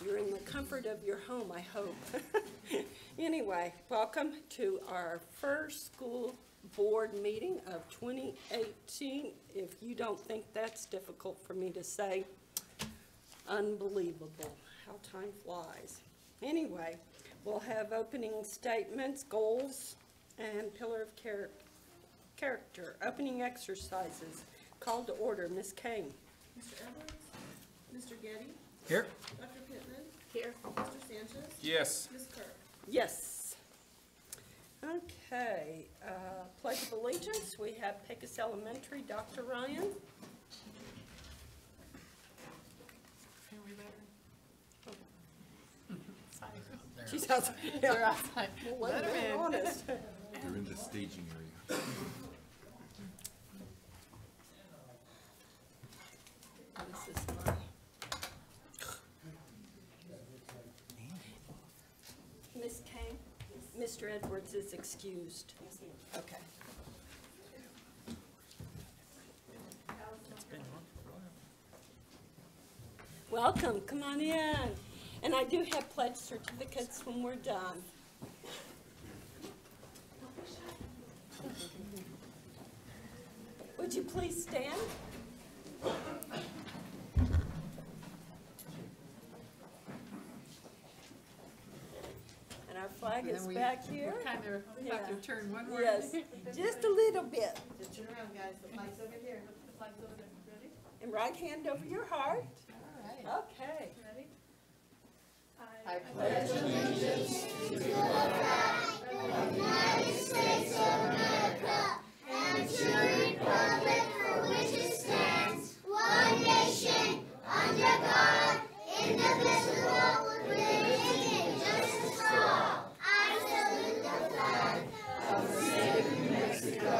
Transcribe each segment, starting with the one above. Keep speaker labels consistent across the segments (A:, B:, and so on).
A: You're in the comfort of your home, I hope. Anyway, welcome to our first school board meeting of 2018. If you don't think that's difficult for me to say, unbelievable how time flies. Anyway, we'll have opening statements, goals, and pillar of character. Opening exercises. Call to order. Ms. Kane.
B: Mr. Edwards? Mr. Getty?
C: Here.
B: Dr. Pittman?
A: Here.
B: Mr. Sanchez?
C: Yes.
B: Ms. Kirk?
A: Yes. Okay. Pledge of Allegiance. We have Pecos Elementary. Dr. Ryan. She's outside.
D: They're outside.
A: Well, let her in. Honest.
C: They're in the staging area.
A: This is mine. Miss Kane, Mr. Edwards is excused. Okay. Welcome, come on in. And I do have pledge certificates when we're done. Would you please stand? And our flag is back here.
D: We're kind of about to turn one way.
A: Yes, just a little bit.
B: Just turn around, guys. The flag's over here.
D: The flag's over there. Ready?
A: And right hand over your heart.
D: All right.
A: Okay.
D: Ready?
E: I pledge allegiance to the flag of the United States of America and to the republic for which it stands, one nation, under God, indivisible, with liberty and justice for all. I salute the flag of the state of New Mexico,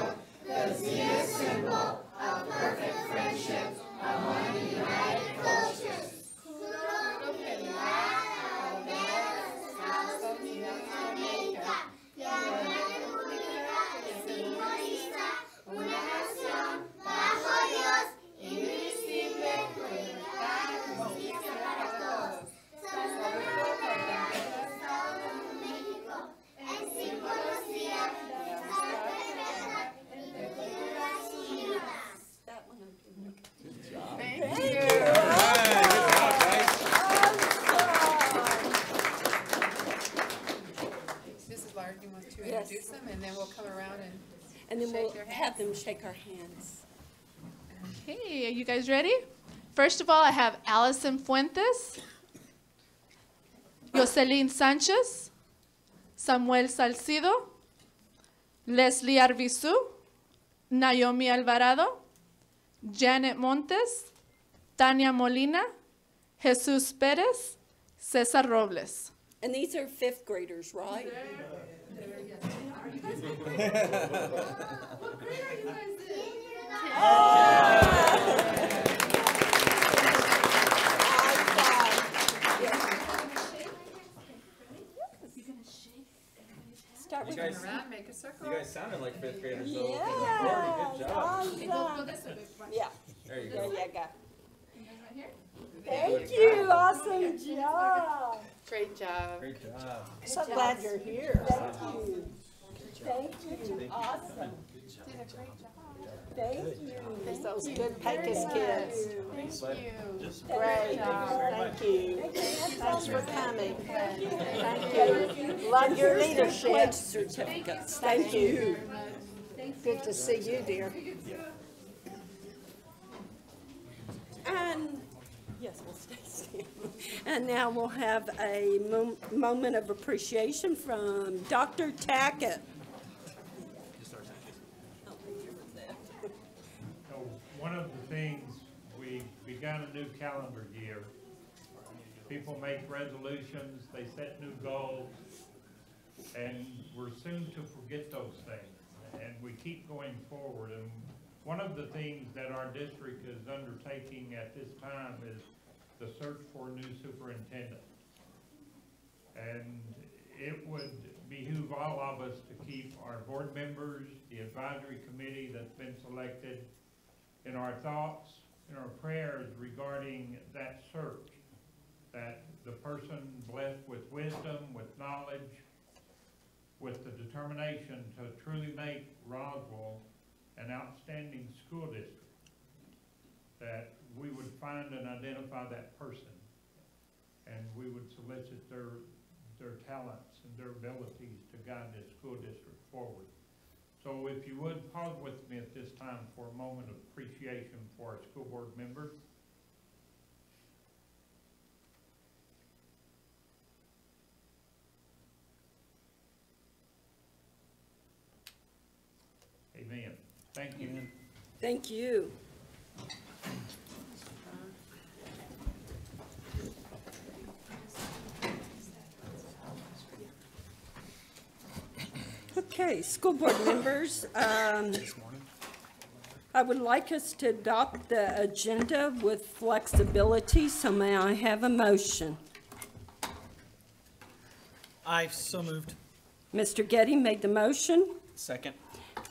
E: the dear symbol of perfect friendship among the united cultures.
D: Introduce them, and then we'll come around
A: And then we'll
D: shake their
A: have
D: hands.
A: them shake our hands.
F: Okay, are you guys ready? First of all, I have Allison Fuentes, Jocelyn Sanchez, Samuel Salcido, Leslie Arvizu, Naomi Alvarado, Janet Montes, Tania Molina, Jesus Perez, Cesar Robles.
A: And these are fifth graders, right?
D: What grade are you guys in?
A: Start with
C: guys-
D: Around, make a circle.
C: You guys sounded like fifth graders, though.
A: Yeah.
C: Good job.
D: Okay, go this way.
A: Yeah,
C: There you
A: there
C: go.
A: you go.
D: You guys right here?
A: Thank you, awesome job.
D: Great job.
C: Great job.
A: So glad you're here. Thank you. Thank you, awesome.
D: Did a great job.
A: Thank you. There's those good Pecos kids.
D: Thank you.
A: Great, thank you. Thanks for coming. Thank you. Love your leadership. Certificates. Thank you. Good to see you, dear. And, yes, we'll stay still. And now we'll have a moment of appreciation from Dr. Tackett.
G: So one of the things, we began a new calendar year. People make resolutions, they set new goals, and we're soon to forget those things. And we keep going forward. And one of the things that our district is undertaking at this time is the search for a new superintendent. And it would behoove all of us to keep our board members, the advisory committee that's been selected, in our thoughts, in our prayers regarding that search. that the person blessed with wisdom, with knowledge, with the determination to truly make Roswell an outstanding school district, that we would find and identify that person, and we would solicit their talents and their abilities to guide this school district forward. So if you would pause with me at this time for a moment of appreciation for our school board members. Amen. Thank you.
A: Thank you. Okay, school board members, I would like us to adopt the agenda with flexibility, so may I have a motion?
H: I so moved.
A: Mr. Getty made the motion,
H: Second.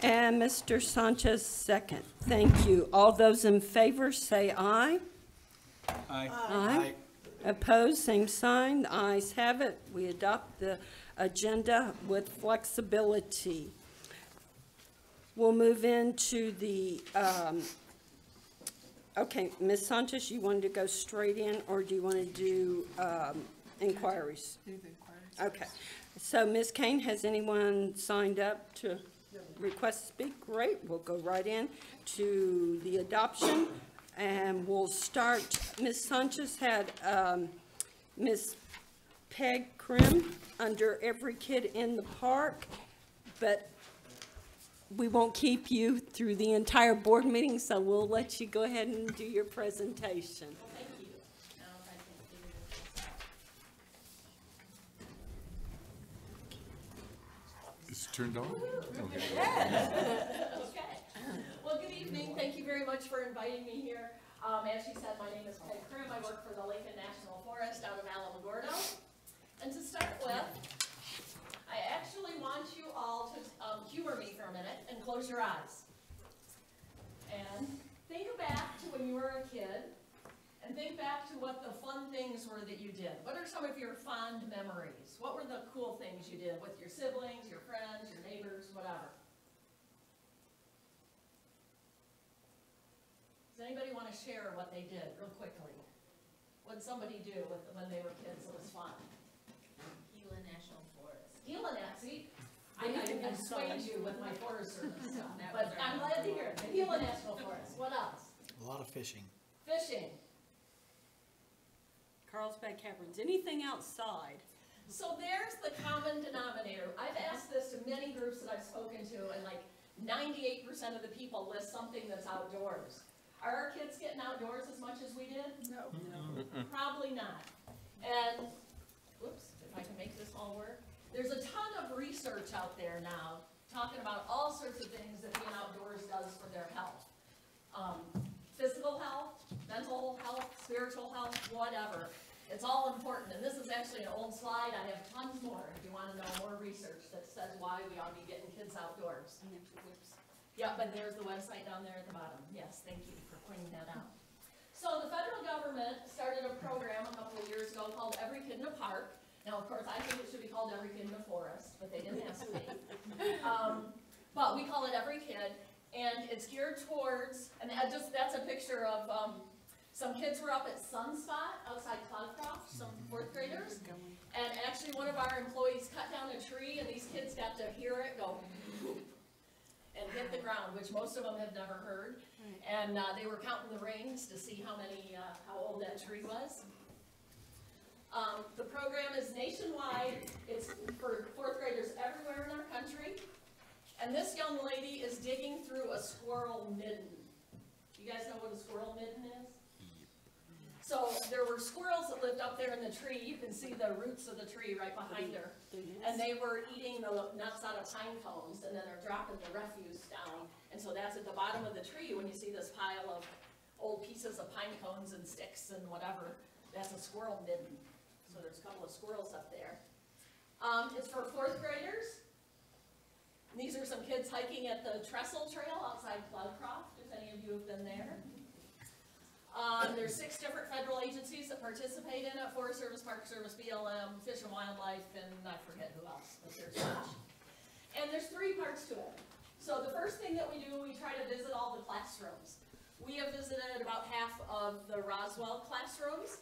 A: and Mr. Sanchez second. Thank you. All those in favor say aye.
H: Aye.
A: Aye. Opposed, same sign. The ayes have it. We adopt the agenda with flexibility. We'll move into the, okay, Ms. Sanchez, you wanted to go straight in, or do you want to do inquiries?
D: Do the inquiries.
A: Okay. So, Ms. Kane, has anyone signed up to request to speak? Great. We'll go right in to the adoption, and we'll start. Ms. Sanchez had Ms. Peg Krim under Every Kid in the Park, but we won't keep you through the entire board meeting, so we'll let you go ahead and do your presentation.
I: Thank you. Now, if I can figure this out.
C: It's turned on? Okay.
I: Okay. Well, good evening. Thank you very much for inviting me here. As she said, my name is Peg Krim. I work for the Lincoln National Forest out of Alamogordo. And to start with, I actually want you all to humor me for a minute and close your eyes. And think back to when you were a kid, and think back to what the fun things were that you did. What are some of your fond memories? What were the cool things you did with your siblings, your friends, your neighbors, whatever? Does anybody want to share what they did real quickly? What did somebody do when they were kids that was fun?
D: Gila National Forest.
I: Gila, see, I swayed you with my Forest Service stuff, but I'm glad to hear it. The Gila National Forest. What else?
H: A lot of fishing.
I: Fishing.
A: Carlsbad Caverns, anything outside?
I: So there's the common denominator. I've asked this to many groups that I've spoken to, and like 98% of the people list something that's outdoors. Are our kids getting outdoors as much as we did?
A: No.
I: Probably not. And, whoops, if I can make this all work. There's a ton of research out there now talking about all sorts of things that being outdoors does for their health. Physical health, mental health, spiritual health, whatever. It's all important. And this is actually an old slide. I have tons more if you want to know more research that says why we ought to be getting kids outdoors. Yep, and there's the website down there at the bottom. Yes, thank you for pointing that out. So the federal government started a program a couple of years ago called Every Kid in a Park. Now, of course, I think it should be called Every Kid in a Forest, but they didn't ask me. But we call it Every Kid, and it's geared towards, and that's a picture of some kids were up at Sunspot outside Cloudcroft, some fourth graders, and actually one of our employees cut down a tree, and these kids got to hear it go and hit the ground, which most of them have never heard. And they were counting the rings to see how old that tree was. The program is nationwide. It's for fourth graders everywhere in our country. And this young lady is digging through a squirrel midden. You guys know what a squirrel midden is? So there were squirrels that lived up there in the tree. You can see the roots of the tree right behind her. And they were eating the nuts out of pine cones, and then they're dropping the refuse down. And so that's at the bottom of the tree when you see this pile of old pieces of pine cones and sticks and whatever. That's a squirrel midden. So there's a couple of squirrels up there. It's for fourth graders. And these are some kids hiking at the Trestle Trail outside Cloudcroft, if any of you have been there. There's 6 different federal agencies that participate in it: Forest Service, Park Service, BLM, Fish and Wildlife, and I forget who else, but there's a bunch. And there's 3 parts to it. So the first thing that we do, we try to visit all the classrooms. We have visited about half of the Roswell classrooms,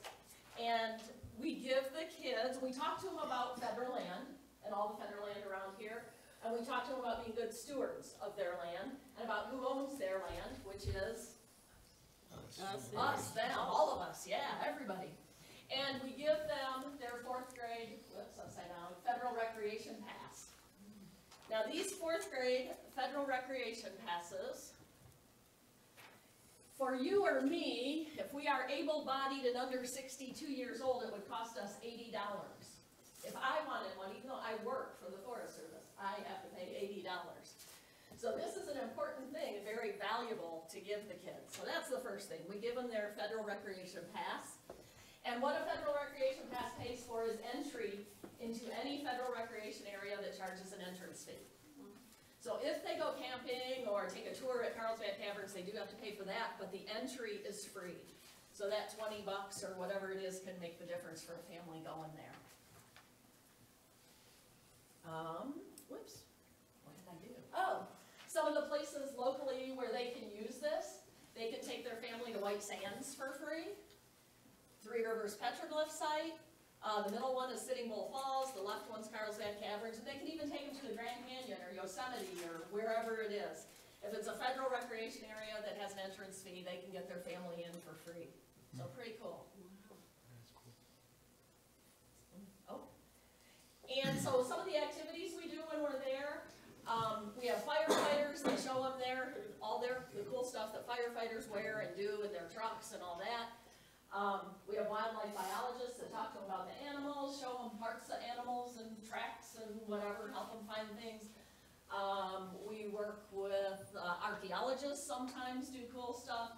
I: and we give the kids, we talk to them about federal land and all the federal land around here, and we talk to them about being good stewards of their land and about who owns their land, which is us, them, all of us, yeah, everybody. And we give them their 4th grade, whoops, upside down, federal recreation pass. Now these 4th grade federal recreation passes, for you or me, if we are able-bodied and under 62 years old, it would cost us $80. If I wanted one, even though I work for the Forest Service, I have to pay $80. So this is an important thing, very valuable to give the kids. So that's the first thing. We give them their federal recreation pass. And what a federal recreation pass pays for is entry into any federal recreation area that charges an entrance fee. So if they go camping or take a tour at Carlsbad Caverns, they do have to pay for that, but the entry is free. So that $20 or whatever it is can make the difference for a family going there. Whoops, what did I do? Oh, some of the places locally where they can use this, they can take their family to White Sands for free, Three Rivers Petroglyph site, the middle one is Sitting Bull Falls, the left one's Carlsbad Caverns, and they can even take them to the Grand Canyon or Yosemite or wherever it is. If it's a federal recreation area that has an entrance fee, they can get their family in for free. So pretty cool. Oh. And so some of the activities we do when we're there, we have firefighters, they show them there, all the cool stuff that firefighters wear and do in their trucks and all that. We have wildlife biologists that talk to them about the animals, show them parts of animals and tracks and whatever, help them find things. We work with archaeologists, sometimes do cool stuff,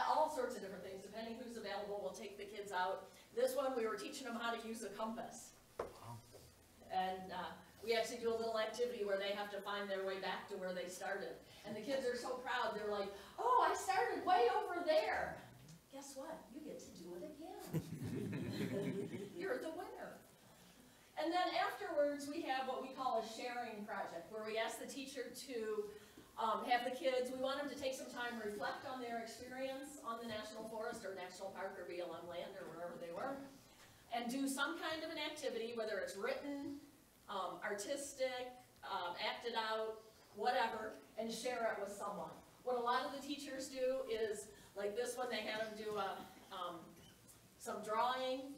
I: all sorts of different things. Depending who's available, we'll take the kids out. This one, we were teaching them how to use a compass. And we actually do a little activity where they have to find their way back to where they started. And the kids are so proud, they're like, oh, I started way over there. Guess what? You get to do it again. You're the winner. And then afterwards, we have what we call a sharing project, where we ask the teacher to have the kids, we want them to take some time, reflect on their experience on the National Forest or National Park or BLM land or wherever they were, and do some kind of an activity, whether it's written, artistic, acted out, whatever, and share it with someone. What a lot of the teachers do is, like this one, they had them do some drawing,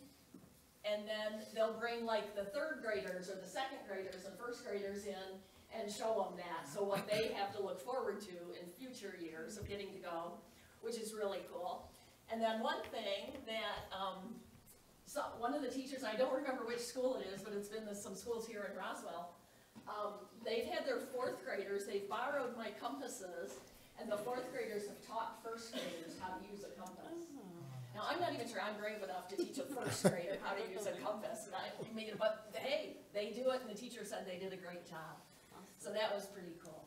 I: and then they'll bring like the 3rd graders or the 2nd graders and 1st graders in and show them that. So what they have to look forward to in future years of getting to go, which is really cool. And then one thing that one of the teachers, I don't remember which school it is, but it's been some schools here in Roswell, they've had their 4th graders, they've borrowed my compasses, and the 4th graders have taught 1st graders how to use a compass. Now, I'm not even sure I'm brave enough to teach a 1st grader how to use a compass, but hey, they do it, and the teacher said they did a great job. So that was pretty cool.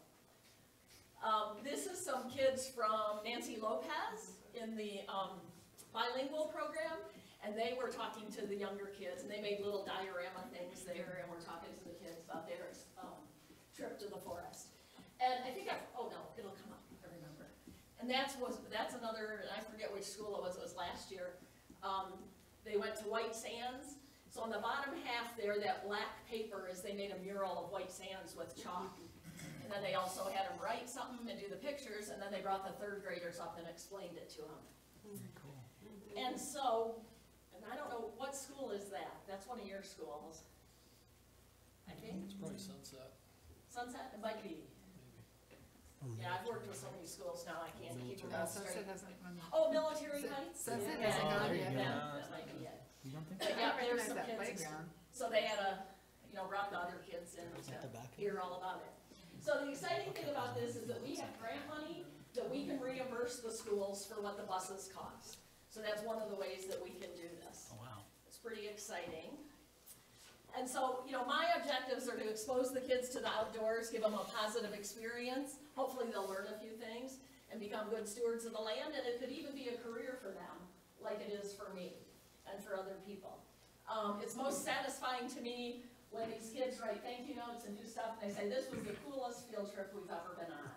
I: This is some kids from Nancy Lopez in the bilingual program, and they were talking to the younger kids, and they made little diorama things there, and we're talking to the kids about their trip to the forest. And I think oh no, it'll come up, I remember. And that's another, I forget which school it was last year. They went to White Sands. So on the bottom half there, that black paper is they made a mural of White Sands with chalk. And then they also had them write something and do the pictures, and then they brought the 3rd graders up and explained it to them.
H: Cool.
I: And so, and I don't know, what school is that? That's one of your schools, I think.
H: It's probably Sunset.
I: Sunset? It might be. Yeah, I've worked with so many schools now, I can't keep them all straight. Oh, Military Heights?
D: Sunset
I: Yeah,
D: hasn't gone yet.
I: that might be it.
H: You don't think?
I: But yeah, there's some
D: that
I: kids,
D: playground.
I: so they had brought the other kids in to hear all about it. So the exciting thing about this is that we have grant money that we can reimburse the schools for what the buses cost. So that's one of the ways that we can do this.
H: Oh, wow.
I: It's pretty exciting. And so, my objectives are to expose the kids to the outdoors, give them a positive experience. Hopefully they'll learn a few things. and become good stewards of the land, and it could even be a career for them, like it is for me and for other people. It's most satisfying to me when these kids write thank you notes and do stuff, and they say, this was the coolest field trip we've ever been on.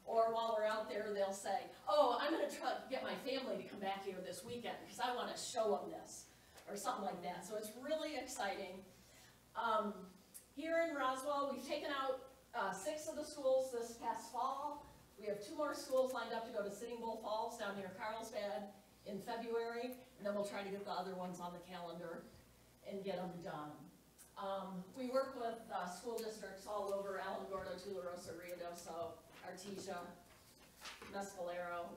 I: Or while we're out there, they'll say, oh, I'm gonna try to get my family to come back here this weekend, because I wanna show them this, or something like that. So it's really exciting. Here in Roswell, we've taken out 6 of the schools this past fall. We have 2 more schools lined up to go to Sitting Bull Falls down near Carlsbad in February, and then we'll try to get the other ones on the calendar and get them done. We work with school districts all over Alamogordo, Tularosa, Ruidoso, Artesia, Mescalero,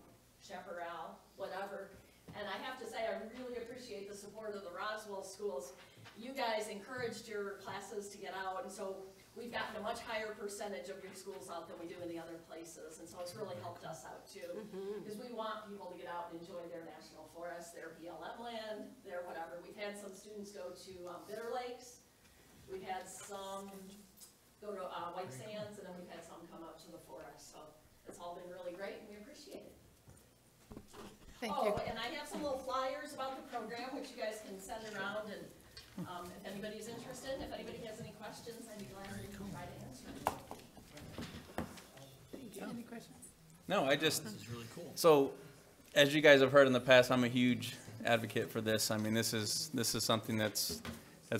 I: Chaparral, whatever. And I have to say, I really appreciate the support of the Roswell schools. You guys encouraged your classes to get out, and so we've gotten a much higher percentage of your schools out than we do in the other places, and so it's really helped us out too. Because we want people to get out and enjoy their national forests, their BLM land, their whatever. We've had some students go to Bitter Lakes. We've had some go to White Sands, and then we've had some come up to the forest. So it's all been really great, and we appreciate it.
D: Thank you.
I: And I have some little flyers about the program, which you guys can send around, and if anybody's interested, if anybody has any questions, I'd be glad to try to answer them.
D: Any questions?
J: No, I just,
H: This is really cool.
J: so, as you guys have heard in the past, I'm a huge advocate for this. I mean, this is something that's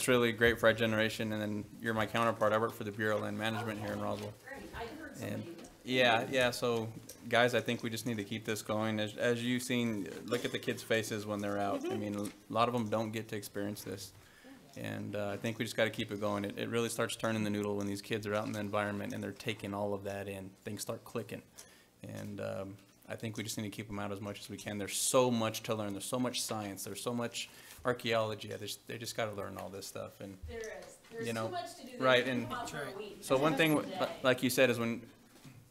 J: really great for our generation, and then you're my counterpart. I work for the Bureau of Land Management here in Roswell.
I: Great, I heard somebody.
J: And yeah, so guys, I think we just need to keep this going. As you've seen, look at the kids' faces when they're out. I mean, a lot of them don't get to experience this. And I think we just got to keep it going. It really starts turning the noodle when these kids are out in the environment and they're taking all of that in. Things start clicking. And I think we just need to keep them out as much as we can. There's so much to learn. There's so much science. There's so much archaeology. They just got to learn all this stuff. And
I: There is. There's
J: you know,
I: too much to do.
J: right,
I: They
J: and-
I: come out for a
H: That's
I: week.
J: so one thing,
I: Day.
J: like you said, is when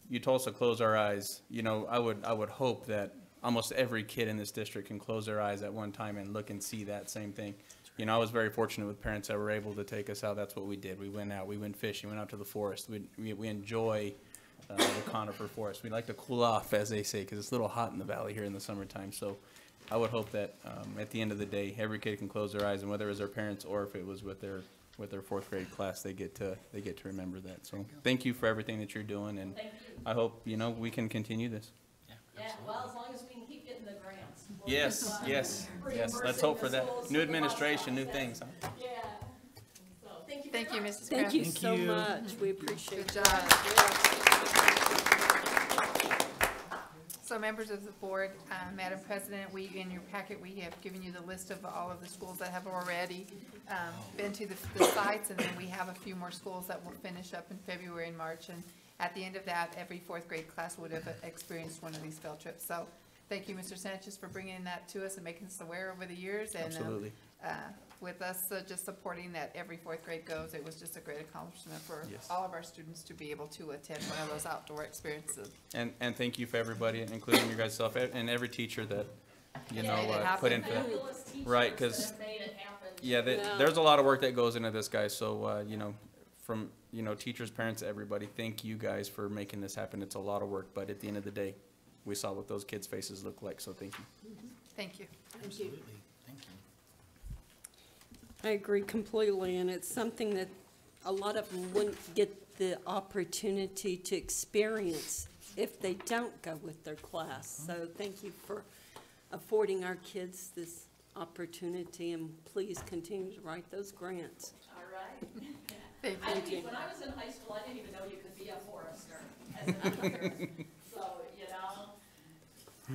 J: you told us to close our eyes, you know, I would hope that almost every kid in this district can close their eyes at one time and look and see that same thing. You know, I was very fortunate with parents that were able to take us out. That's what we did. We went out. We went fishing. We went out to the forest. We enjoy the conifer forest. We like to cool off, as they say, because it's a little hot in the valley here in the summertime. So I would hope that at the end of the day, every kid can close their eyes, and whether it was their parents or if it was with their 4th grade class, they get to remember that. So thank you for everything that you're doing, and
I: Thank you.
J: I hope, you know, we can continue this.
I: Yeah, well, as long as we can keep getting the grants. We'll
J: Yes,
I: keep,
J: yes, yes.
I: reimbursing
J: Let's hope
I: the
J: for that.
I: schools
J: New
I: for the bus
J: administration, new
I: stops.
J: things, huh?
I: Yeah. So, thank you
D: Thank
I: very
D: you,
I: much.
D: Mrs.
A: Thank
D: Kraft.
A: you
H: Thank
A: so
H: you.
A: much. We appreciate
D: Good
A: that.
D: job. So members of the board, Madam President, in your packet, we have given you the list of all of the schools that have already been to the sites, and then we have a few more schools that will finish up in February and March. And at the end of that, every 4th grade class would have experienced one of these field trips. So thank you, Mr. Sanchez, for bringing that to us and making us aware over the years. And
J: Absolutely.
D: with us just supporting that every 4th grade goes, it was just a great accomplishment for
J: Yes.
D: all of our students to be able to attend one of those outdoor experiences.
J: And thank you for everybody, including your guys' self, and every teacher that, you know,
D: made it
J: put
D: happen.
J: into that.
I: Fabulous teachers
J: Right,
I: that
J: 'cause-
I: have made it happen.
J: Yeah,
A: Yeah.
J: there's a lot of work that goes into this, guys, so, you know, from, you know, teachers, parents, everybody, thank you guys for making this happen. It's a lot of work, but at the end of the day, we saw what those kids' faces look like, so thank you.
D: Thank you.
H: Absolutely. Thank you.
A: I agree completely, and it's something that a lot of them wouldn't get the opportunity to experience if they don't go with their class. So thank you for affording our kids this opportunity, and please continue to write those grants.
I: All right.
D: Thank
I: I
D: you.
I: didn't even, when I was in high school, I didn't even know you could be a forester as an undergrad. So, you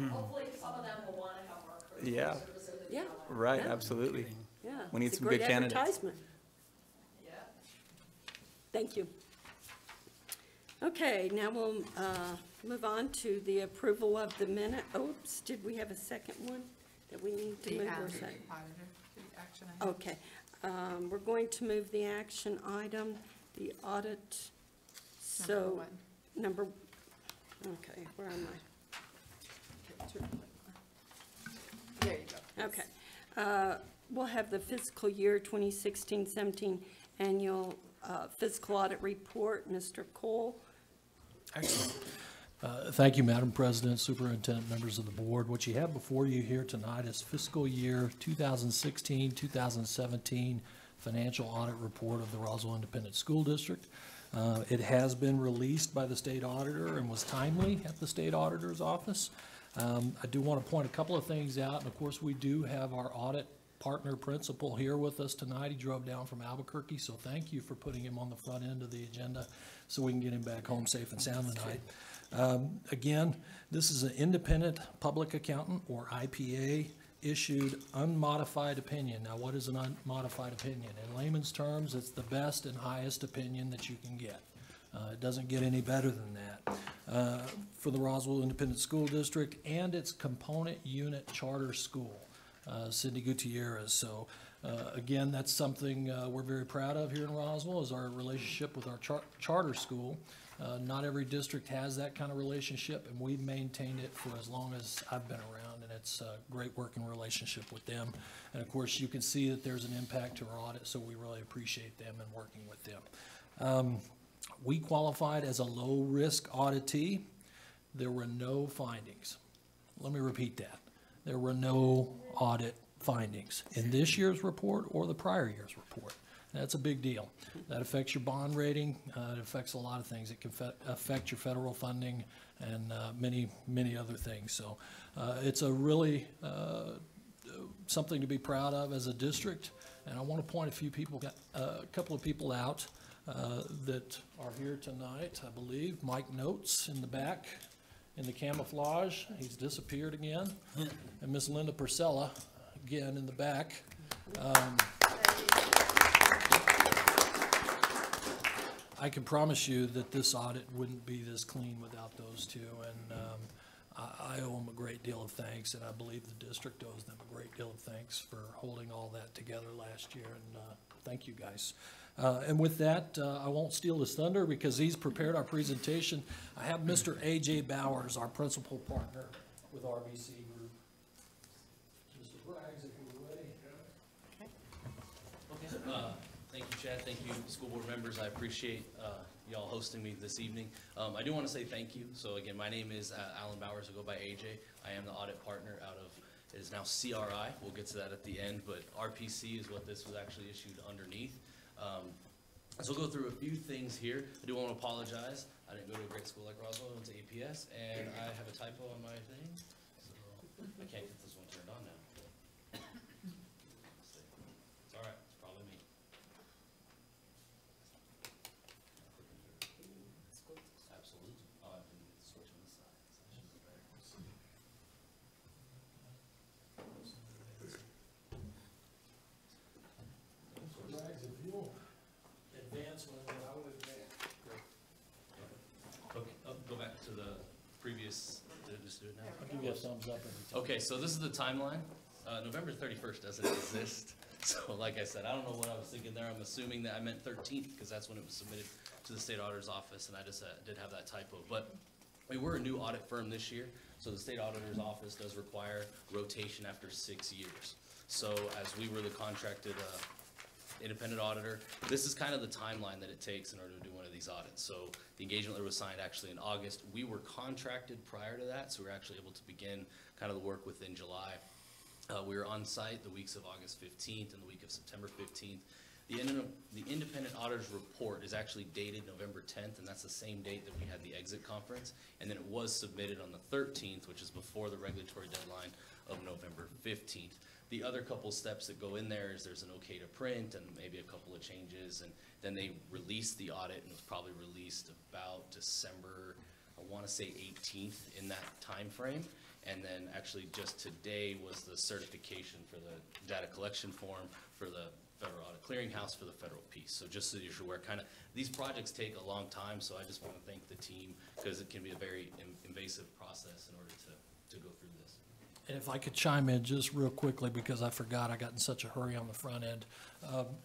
I: know, hopefully some of them will want to have more career
J: Yeah.
I: services in the
A: Yeah.
I: BLM.
J: Right,
A: Yeah.
J: absolutely.
A: Yeah.
J: We need
A: it's a
J: some
A: great
J: good candidates.
A: advertisement.
I: Yeah.
A: Thank you. Okay, now we'll move on to the approval of the minute. Oops, did we have a second one that we need to
D: The
A: move? Or
D: auditor,
A: is that-
D: the action item.
A: Okay, we're going to move the action item, the audit.
D: Number
A: So,
D: one.
A: number, okay, where am
D: There you go.
A: I? Okay. We'll have the fiscal year 2016-17 annual fiscal audit report. Mr. Cole?
H: Excellent.
K: Thank you, Madam President, Superintendent, members of the board. What you have before you here tonight is fiscal year 2016-2017 financial audit report of the Roswell Independent School District. It has been released by the state auditor and was timely at the state auditor's office. I do want to point a couple of things out, and of course, we do have our audit partner principal here with us tonight. He drove down from Albuquerque, so thank you for putting him on the front end of the agenda so we can get him back home safe and sound tonight. Again, this is an independent public accountant, or IPA, issued unmodified opinion. Now, what is an unmodified opinion? In layman's terms, it's the best and highest opinion that you can get. It doesn't get any better than that. For the Roswell Independent School District and its component unit charter school, Cindy Gutierrez. So again, that's something we're very proud of here in Roswell, is our relationship with our charter school. Not every district has that kind of relationship, and we've maintained it for as long as I've been around, and it's a great working relationship with them. And of course, you can see that there's an impact to our audit, so we really appreciate them and working with them. We qualified as a low-risk auditee. There were no findings. Let me repeat that. There were no audit findings in this year's report or the prior year's report. That's a big deal. That affects your bond rating. It affects a lot of things. It can affect your federal funding and many, many other things. So it's a really something to be proud of as a district. And I want to point a couple of people out that are here tonight, I believe. Mike Notes in the back in the camouflage. He's disappeared again. And Miss Linda Purcella, again in the back. I can promise you that this audit wouldn't be this clean without those two, and I owe them a great deal of thanks, and I believe the district owes them a great deal of thanks for holding all that together last year, and thank you guys. And with that, I won't steal his thunder because he's prepared our presentation. I have Mr. A.J. Bowers, our principal partner with RBC Group. Mr. Braggs, if you're ready.
L: Okay. Thank you, Chad. Thank you, school board members. I appreciate y'all hosting me this evening. I do want to say thank you. So again, my name is Alan Bowers. I go by AJ. I am the audit partner out of, it is now CRI. We'll get to that at the end, but RPC is what this was actually issued underneath. So we'll go through a few things here. I do want to apologize. I didn't go to a great school like Roswell. I went to APS, and I have a typo on my thing. So I can't get this one turned on now. It's all right. It's probably me. Absolutely. Oh, I've been switching the sides. I should be better.
K: Mr. Braggs, if you'll advance one, I would advance.
L: Okay, go back to the previous, did I just do it now?
K: I'll give you a thumbs up every time.
L: Okay, so this is the timeline. November 31st doesn't exist. So like I said, I don't know what I was thinking there. I'm assuming that I meant 13th because that's when it was submitted to the state auditor's office, and I just did have that typo. But we're a new audit firm this year, so the state auditor's office does require rotation after 6 years. So as we were the contracted independent auditor, this is kind of the timeline that it takes in order to do one of these audits. So the engagement letter was signed actually in August. We were contracted prior to that, so we were actually able to begin kind of the work within July. We were on site the weeks of August 15th and the week of September 15th. The independent auditor's report is actually dated November 10th, and that's the same date that we had the exit conference. And then it was submitted on the 13th, which is before the regulatory deadline of November 15th. The other couple steps that go in there is there's an okay to print and maybe a couple of changes, and then they released the audit, and it was probably released about December, I want to say 18th in that time frame. And then actually just today was the certification for the data collection form for the Federal Audit Clearinghouse for the federal piece. So just so you're aware, kind of these projects take a long time, so I just want to thank the team because it can be a very invasive process in order to go through this.
K: And if I could chime in just real quickly, because I forgot, I got in such a hurry on the front end.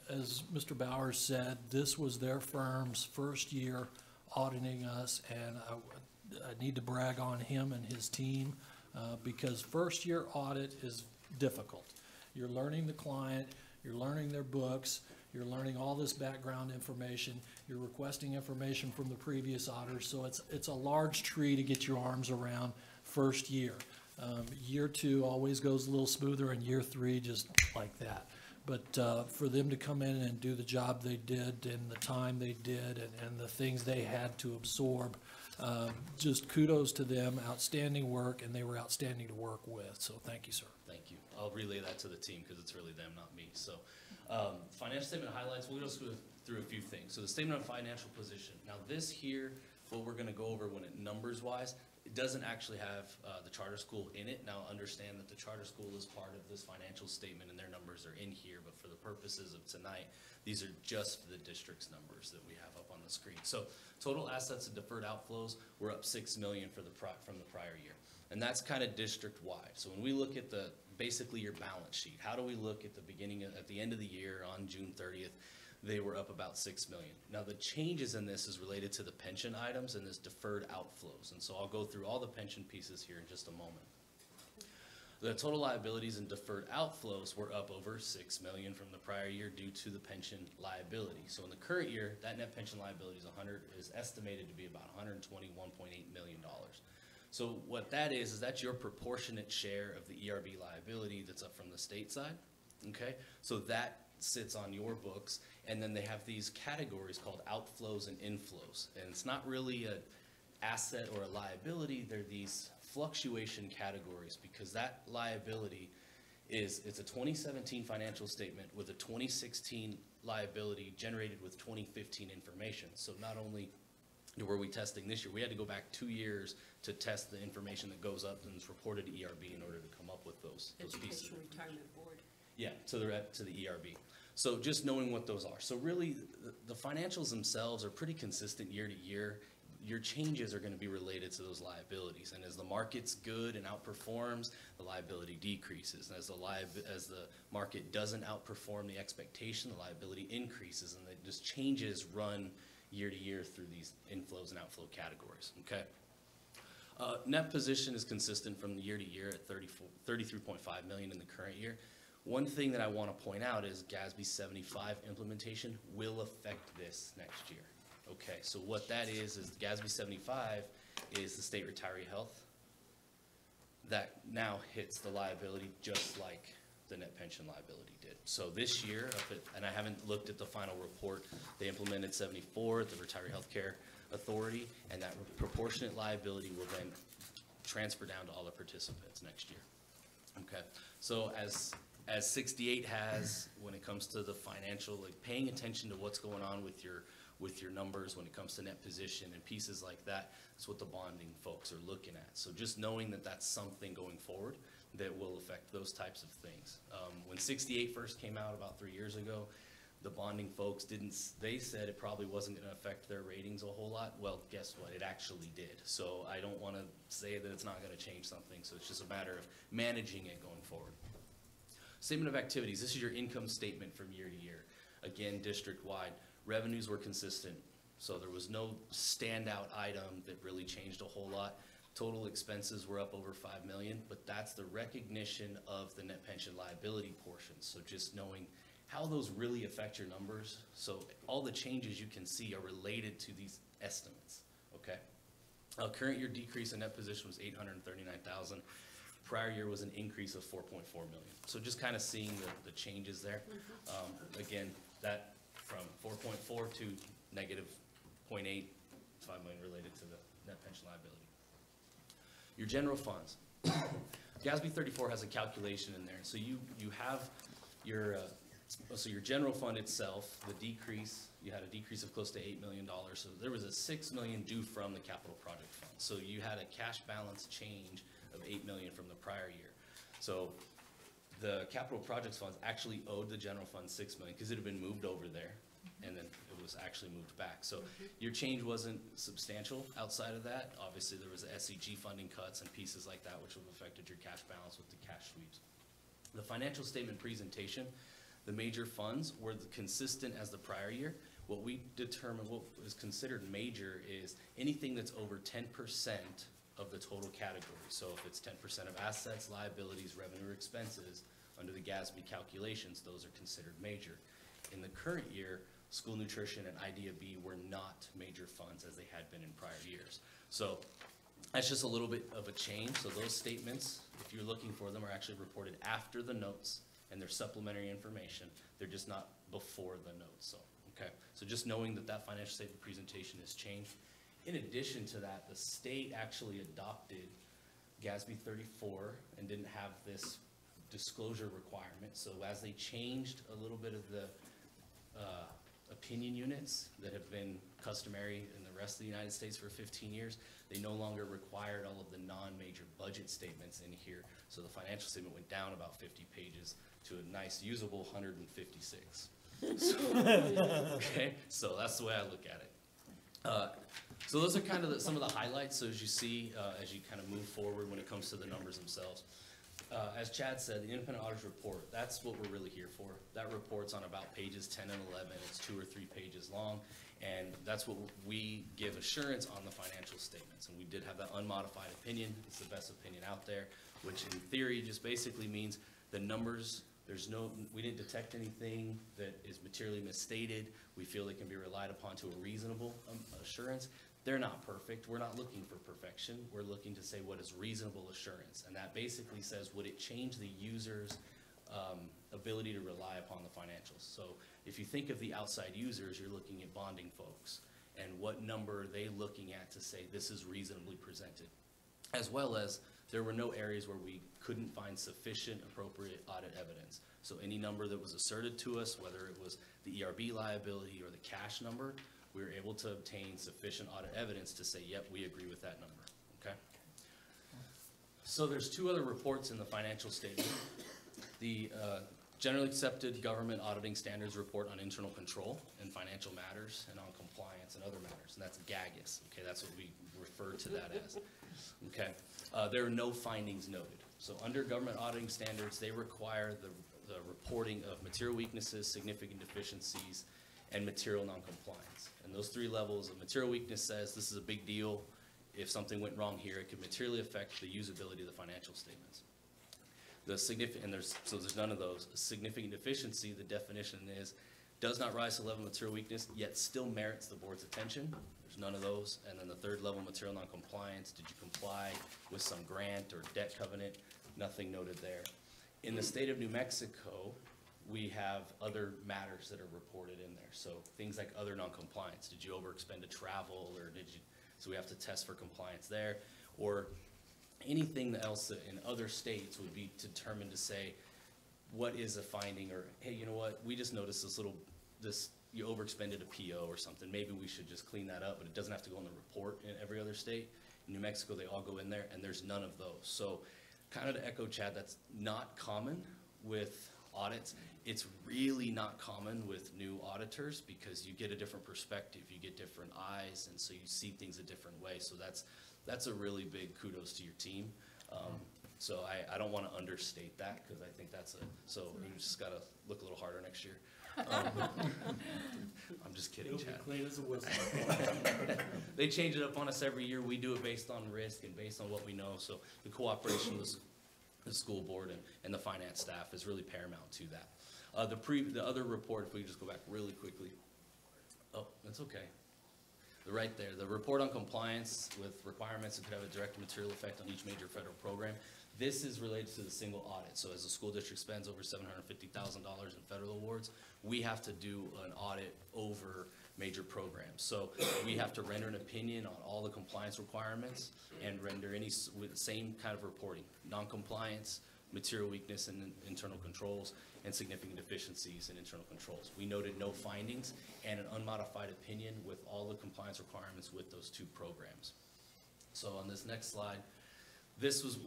K: As Mr. Bowers said, this was their firm's first year auditing us, and I need to brag on him and his team because first year audit is difficult. You're learning the client, you're learning their books, You're learning all this background information. You're requesting information from the previous auditors. So it's a large tree to get your arms around first year. Year 2 always goes a little smoother, and year 3 just like that. But for them to come in and do the job they did and the time they did and the things they had to absorb, just kudos to them, outstanding work, and they were outstanding to work with. So thank you, sir.
L: Thank you. I'll relay that to the team because it's really them, not me. So financial statement highlights, we'll just go through a few things. So the statement of financial position. Now this here, what we're going to go over when it numbers-wise, it doesn't actually have the charter school in it. Now understand that the charter school is part of this financial statement and their numbers are in here, but for the purposes of tonight, these are just the district's numbers that we have up on the screen. So total assets and deferred outflows were up $6 million from the prior year. And that's kind of district-wide. So when we look at basically your balance sheet, how do we look at the end of the year on June 30th? They were up about $6 million. Now the changes in this is related to the pension items and this deferred outflows. And so I'll go through all the pension pieces here in just a moment. The total liabilities and deferred outflows were up over $6 million from the prior year due to the pension liability. So in the current year, that net pension liability is estimated to be about $121.8 million. So what that is that's your proportionate share of the ERB liability that's up from the state side. Okay, so that sits on your books, and then they have these categories called outflows and inflows, and it's not really an asset or a liability. They're these fluctuation categories because that liability it's a 2017 financial statement with a 2016 liability generated with 2015 information. So not only were we testing this year, we had to go back 2 years to test the information that goes up and is reported to ERB in order to come up with those pieces.
A: Education Retirement Board.
L: Yeah, to the ERB. So just knowing what those are. So really, the financials themselves are pretty consistent year to year. Your changes are going to be related to those liabilities. And as the market's good and outperforms, the liability decreases. And as the market doesn't outperform the expectation, the liability increases. And just changes run year to year through these inflows and outflow categories, okay? Net position is consistent from year to year at $33.5 million in the current year. One thing that I want to point out is GASB 75 implementation will affect this next year. Okay, so what that is GASB 75 is the state retiree health. That now hits the liability just like the net pension liability did. So this year, and I haven't looked at the final report, they implemented 74 at the Retiree Health Care Authority, and that proportionate liability will then transfer down to all the participants next year. Okay, so as 68 has, when it comes to the financial, like paying attention to what's going on with your numbers when it comes to net position and pieces like that, that's what the bonding folks are looking at. So just knowing that that's something going forward that will affect those types of things. When 68 first came out about 3 years ago, the bonding folks they said it probably wasn't going to affect their ratings a whole lot. Well, guess what? It actually did. So I don't want to say that it's not going to change something. So it's just a matter of managing it going forward. Statement of activities. This is your income statement from year to year. Again, district-wide. Revenues were consistent. So there was no standout item that really changed a whole lot. Total expenses were up over $5 million, but that's the recognition of the net pension liability portion. So just knowing how those really affect your numbers. So all the changes you can see are related to these estimates, okay? Current year decrease in net position was $839,000. Prior year was an increase of $4.4 million. So just kind of seeing the changes there. Again, that from 4.4 to negative 0.8, $5 million related to the net pension liability. Your general funds. GASB 34 has a calculation in there. So you have your general fund itself, the decrease, you had a decrease of close to $8 million. So there was a $6 million due from the capital project fund. So you had a cash balance change of $8 million from the prior year. So the capital projects funds actually owed the general fund $6 million because it had been moved over there, and then it was actually moved back. So your change wasn't substantial outside of that. Obviously, there was the SEG funding cuts and pieces like that, which would have affected your cash balance with the cash sweeps. The financial statement presentation, the major funds were consistent as the prior year. What we determined, what is considered major, is anything that's over 10% of the total category. So if it's 10% of assets, liabilities, revenue, or expenses, under the GASB calculations, those are considered major. in the current year, school nutrition and IDEA B were not major funds as they had been in prior years. So that's just a little bit of a change. So those statements, if you're looking for them, are actually reported after the notes and they're supplementary information. They're just not before the notes. So, okay. So just knowing that that financial statement presentation has changed. In addition to that, the state actually adopted GASB 34 and didn't have this disclosure requirement. So as they changed a little bit of the opinion units that have been customary in the rest of the United States for 15 years, they no longer required all of the non-major budget statements in here. So the financial statement went down about 50 pages to a nice usable 156. So, okay, so that's the way I look at it. So those are kind of some of the highlights. So as you see, as you kind of move forward when it comes to the numbers themselves. As Chad said, the independent auditor's report, that's what we're really here for. That report's on about pages 10 and 11. It's 2 or 3 pages long, and that's what we give assurance on the financial statements. And we did have that unmodified opinion. It's the best opinion out there, which in theory just basically means the numbers, we didn't detect anything that is materially misstated. We feel they can be relied upon to a reasonable assurance. They're not perfect. We're not looking for perfection. We're looking to say what is reasonable assurance. And that basically says, would it change the user's ability to rely upon the financials? So if you think of the outside users, you're looking at bonding folks. And what number are they looking at to say this is reasonably presented? As well as there were no areas where we couldn't find sufficient appropriate audit evidence. So any number that was asserted to us, whether it was the ERB liability or the cash number, we were able to obtain sufficient audit evidence to say, yep, we agree with that number, okay? So there's 2 other reports in the financial statement. The Generally Accepted Government Auditing Standards Report on Internal Control and Financial Matters and on Compliance and Other Matters, and that's GAGIS, okay? That's what we refer to that as, okay? There are no findings noted. So under government auditing standards, they require the reporting of material weaknesses, significant deficiencies, and material noncompliance. And those 3 levels of material weakness says this is a big deal. If something went wrong here, it could materially affect the usability of the financial statements. So there's none of those. A significant deficiency, the definition is, does not rise to the level of material weakness, yet still merits the board's attention. There's none of those. And then the 3rd level, material noncompliance, did you comply with some grant or debt covenant? Nothing noted there. In the state of New Mexico, we have other matters that are reported in there. So things like other noncompliance. Did you overexpend to travel, or so we have to test for compliance there. Or anything else that in other states would be determined to say, what is a finding, or hey, you know what, we just noticed you overexpended a PO or something. Maybe we should just clean that up, but it doesn't have to go in the report in every other state. In New Mexico, they all go in there, and there's none of those. So kind of to echo Chad, that's not common with audits. It's really not common with new auditors because you get a different perspective, you get different eyes, and so you see things a different way. So that's a really big kudos to your team. So I don't want to understate that because I think so you just got to look a little harder next year. I'm just kidding, Chad.
H: Clean as a whistle.
L: They change it up on us every year. We do it based on risk and based on what we know. So the cooperation of the school board and the finance staff is really paramount to that. The other report, if we just go back really quickly. Oh, that's okay. Right there, the report on compliance with requirements that could have a direct material effect on each major federal program. This is related to the single audit. So as the school district spends over $750,000 in federal awards, we have to do an audit over major programs. So we have to render an opinion on all the compliance requirements and render with the same kind of reporting, non-compliance, material weakness in internal controls, and significant deficiencies in internal controls. We noted no findings and an unmodified opinion with all the compliance requirements with those 2 programs. So on this next slide,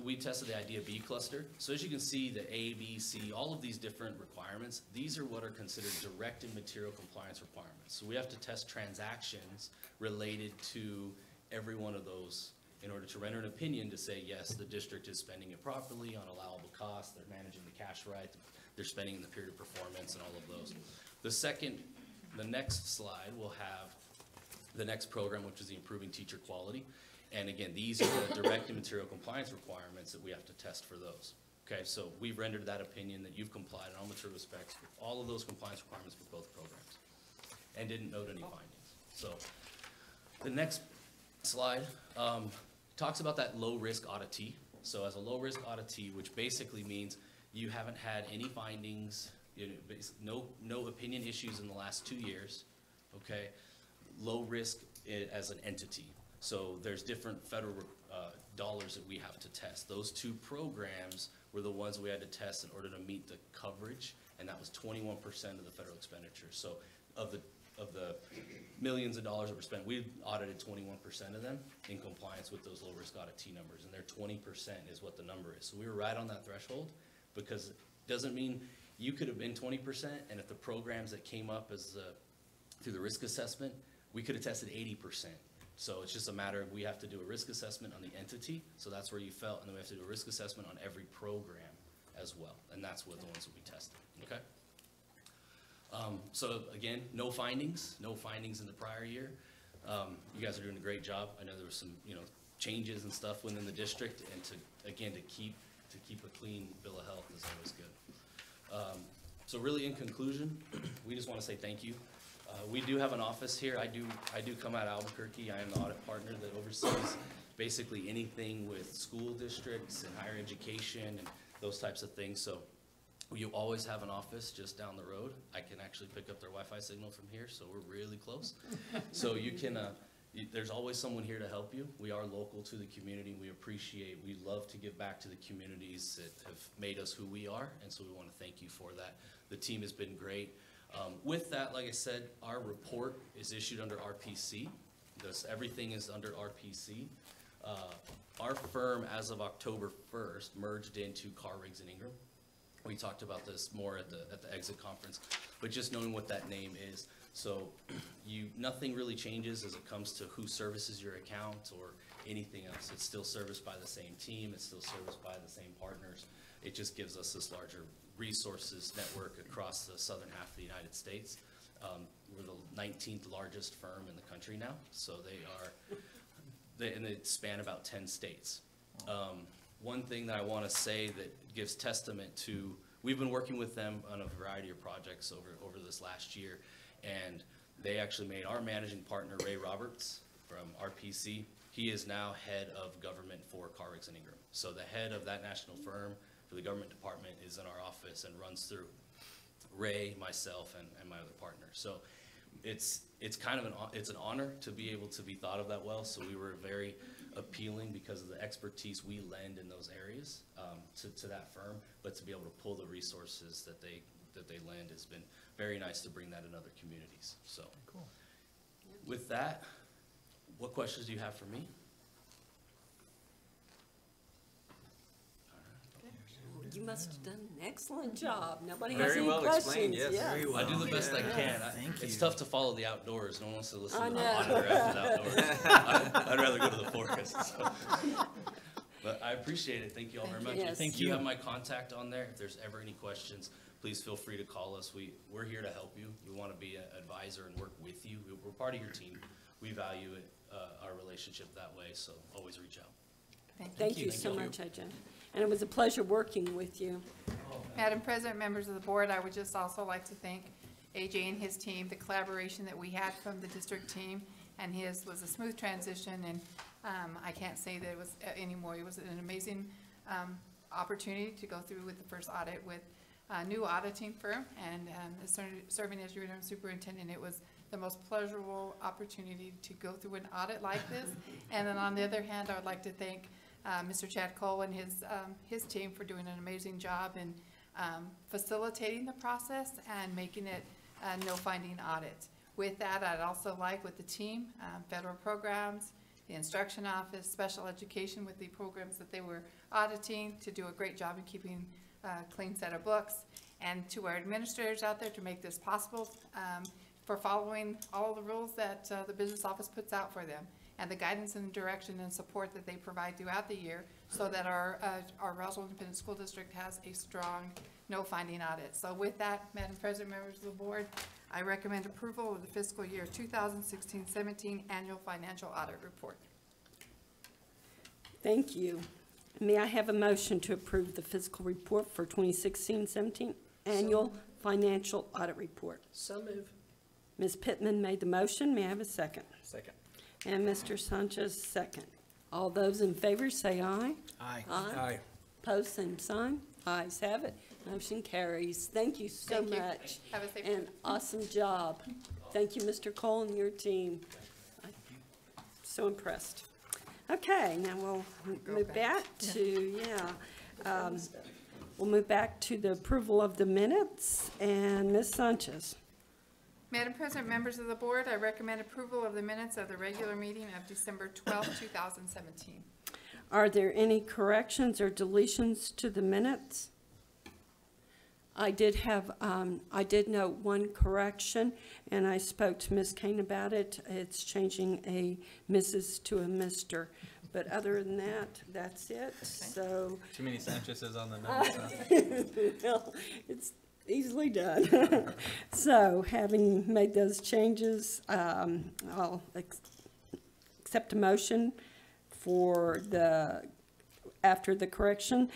L: we tested the IDEA B cluster. So as you can see, the A, B, C, all of these different requirements, these are what are considered direct and material compliance requirements. So we have to test transactions related to every one of those in order to render an opinion to say, yes, the district is spending it properly on allowable costs, they're managing the cash right, they're spending in the period of performance and all of those. The next slide will have the next program, which is the improving teacher quality. And again, these are the direct and material compliance requirements that we have to test for those. Okay, so we've rendered that opinion that you've complied in all mature respects with all of those compliance requirements for both programs, and didn't note any findings. So, the next slide talks about that low-risk auditee. So as a low-risk auditee, which basically means you haven't had any findings, no opinion issues in the last 2 years, okay? Low risk as an entity. So there's different federal dollars that we have to test. Those 2 programs were the ones we had to test in order to meet the coverage, and that was 21% of the federal expenditure. So of the millions of dollars that were spent, we audited 21% of them in compliance with those low-risk auditee numbers, and their 20% is what the number is. So we were right on that threshold, because it doesn't mean you could have been 20%, and if the programs that came up as through the risk assessment, we could have tested 80%. So it's just a matter of we have to do a risk assessment on the entity, so that's where you fell, and then we have to do a risk assessment on every program as well, and that's what the ones that we tested, okay? So again, no findings in the prior year. You guys are doing a great job. I know there was some, changes and stuff within the district, and to keep a clean bill of health is always good. So really, in conclusion, we just want to say thank you. We do have an office here. I do come out of Albuquerque. I am the audit partner that oversees basically anything with school districts and higher education and those types of things. So you always have an office just down the road. I can actually pick up their Wi-Fi signal from here, so we're really close. So you can, there's always someone here to help you. We are local to the community. We love to give back to the communities that have made us who we are, and so we want to thank you for that. The team has been great. With that, like I said, our report is issued under RPC. Everything is under RPC. Our firm, as of October 1st, merged into Carr, Riggs & Ingram. We talked about this more at the exit conference, but just knowing what that name is. So nothing really changes as it comes to who services your account or anything else. It's still serviced by the same team. It's still serviced by the same partners. It just gives us this larger resources network across the southern half of the United States. We're the 19th largest firm in the country now, so and they span about 10 states. One thing that I want to say that gives testament to, we've been working with them on a variety of projects over this last year, and they actually made our managing partner, Ray Roberts from RPC, he is now head of government for Carr, Riggs & Ingram. So the head of that national firm for the government department is in our office and runs through Ray, myself, and my other partner. So it's kind of it's an honor to be able to be thought of that well. So we were very appealing because of the expertise we lend in those areas to that firm, but to be able to pull the resources that they lend has been very nice to bring that in other communities. So cool. With that, what questions do you have for me?
A: You must have done an excellent job. Nobody
M: Very
A: has any
M: well
A: questions.
M: explained, yes. Very well.
L: I do the best I can.
H: Thank
L: It's
H: you.
L: tough to follow the outdoors. No one wants to listen
A: I
L: to the
A: know.
L: auditor after the outdoors. I'd rather go to the forest. So. But I appreciate it. Thank you all very much.
A: Yes.
H: Thank
L: You
H: you.
L: have my contact on there. If there's ever any questions, please feel free to call us. We're here to help you. We want to be an advisor and work with you. We're part of your team. We value it, our relationship that way, so always reach out.
A: Thank you so much, Ajay. And it was a pleasure working with you.
D: Madam President, members of the board, I would just also like to thank AJ and his team. The collaboration that we had from the district team and his was a smooth transition, and I can't say that it was anymore. It was an amazing opportunity to go through with the first audit with a new auditing firm, and serving as your interim superintendent, it was the most pleasurable opportunity to go through an audit like this. And then on the other hand, I would like to thank Mr. Chad Cole and his team for doing an amazing job in facilitating the process and making it a no-finding audit. With that, I'd also like with the team, federal programs, the instruction office, special education with the programs that they were auditing, to do a great job in keeping a clean set of books, and to our administrators out there to make this possible, for following all the rules that the business office puts out for them, and the guidance and direction and support that they provide throughout the year, so that our Roswell Independent School District has a strong no-finding audit. So with that, Madam President, members of the board, I recommend approval of the fiscal year 2016-17 annual financial audit report.
A: Thank you. May I have a motion to approve the fiscal report for 2016-17 annual financial audit report?
B: So move.
A: Ms. Pittman made the motion. May I have a second?
H: Second.
A: And Mr. Sanchez, second. All those in favor say aye.
H: Aye.
A: Aye. Pose same sign. Ayes have it. Motion carries. Thank you so
D: Thank you.
A: much.
D: Have a safe
A: And awesome job. Thank you, Mr. Cole and your team. I'm so impressed. Okay, now we'll move back to, we'll move back to the approval of the minutes, and Ms. Sanchez.
D: Madam President, members of the board, I recommend approval of the minutes of the regular meeting of December 12, 2017.
A: Are there any corrections or deletions to the minutes? I did note one correction, and I spoke to Ms. Kane about it. It's changing a Mrs. to a Mr. But other than that, that's it, so.
J: Too many Sanchez's on the numbers, huh?
A: Well, it's easily done. So, having made those changes, I'll accept a motion for after the correction,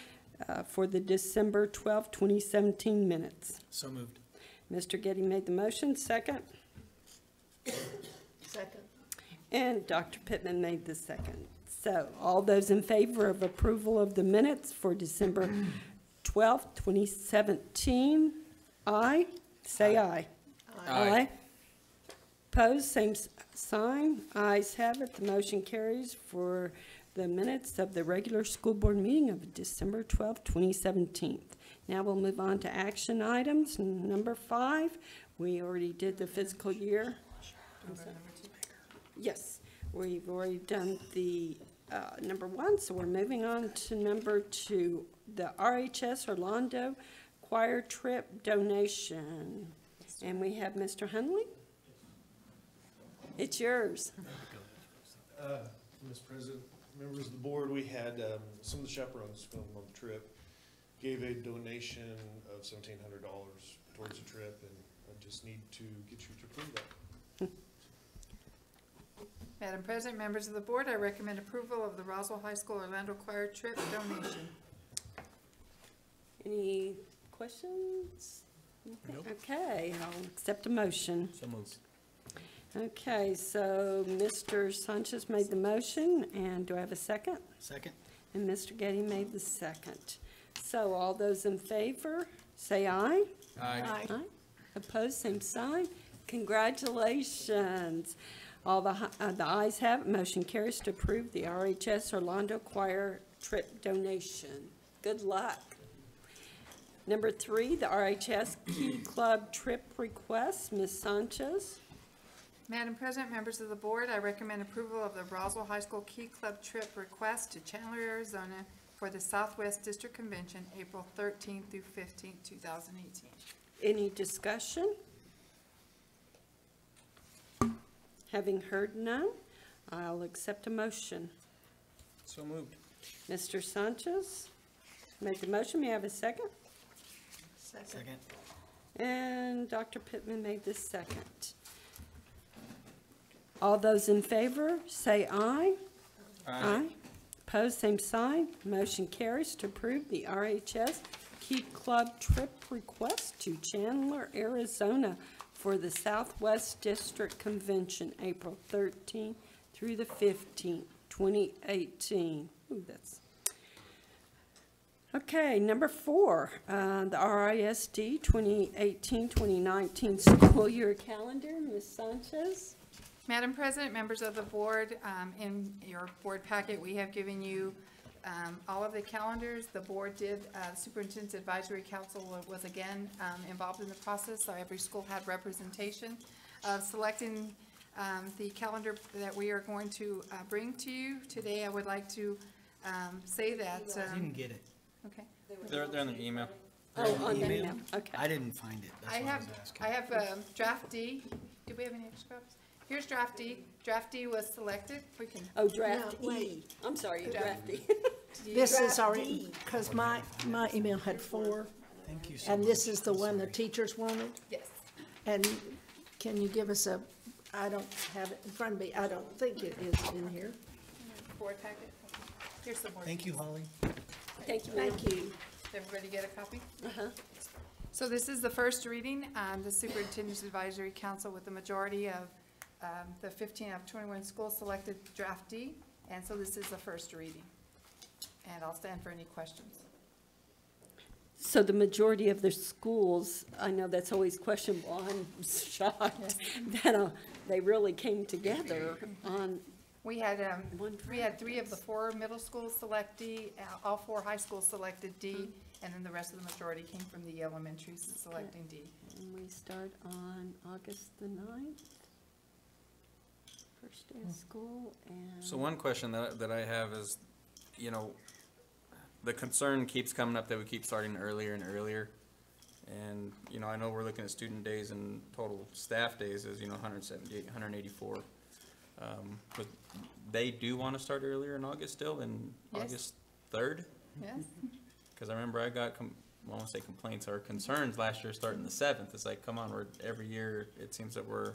A: for the December 12, 2017 minutes.
H: So moved.
A: Mr. Getty made the motion, second,
B: Second.
A: and Dr. Pittman made the second. So, all those in favor of approval of the minutes for December 12, 2017, aye? Say aye. Aye. Pose, same sign. Ayes have it. The motion carries for the minutes of the regular school board meeting of December 12, 2017. Now we'll move on to action items. Number 5, we already did the fiscal year. Yes, we've already done the number 1, so we're moving on to number 2, the RHS Orlando choir trip donation. And we have Mr. Hunley. It's yours.
M: Mr. President, members of the board, we had some of the chaperones going on the trip, gave a donation of $1,700 towards the trip, and I just need to get you to approve that.
D: Madam President, members of the board, I recommend approval of the Roswell High School Orlando Choir trip donation.
A: Any questions?
H: Nope.
A: Okay, I'll accept a motion.
H: So moved.
A: Okay, so Mr. Sanchez made the motion, and do I have a second?
H: Second.
A: And Mr. Getty made the second. So all those in favor, say aye.
H: Aye.
A: Aye. Opposed, same sign. Congratulations. All the ayes have it. Motion carries to approve the RHS Orlando Choir trip donation. Good luck. Number 3, the RHS Key Club trip request. Ms. Sanchez.
D: Madam President, members of the board, I recommend approval of the Roswell High School Key Club trip request to Chandler, Arizona for the Southwest District Convention, April 13th through 15th, 2018.
A: Any discussion? Having heard none, I'll accept a motion.
J: So moved.
A: Mr. Sanchez made the motion. May I have a second?
H: Second.
A: And Dr. Pittman made the second. All those in favor, say aye. Aye. Opposed, same sign. Motion carries to approve the RHS Key Club trip request to Chandler, Arizona for the Southwest District Convention, April 13th through the 15th, 2018. Ooh, that's... Okay, number 4, the RISD 2018-2019 school year calendar. Ms. Sanchez.
D: Madam President, members of the board, in your board packet, we have given you all of the calendars. The board did, Superintendent's Advisory Council was again involved in the process, so every school had representation. Selecting the calendar that we are going to bring to you today, I would like to say that.
H: I didn't get it.
D: Okay.
J: They're in the email.
A: Oh, on the email, okay.
H: I didn't find it. That's why I was asking.
D: I have draft D. Do we have any extra copies? Here's draft D. Draft D was selected. We can.
A: Oh, draft
B: No,
A: E.
B: wait.
A: I'm sorry, draft E.
B: This is already, because my email had 4,
H: Thank you so
B: and
H: much.
B: this is the one the teachers wanted.
D: Yes.
B: And can you give us a, I don't have it in front of me, I don't think it is in here.
D: Board packet. Here's the board.
H: Thank you, Holly.
A: Thank you. Thank you.
D: Did everybody get a copy?
A: Uh-huh.
D: So this is the first reading, the Superintendent's Advisory Council with the majority of the 15 out of 21 schools selected draft D, and so this is the first reading. And I'll stand for any questions.
A: So the majority of the schools, I know that's always questionable, I'm shocked that they really came together on,
D: We had 3 of the 4 middle schools select D, all 4 high schools selected D, and then the rest of the majority came from the elementaries selecting D.
A: and we start on August the 9th. First day of school, and.
J: So one question that I have is, you know, the concern keeps coming up that we keep starting earlier and earlier. And, you know, I know we're looking at student days and total staff days as, 178, 184. But they do want to start earlier in August still, in
D: Yes.
J: August 3rd?
D: Yes?
J: Because I remember I got, I won't say complaints or concerns last year starting the 7th. It's like, come on, every year it seems that we're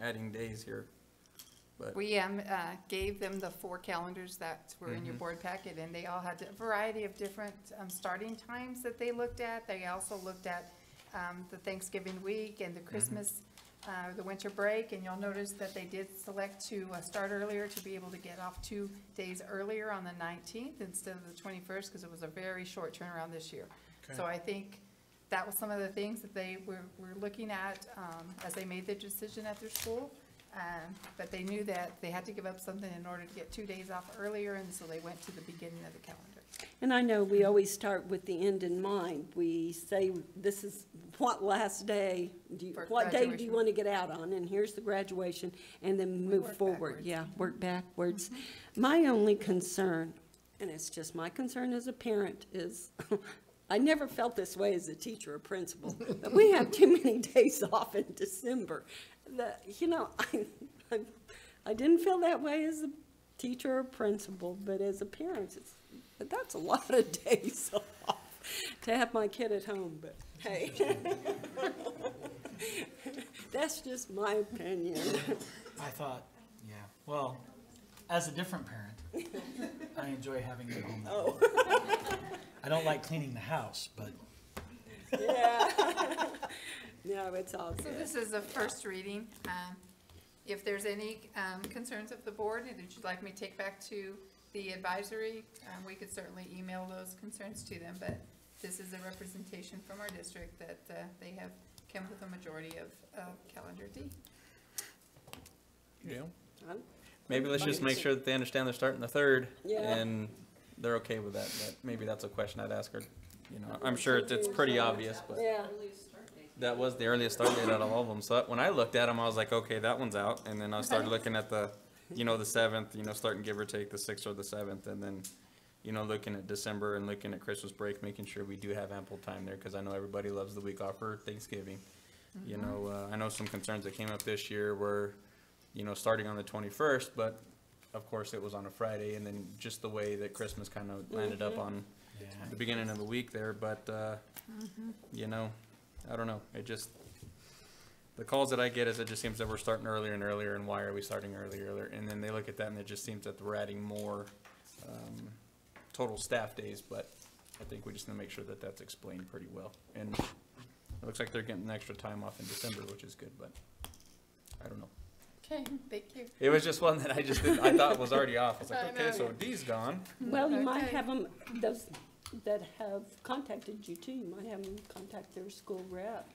J: adding days here. But
D: We gave them the 4 calendars that were in your board packet, and they all had a variety of different starting times that they looked at. They also looked at the Thanksgiving week and the Christmas, the winter break, and you'll notice that they did select to start earlier to be able to get off 2 days earlier on the 19th instead of the 21st, because it was a very short turnaround this year.
H: Okay.
D: So I think that was some of the things that they were looking at as they made the decision at their school. But they knew that they had to give up something in order to get 2 days off earlier, and so they went to the beginning of the calendar.
A: And I know we always start with the end in mind. We say, this is what last day, what day do
D: graduation.
A: you want to get out on? And here's the graduation, and then move
D: work
A: forward.
D: backwards.
A: Yeah, work backwards. My only concern, and it's just my concern as a parent, is I never felt this way as a teacher or principal, but we have too many days off in December. I didn't feel that way as a teacher or principal, but as a parent, that's a lot of days off to have my kid at home, but hey. That's just my opinion.
H: I thought, yeah, well, as a different parent, I enjoy having them home.
A: Oh.
H: I don't like cleaning the house, but
A: Yeah. No, it's all
D: So
A: good.
D: this is the first reading. If there's any concerns of the board that you'd like me to take back to the advisory, we could certainly email those concerns to them, but this is a representation from our district that they have come with a majority of calendar D.
J: Yeah.
A: I'm-
J: Maybe let's just make sure that they understand they're starting the 3rd,
A: Yeah.
J: and they're okay with that. Maybe that's a question I'd ask her. I'm sure it's pretty obvious, but
A: Yeah.
J: that was the earliest start date out of all of them. So when I looked at them, I was like, okay, that one's out. And then I started looking at the 7th, starting give or take the 6th or the 7th, and then, looking at December and looking at Christmas break, making sure we do have ample time there, because I know everybody loves the week off for Thanksgiving. I know some concerns that came up this year were, starting on the 21st, but of course it was on a Friday, and then just the way that Christmas kind of landed up on the beginning of the week there, but, I don't know, the calls that I get is it just seems that we're starting earlier and earlier, and why are we starting earlier? And then they look at that and it just seems that we're adding more, total staff days, but I think we just need to make sure that that's explained pretty well. And it looks like they're getting extra time off in December, which is good, but I don't know.
D: Okay, thank you.
J: It was just one that I thought was already off. I was like,
D: I
J: okay,
D: know.
J: so D's gone.
A: Well, you might
D: Okay.
A: have them, those that have contacted you too, you might have them contact their school rep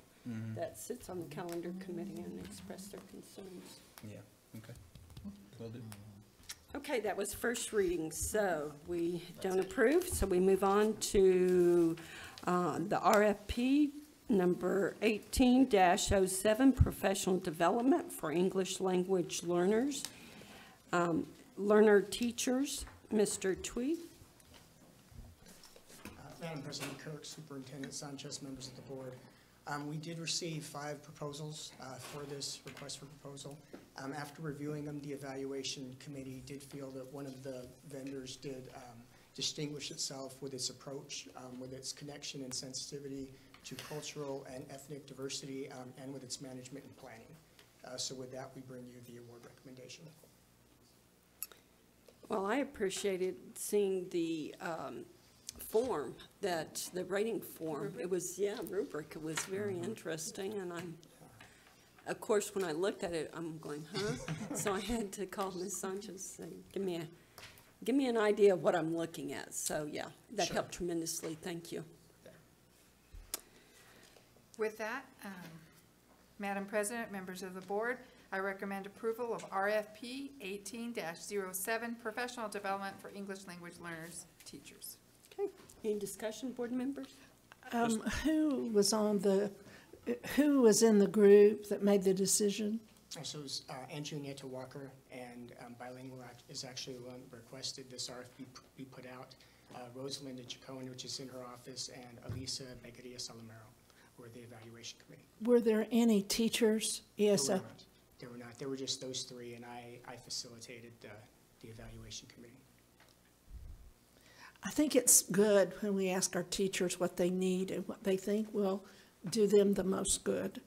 A: that sits on the calendar committee and express their concerns.
J: Yeah, okay. Will do.
A: Okay, that was first reading, so we don't approve, so we move on to the RFP number 18-07, professional development for English language learners. Learner teachers, Mr. Tweed.
N: Madam President Kirk, Superintendent Sanchez, members of the board. We did receive 5 proposals for this request for proposal. After reviewing them, the evaluation committee did feel that one of the vendors did distinguish itself with its approach, with its connection and sensitivity to cultural and ethnic diversity, and with its management and planning. So with that, we bring you the award recommendation.
A: Well, I appreciated seeing the form, the rating form. It was, rubric. It was very interesting, and of course, when I looked at it, I'm going, huh? So I had to call Ms. Sanchez and say, give me an idea of what I'm looking at. So, yeah, that
H: Sure.
A: helped tremendously. Thank you.
D: With that, Madam President, members of the board, I recommend approval of RFP 18-07, Professional Development for English Language Learners, Teachers.
A: Okay, any discussion, board members?
B: Who was in the group that made the decision?
N: So it was Anjunieta Walker, and Bilingual is actually the one that requested this RFP be put out. Rosalinda Chacon, which is in her office, and Elisa Begaria Salamero were the evaluation committee.
B: Were there any teachers? Yes.
N: There were not. There were just those three, and I facilitated the evaluation committee.
B: I think it's good when we ask our teachers what they need and what they think will do them the most good.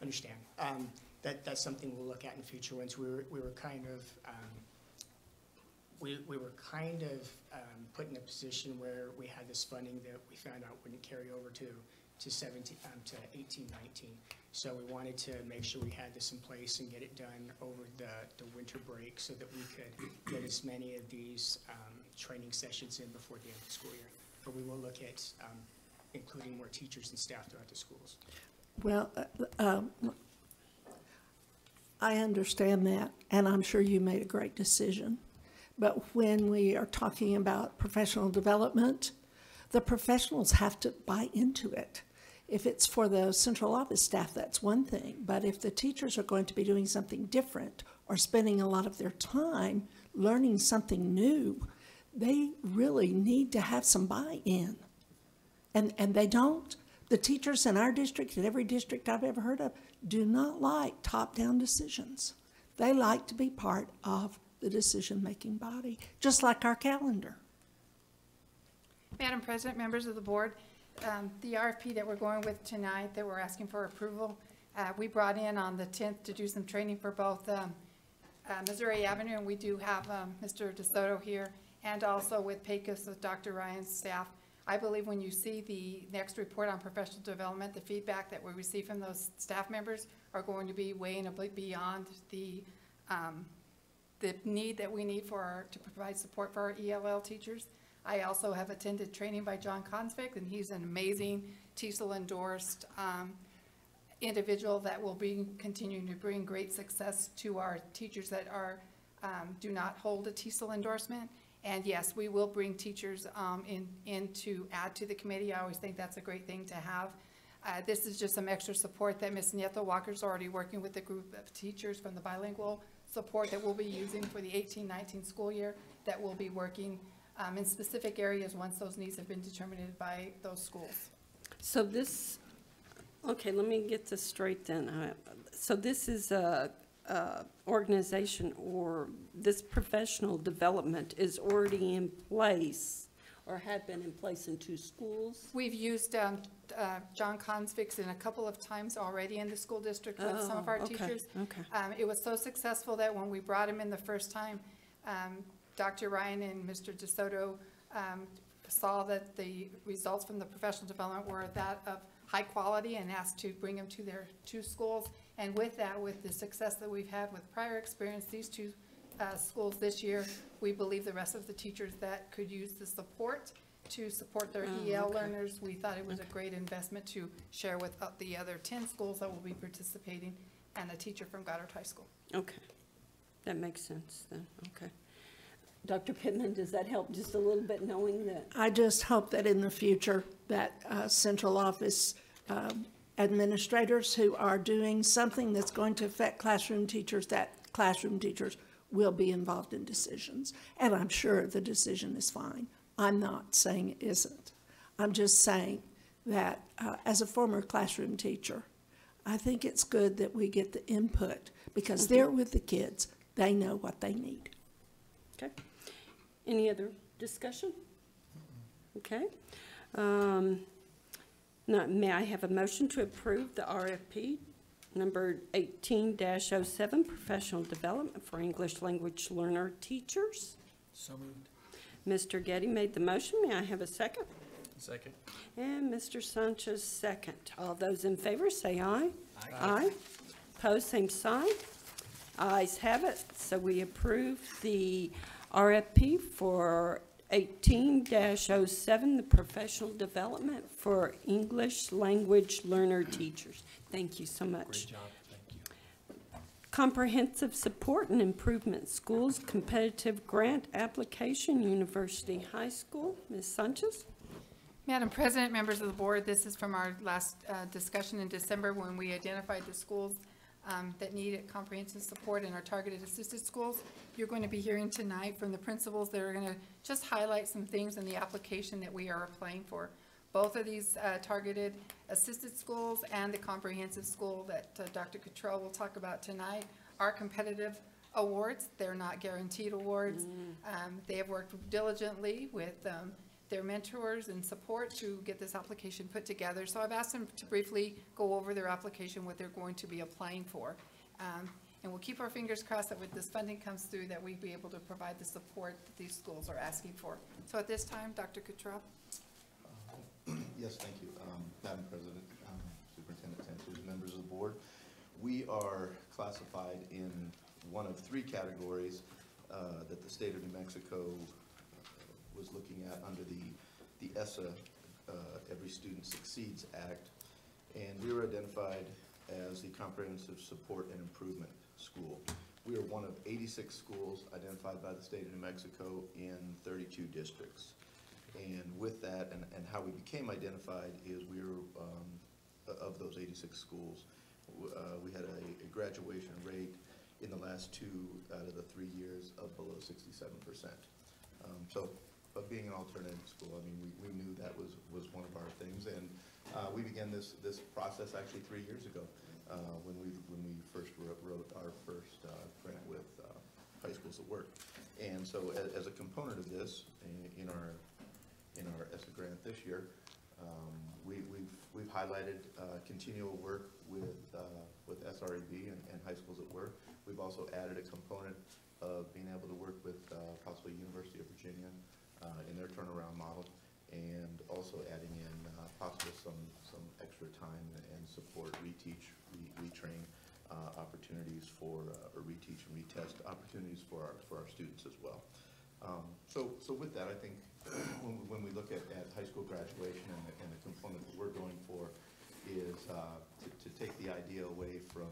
N: Understand. That's something we'll look at in future ones. We were kind of put in a position where we had this funding that we found out wouldn't carry over to 18, 19. So we wanted to make sure we had this in place and get it done over the winter break so that we could get as many of these training sessions in before the end of the school year. But we will look at including more teachers and staff throughout the schools.
B: Well, I understand that, and I'm sure you made a great decision. But when we are talking about professional development, the professionals have to buy into it. If it's for the central office staff, that's one thing. But if the teachers are going to be doing something different or spending a lot of their time learning something new, they really need to have some buy-in. And they don't. The teachers in our district and every district I've ever heard of do not like top-down decisions. They like to be part of the decision-making body, just like our calendar.
D: Madam President, members of the board, the RFP that we're going with tonight that we're asking for approval, we brought in on the 10th to do some training for both Missouri Avenue, and we do have Mr. DeSoto here, and also with PACUS with Dr. Ryan's staff. I believe when you see the next report on professional development, the feedback that we receive from those staff members are going to be way and beyond the need that we need to provide support for our ELL teachers. I also have attended training by John Consvick, and he's an amazing TESOL endorsed individual that will be continuing to bring great success to our teachers that do not hold a TESOL endorsement. And yes, we will bring teachers in to add to the committee. I always think that's a great thing to have. This is just some extra support that Ms. Nieto Walker's already working with a group of teachers from the bilingual support that we'll be using for the 18-19 school year, that will be working in specific areas once those needs have been determined by those schools.
A: So this, okay, let me get this straight then. So this is a organization, or this professional development is already in place or had been in place in 2 schools?
D: We've used John Consvick's in a couple of times already in the school district with some of our teachers.
A: Okay.
D: It was so successful that when we brought him in the first time, Dr. Ryan and Mr. DeSoto saw that the results from the professional development were that of high quality and asked to bring them to their 2 schools. And with that, with the success that we've had with prior experience, these 2 schools this year, we believe the rest of the teachers that could use the support to support their EL learners, we thought it was a great investment to share with the other 10 schools that will be participating and a teacher from Goddard High School.
A: Okay, that makes sense then, okay. Dr. Pittman, does that help just a little bit knowing that?
B: I just hope that in the future that central office administrators who are doing something that's going to affect classroom teachers, that classroom teachers will be involved in decisions. And I'm sure the decision is fine. I'm not saying it isn't. I'm just saying that as a former classroom teacher, I think it's good that we get the input because they're with the kids. They know what they need.
A: Okay. Any other discussion? Okay. Now, may I have a motion to approve the RFP Number 18-07, professional development for English language learner teachers.
H: So moved.
A: Mr. Getty made the motion. May I have a second?
H: Second.
A: And Mr. Sanchez, second. All those in favor, say aye.
H: Aye.
A: Aye. Pose same sign. Ayes have it. So we approve the RFP for 18-07, the professional development for English language learner teachers. Thank you so much.
K: Great job, thank you.
A: Comprehensive Support and Improvement Schools Competitive Grant Application, University High School. Ms. Sanchez?
D: Madam President, members of the board, this is from our last discussion in December when we identified the schools that needed comprehensive support in our targeted assisted schools. You're going to be hearing tonight from the principals that are going to just highlight some things in the application that we are applying for. Both of these targeted assisted schools and the comprehensive school that Dr. Cottrell will talk about tonight are competitive awards. They're not guaranteed awards. They have worked diligently with their mentors and support to get this application put together. So I've asked them to briefly go over their application, what they're going to be applying for. And we'll keep our fingers crossed that with this funding comes through that we'll be able to provide the support that these schools are asking for. So at this time, Dr. Cottrell.
O: Yes, thank you. Madam President, Superintendent Sanchez, members of the board. We are classified in one of three categories that the state of New Mexico was looking at under the ESSA, Every Student Succeeds Act. And we were identified as the Comprehensive Support and Improvement School. We are one of 86 schools identified by the state of New Mexico in 32 districts. And with that, and how we became identified is we were, of those 86 schools, we had a graduation rate in the last 2 out of the 3 years of below 67%. So, but being an alternative school, I mean, we knew that was one of our things, and we began this process actually 3 years ago when we first wrote our first grant with High Schools at Work. And so, as a component of this, in our ESSA grant this year, we've highlighted continual work with SREB and High Schools at Work. We've also added a component of being able to work with possibly University of Virginia in their turnaround model, and also adding in possibly some extra time and support, reteach, retrain opportunities for, or reteach and retest opportunities for our students as well. So with that, I think when we look at high school graduation and the component that we're going for is to take the idea away from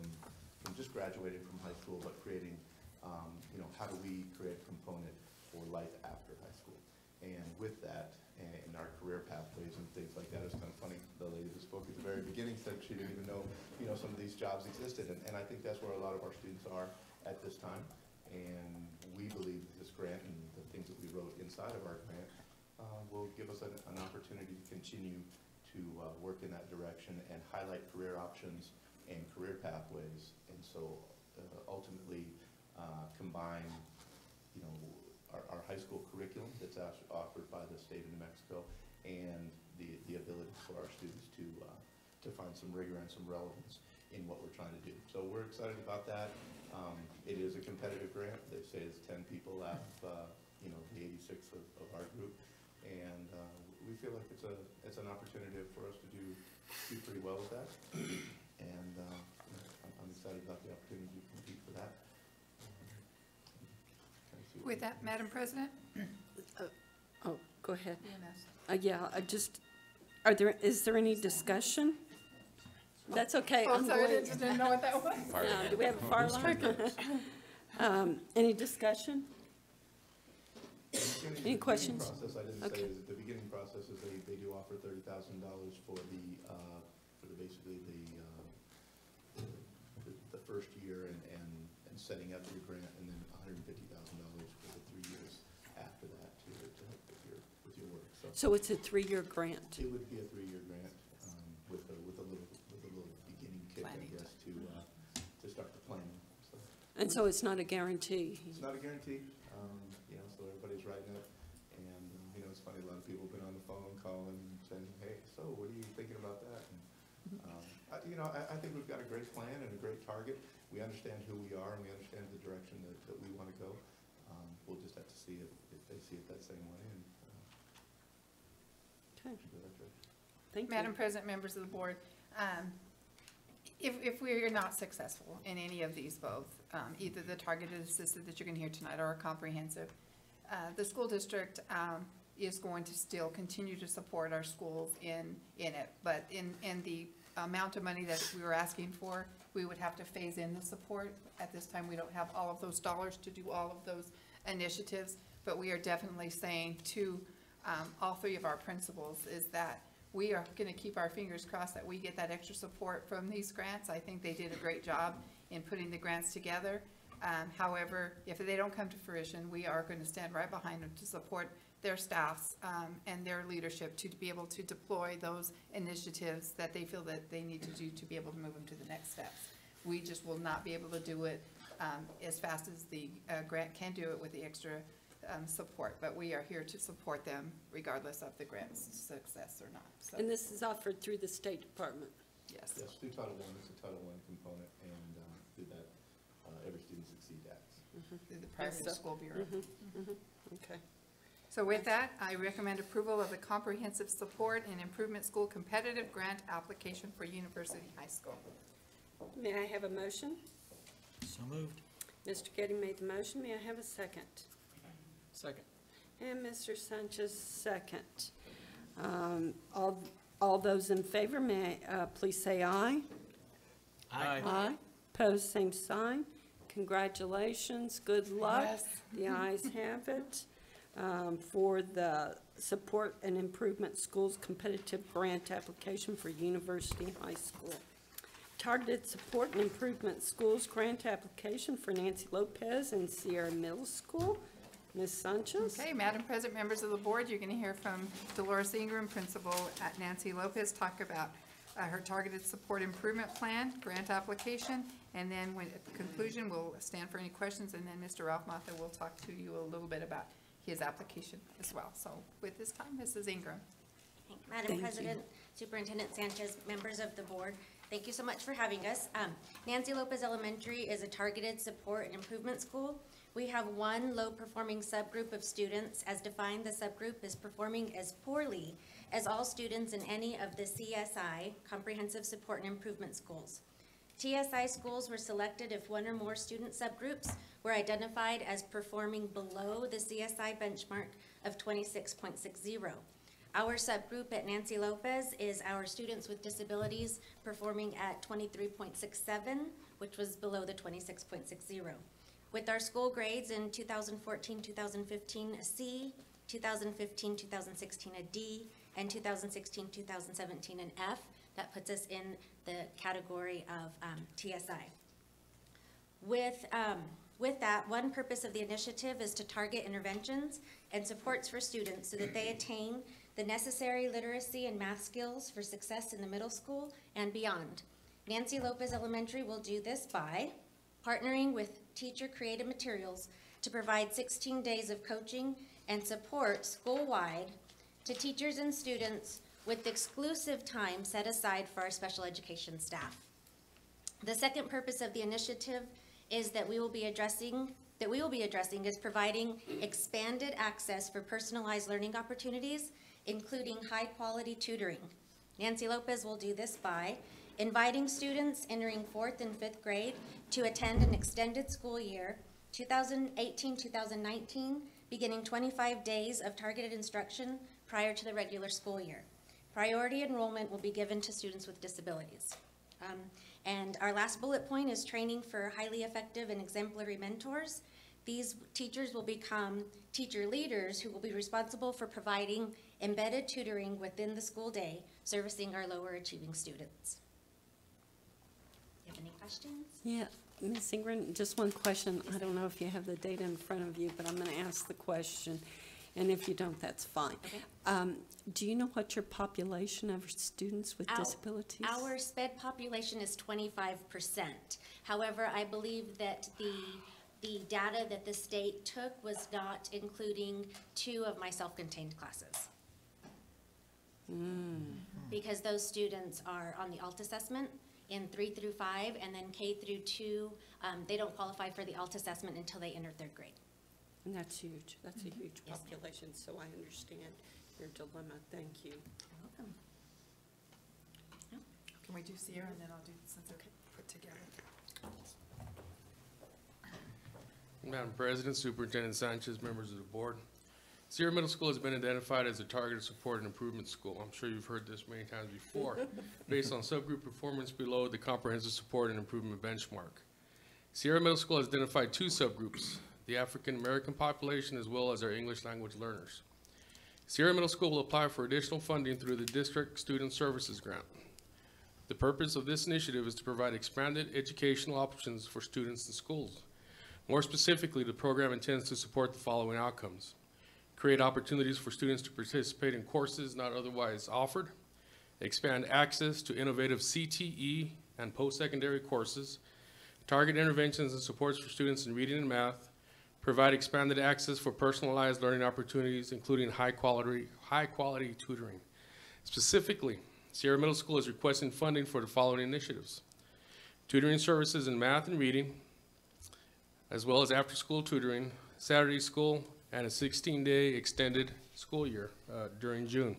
O: just graduating from high school, but creating, how do we create a component for life after high school? And with that, and our career pathways and things like that, it's kind of funny, the lady that spoke at the very beginning said she didn't even know, some of these jobs existed, and I think that's where a lot of our students are at this time. And we believe that this grant and the things that we wrote inside of our grant will give us an opportunity to continue to work in that direction and highlight career options and career pathways, and so ultimately combine, our high school curriculum that's offered by the state of New Mexico, and the ability for our students to find some rigor and some relevance in what we're trying to do. So we're excited about that. It is a competitive grant. They say it's 10 people out of the 86 of our group, and we feel like it's an opportunity for us to do pretty well with that. And I'm excited about the opportunity to compete for that.
D: With that, Madam President?
A: Go ahead.
D: EMS.
A: Yeah, is there any discussion? That's okay.
D: Oh,
A: I'm
D: sorry, I
A: going-
D: just didn't know what that was.
A: Do we have a fire alarm? Any discussion? Any questions?
O: Process, I didn't
A: Okay.
O: say, is the beginning process is they do offer $30,000 for basically the first year and setting up your grant, and then $150,000 for the 3 years after that to help with your work.
A: So it's a 3-year grant?
O: It would be a 3-year grant with a little beginning kick, I guess, to start the planning. So.
A: And so it's not a guarantee?
O: It's not a guarantee. So everybody's writing it, and it's funny. A lot of people have been on the phone calling, saying, "Hey, so what are you thinking about that?" You know, I think we've got a great plan and a great target. We understand who we are and we understand the direction that we want to go. We'll just have to see if they see it that same way and
A: Okay.
O: go that direction.
A: Thank you.
D: Madam President, members of the board, if we are not successful in any of these both, either the targeted assisted that you're going to hear tonight or a comprehensive, the school district is going to still continue to support our schools in it. But in the amount of money that we were asking for, we would have to phase in the support. At this time, we don't have all of those dollars to do all of those initiatives, but we are definitely saying to all three of our principals is that we are going to keep our fingers crossed that we get that extra support from these grants. I think they did a great job in putting the grants together. However, if they don't come to fruition, we are going to stand right behind them to support their staffs and their leadership to be able to deploy those initiatives that they feel that they need to do to be able to move them to the next steps. We just will not be able to do it as fast as the grant can do it with the extra support, but we are here to support them regardless of the grant's success or not. So,
A: And this is offered through the State Department.
D: yes.
O: Yes, through Title I, it's a Title I component, and through that, Every Student Succeed Acts.
D: Through the Private School Bureau.
A: Okay.
D: So with that, I recommend approval of the Comprehensive Support and Improvement School Competitive Grant Application for University High School.
A: May I have a motion?
H: So moved.
A: Mr. Getty made the motion. May I have a second?
J: Second.
A: And Mr. Sanchez, second. All those in favor, may please say aye.
J: Aye.
A: Aye. Pose same sign. Congratulations. Good luck.
D: Yes.
A: The ayes have it. For the Support and Improvement Schools Competitive Grant Application for University High School. Targeted Support and Improvement Schools Grant Application for Nancy Lopez and Sierra Middle School. Ms. Sanchez?
D: Okay, Madam President, members of the board, you're going to hear from Dolores Ingram, Principal at Nancy Lopez, talk about her Targeted Support Improvement Plan, grant application, and then when, at the conclusion, we'll stand for any questions, and then Mr. Ralph Matha will talk to you a little bit about his application as well. So with this time, Mrs. Ingram.
E: Madam President, Superintendent Sanchez, members of the board, thank you so much for having us. Nancy Lopez Elementary is a targeted support and improvement school. We have one low-performing subgroup of students. As defined, the subgroup is performing as poorly as all students in any of the CSI, Comprehensive Support and Improvement Schools. TSI schools were selected if one or more student subgroups were identified as performing below the CSI benchmark of 26.60. Our subgroup at Nancy Lopez is our students with disabilities performing at 23.67, which was below the 26.60. With our school grades in 2014-2015 a C, 2015-2016 a D, and 2016-2017 an F, that puts us in the category of TSI. With that, one purpose of the initiative is to target interventions and supports for students so that they attain the necessary literacy and math skills for success in the middle school and beyond. Nancy Lopez Elementary will do this by partnering with Teacher Creative Materials to provide 16 days of coaching and support school-wide to teachers and students with exclusive time set aside for our special education staff. The second purpose of the initiative is that we will be addressing is providing expanded access for personalized learning opportunities, including high-quality tutoring. Nancy Lopez will do this by inviting students entering 4th and 5th grade to attend an extended school year, 2018-2019, beginning 25 days of targeted instruction prior to the regular school year. Priority enrollment will be given to students with disabilities. And our last bullet point is training for highly effective and exemplary mentors. These teachers will become teacher leaders who will be responsible for providing embedded tutoring within the school day, servicing our lower achieving students. Do you have any questions?
A: Yeah, Ms. Ingram, just one question. I don't know if you have the data in front of you, but I'm going to ask the question. And if you don't, that's fine.
E: Okay.
A: Do you know what your population of students with disabilities?
E: Our SPED population is 25%. However, I believe that the data that the state took was not including 2 of my self-contained classes. because those students are on the ALT assessment in 3 through 5, and then K through 2, they don't qualify for the ALT assessment until they enter 3rd grade.
A: And that's huge. That's a huge
E: Yes, ma'am.
A: population, so I understand your dilemma. Thank you.
E: You're welcome.
D: Can we do Sierra and then I'll do, since they're put together.
P: Madam President, Superintendent Sanchez, members of the board. Sierra Middle School has been identified as a targeted support and improvement school. I'm sure you've heard this many times before, based on subgroup performance below the comprehensive support and improvement benchmark. Sierra Middle School has identified 2 subgroups, the African American population as well as our English language learners. Sierra Middle School will apply for additional funding through the District Student Services Grant. The purpose of this initiative is to provide expanded educational options for students and schools. More specifically, the program intends to support the following outcomes: create opportunities for students to participate in courses not otherwise offered, expand access to innovative CTE and post-secondary courses, target interventions and supports for students in reading and math, provide expanded access for personalized learning opportunities, including high-quality tutoring. Specifically, Sierra Middle School is requesting funding for the following initiatives: tutoring services in math and reading, as well as after-school tutoring, Saturday school, and a 16-day extended school year during June.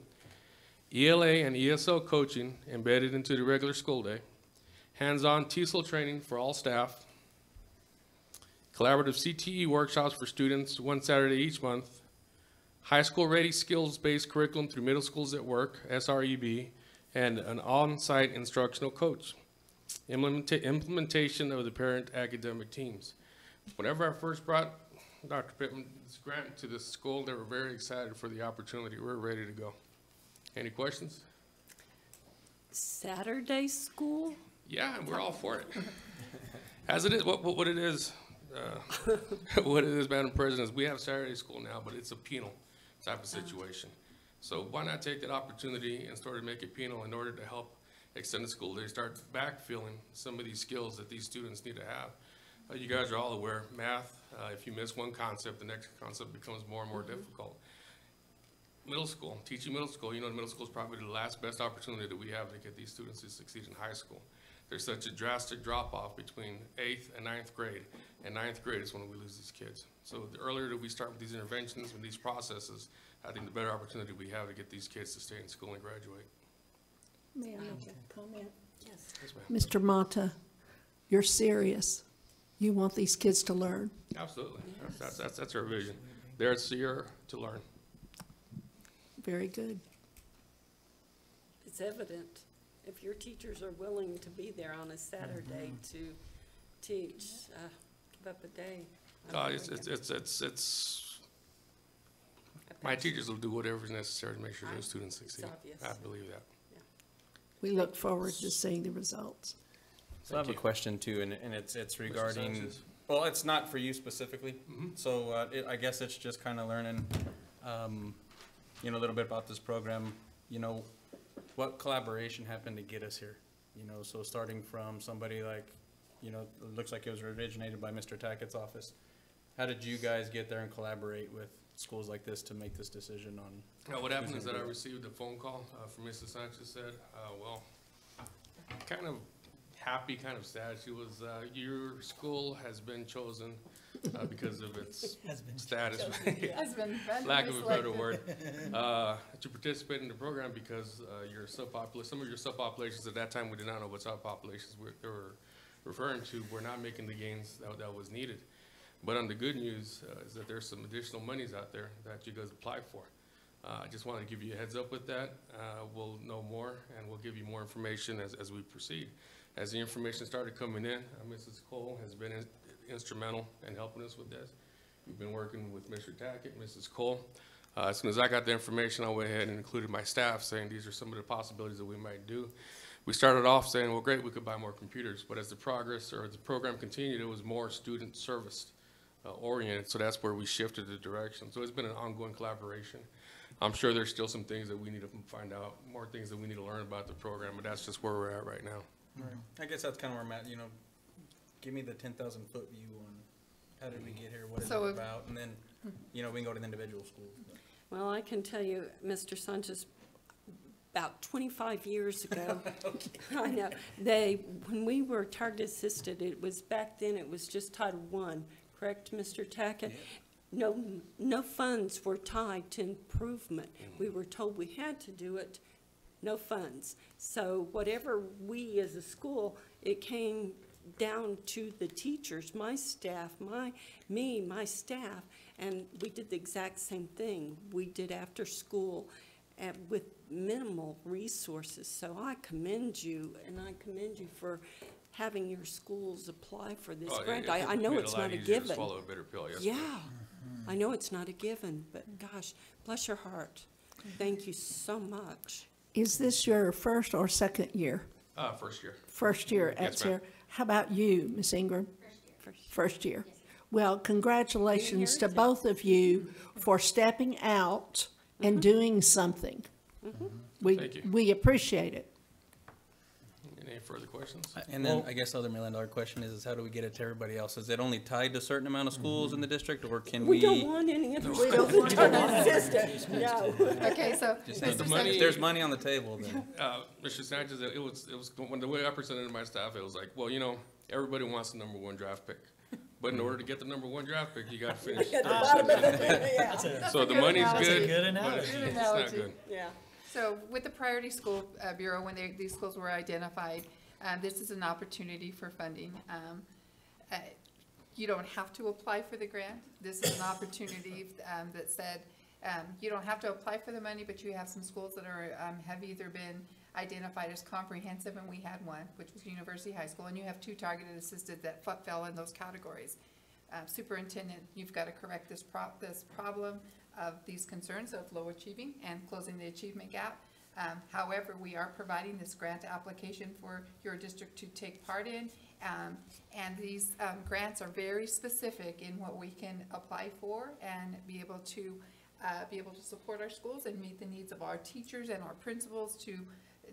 P: ELA and ESL coaching embedded into the regular school day, hands-on TESOL training for all staff, collaborative CTE workshops for students 1 Saturday each month, high school ready skills-based curriculum through Middle Schools at Work, SREB, and an on-site instructional coach. Implementation of the parent academic teams. Whenever I first brought Dr. Pittman's grant to this school, they were very excited for the opportunity. We're ready to go. Any questions?
A: Saturday school?
P: Yeah, we're all for it. As it is, what it is, what it is, Madam President, is we have Saturday school now, but it's a penal type of situation. So why not take that opportunity and start to make it penal in order to help extended school day start backfilling some of these skills that these students need to have. You guys are all aware, math, if you miss one concept, the next concept becomes more and more difficult. Middle school, teaching middle school, you know, middle school is probably the last best opportunity that we have to get these students to succeed in high school. There's such a drastic drop-off between 8th and 9th grade, and 9th grade is when we lose these kids. So the earlier that we start with these interventions and these processes, I think the better opportunity we have to get these kids to stay in school and graduate.
B: May I make a comment?
A: Yes.
P: Yes, ma'am.
B: Mr. Mata, you're serious. You want these kids to learn.
P: Absolutely. That's our vision. They're at Sierra to learn.
B: Very good.
A: It's evident. If your teachers are willing to be there on a Saturday to teach, give up a day. My teachers will do whatever is necessary to make sure those students succeed. obvious.
P: I believe that.
B: We look forward to seeing the results.
J: So I have a question too, and it's regarding,
P: Sanchez.
J: well, it's not for you specifically.
P: Mhm.
J: So I guess it's just kind of learning, you know, a little bit about this program. You know, what collaboration happened to get us here? You know, so starting from somebody like, you know, it looks like it was originated by Mr. Tackett's office. How did you guys get there and collaborate with schools like this to make this decision on?
P: What happened is that I
J: do it?
P: received a phone call from Mrs. Sanchez said, well, kind of happy, kind of sad. She was, your school has been chosen because of its status,
D: Has been
P: lack of a better
D: selected.
P: word, to participate in the program because your some of your subpopulations at that time, we did not know what subpopulations they were referring to, were not making the gains that was needed. But the good news is that there's some additional monies out there that you guys apply for. I just wanted to give you a heads up with that. We'll know more and we'll give you more information as we proceed. As the information started coming in, Mrs. Cole has been instrumental in helping us with this. We've been working with Mr. Tackett, Mrs. Cole. As soon as I got the information, I went ahead and included my staff saying these are some of the possibilities that we might do. We started off saying, well, great, we could buy more computers, but as the program continued, it was more student service oriented, so that's where we shifted the direction. So it's been an ongoing collaboration. I'm sure there's still some things that we need to find out, more things that we need to learn about the program, but that's just where we're at right now.
J: Right. I guess that's kind of where I'm at, you know, give me the 10,000-foot view on how did we get here, what is
D: So
J: it
D: if-
J: about, and then, you know, we can go to the individual schools.
A: Well, I can tell you, Mr. Sanchez, about 25 years ago. I know, when we were target assisted, it was, back then, it was just Title I, correct, Mr. Tackett? No funds were tied to improvement. We were told we had to do it, no funds. So whatever we as a school, it came down to the teachers, my staff, my staff, and we did the exact same thing. We did after school with minimal resources. So I commend you, and I commend you for having your schools apply for this grant. I know it's not a given.
P: Swallow a bitter pill, yes.
A: Yeah, I know it's not a given, but gosh, bless your heart. Thank you so much.
B: Is this your first or second year?
P: First year.
B: First year at
P: Yes, ma'am.
B: Sierra. How about you, Ms. Ingram? First year. Well, congratulations to both of you for stepping out and doing something.
P: Thank you.
B: We appreciate it.
P: Any further questions?
J: And then I guess the other $1 million question is how do we get it to everybody else? Is it only tied to a certain amount of schools in the district, or can we?
A: We don't want any other schools to assist. No.
D: Okay, so,
J: Just
D: Mr.
J: if
D: Sanchez,
J: there's money on the table, then.
P: Mr. Sanchez, it was, when the way I presented it to my staff, it was like, well, everybody wants the #1 draft pick. But in order to get the #1 draft pick, you gotta finish. So the money's good, but it's not good.
A: Yeah.
D: So with the Priority School Bureau, when these schools were identified, this is an opportunity for funding. You don't have to apply for the grant. This is an opportunity that said you don't have to apply for the money, but you have some schools that have either been identified as comprehensive, and we had one, which was University High School, and you have 2 targeted assisted that fell in those categories. Superintendent, you've got to correct this problem of these concerns of low achieving and closing the achievement gap. However, we are providing this grant application for your district to take part in, and these grants are very specific in what we can apply for and be able to support our schools and meet the needs of our teachers and our principals to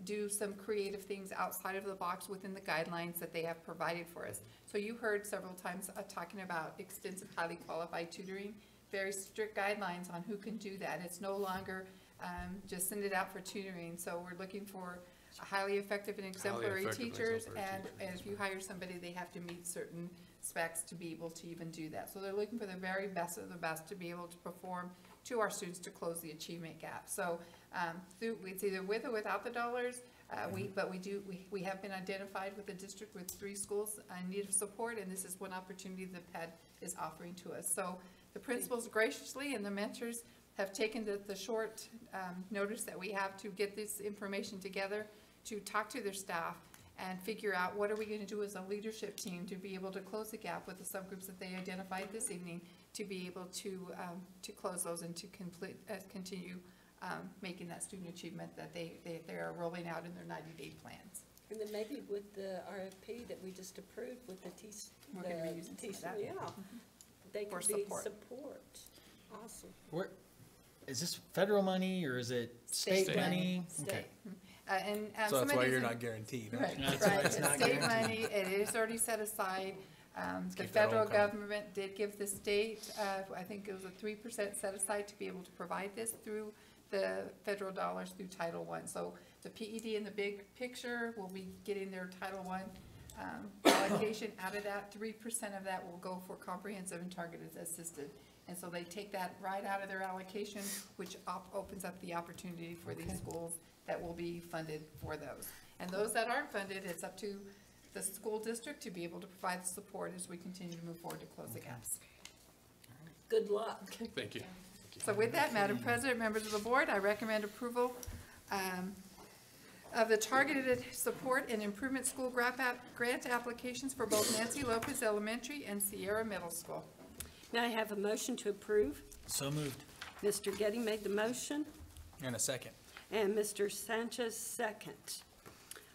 D: do some creative things outside of the box within the guidelines that they have provided for us. So you heard several times talking about extensive highly qualified tutoring, very strict guidelines on who can do that. It's no longer just send it out for tutoring. So we're looking for highly effective and exemplary teachers, and if you hire somebody, they have to meet certain specs to be able to even do that. So they're looking for the very best of the best to be able to perform to our students to close the achievement gap. So it's either with or without the dollars. We have been identified with the district with 3 schools in need of support, and this is one opportunity the PED is offering to us. So the principals graciously and the mentors have taken the short notice that we have to get this information together, to talk to their staff and figure out what are we going to do as a leadership team to be able to close the gap with the subgroups that they identified this evening, to be able to close those and to continue making that student achievement that they are rolling out in their 90-day plans.
A: And then maybe with the RFP that we just approved with the
D: We're going to be using some of that.
A: yeah, they
D: For
A: could be
D: support.
A: support. Awesome.
H: Where, is this federal money or is it state money? Okay.
J: So that's why you're not guaranteed, right?
D: Right, it's state money, it is already set aside. The federal government did give the state, I think it was a 3% set aside to be able to provide this through the federal dollars through Title I. So the PED in the big picture will be getting their Title I allocation. Out of that, 3% of that will go for comprehensive and targeted assisted. And so they take that right out of their allocation, which opens up the opportunity for these schools that will be funded for those. And those that aren't funded, it's up to the school district to be able to provide the support as we continue to move forward to close the gaps.
A: Good luck.
P: Thank you.
D: So with that, Madam President, members of the board, I recommend approval of the targeted support and improvement school grant applications for both Nancy Lopez Elementary and Sierra Middle School.
A: Now I have a motion to approve.
H: So moved.
A: Mr. Getty made the motion,
J: And a second.
A: and Mr. Sanchez second.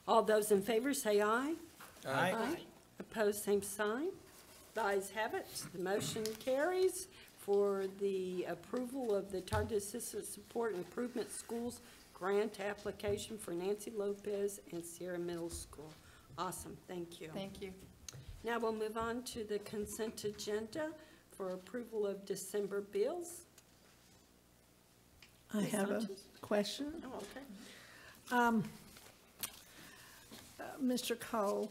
A: All those in favor say aye.
H: Aye.
A: Opposed, same sign. The ayes have it. The motion carries for the approval of the Targeted Assistance Support Improvement Schools grant application for Nancy Lopez and Sierra Middle School. Awesome, thank you.
D: Thank you.
A: Now we'll move on to the consent agenda for approval of December bills.
B: I
A: Ms.
B: have a
A: Sanchez?
B: question.
A: Oh, okay.
B: Mr. Cole,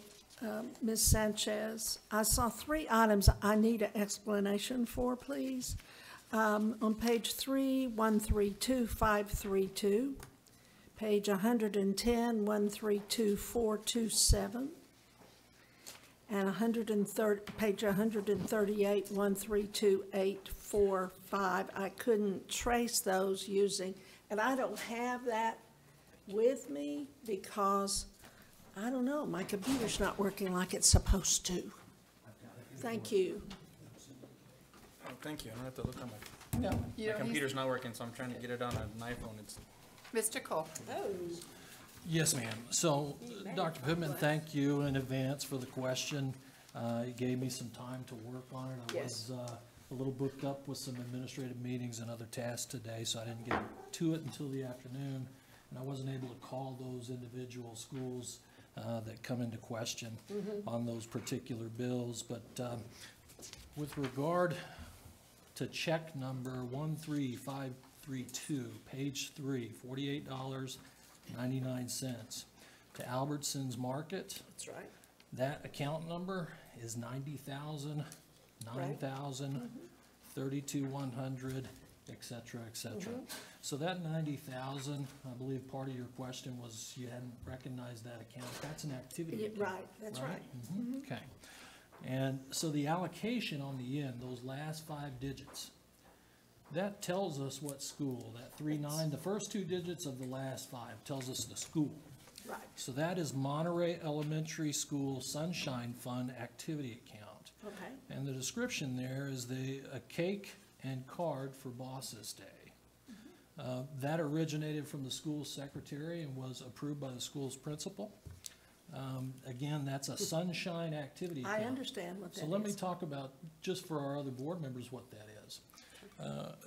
B: Ms. Sanchez, I saw 3 items I need an explanation for, please. On page 3, 132,532, page 110, 132,427, and page 138, 132,845. I couldn't trace those using, and I don't have that with me because, I don't know, my computer's not working like it's supposed to. Thank you.
J: Oh, thank you. I don't have to look on my,
D: No, you
J: my
D: don't use-
J: computer's not working, so I'm trying to get it on an iPhone. It's
D: Mr. Cole.
A: Oh,
K: Yes, ma'am. So, Dr. Pittman, thank you in advance for the question. You gave me some time to work on it. I
A: Yes.
K: was a little booked up with some administrative meetings and other tasks today, so I didn't get to it until the afternoon. And I wasn't able to call those individual schools that come into question on those particular bills. But with regard to check number 13532, page 3, $48.99 to Albertsons Market.
A: that's right.
K: That account number is 90,000, 9,000, 32,100, et cetera, et cetera. So that 90,000, I believe part of your question was you hadn't recognized that account. That's an activity account.
B: Right, that's right.
K: Okay. And so the allocation on the end, those last 5 digits, that tells us what school, that 39, the first 2 digits of the last 5 tells us the school.
B: Right.
K: So that is Monterey Elementary School Sunshine Fund Activity Account.
B: Okay.
K: And the description there is a cake and card for Bosses Day. That originated from the school secretary and was approved by the school's principal. Again, that's a sunshine activity account.
B: I understand what that is.
K: So let me talk about, just for our other board members, what that is.